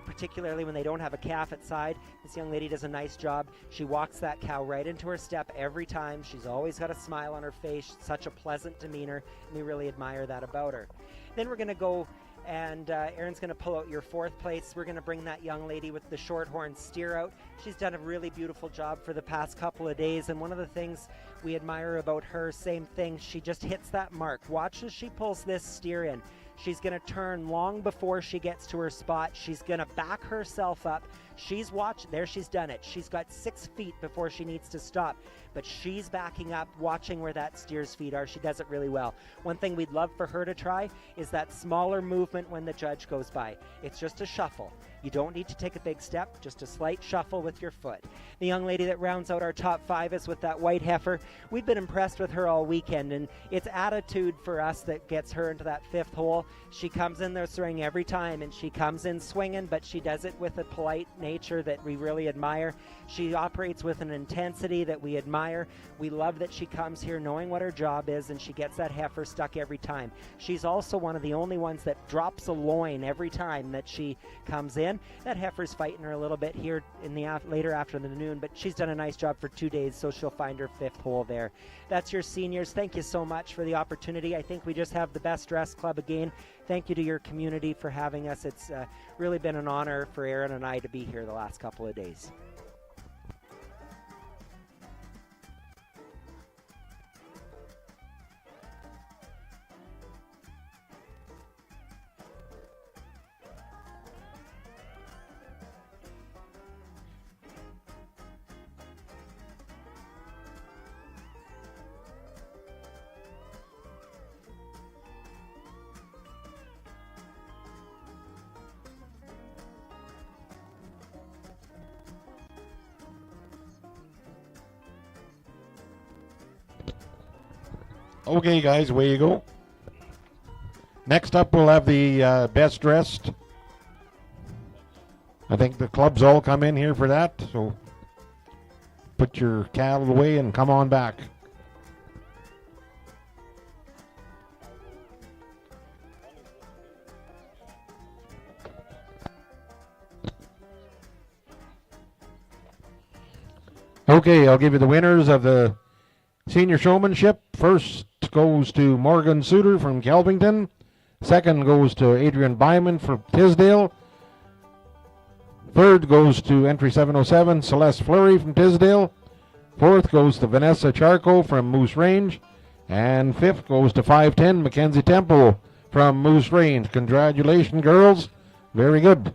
particularly when they don't have a calf at side. This young lady does a nice job. She walks that cow right into her step every time. She's always got a smile on her face, such a pleasant demeanor, and we really admire that about her. Then we're going to go and Aaron's going to pull out your fourth place. We're going to bring that young lady with the shorthorn steer out. She's done a really beautiful job for the past couple of days, and one of the things we admire about her, same thing, she just hits that mark. Watch as she pulls this steer in. She's going to turn long before she gets to her spot. She's going to back herself up. She's watching. There, she's done it. She's got 6 feet before she needs to stop, but she's backing up, watching where that steer's feet are. She does it really well. One thing we'd love for her to try is that smaller movement when the judge goes by. It's just a shuffle. You don't need to take a big step, just a slight shuffle with your foot. The young lady that rounds out our top 5 is with that white heifer. We've been impressed with her all weekend, and it's attitude for us that gets her into that 5th hole. She comes in there throwing every time, and she comes in swinging, but she does it with a polite nature that we really admire. She operates with an intensity that we admire. We love that she comes here knowing what her job is, and she gets that heifer stuck every time. She's also one of the only ones that drops a loin every time that she comes in. That heifer's fighting her a little bit here in the later afternoon, but she's done a nice job for 2 days, so she'll find her 5th hole there. That's your seniors. Thank you so much for the opportunity. I think we just have the best dress club again. Thank you to your community for having us. It's really been an honor for Aaron and I to be here the last couple of days. Okay, guys, away you go. Next up, we'll have the best dressed. I think the clubs all come in here for that, so put your cattle away and come on back. Okay, I'll give you the winners of the senior showmanship. First goes to Morgan Suter from Kelvington. Second goes to Adrian Byman from Tisdale. Third goes to entry 707, Celeste Fleury from Tisdale. Fourth goes to Vanessa Charco from Moose Range. And fifth goes to 510, Mackenzie Temple from Moose Range. Congratulations, girls. Very good.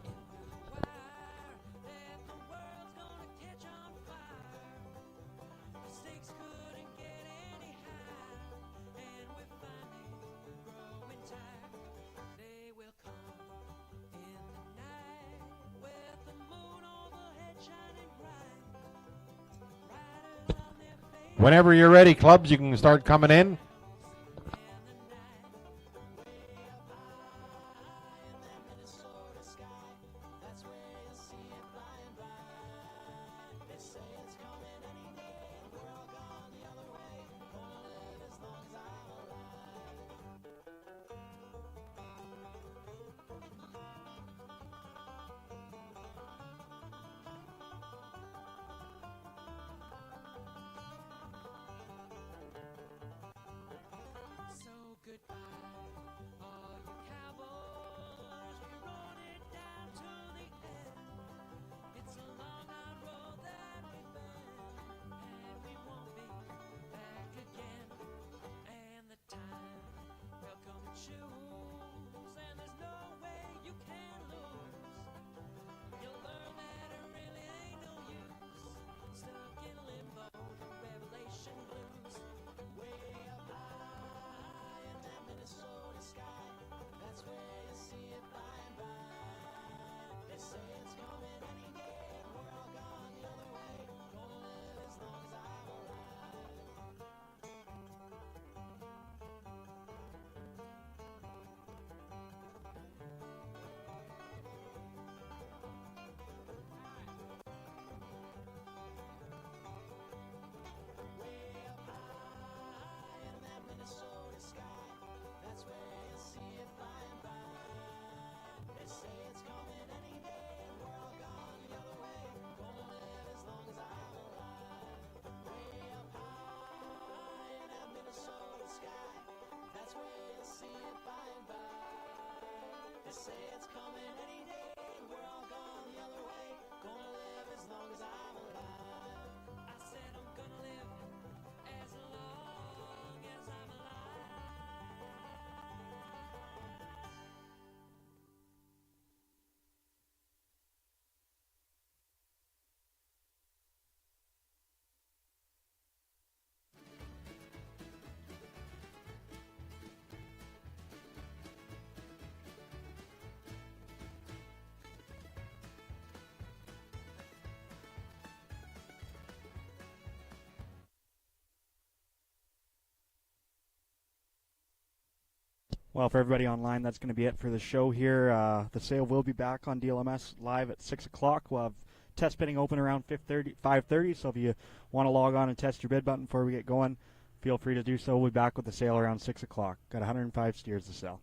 Whenever you're ready, clubs, you can start coming in. Well, for everybody online, that's going to be it for the show here. The sale will be back on DLMS live at 6 o'clock. We'll have test bidding open around 5:30. So if you want to log on and test your bid button before we get going, feel free to do so. We'll be back with the sale around 6 o'clock. Got 105 steers to sell.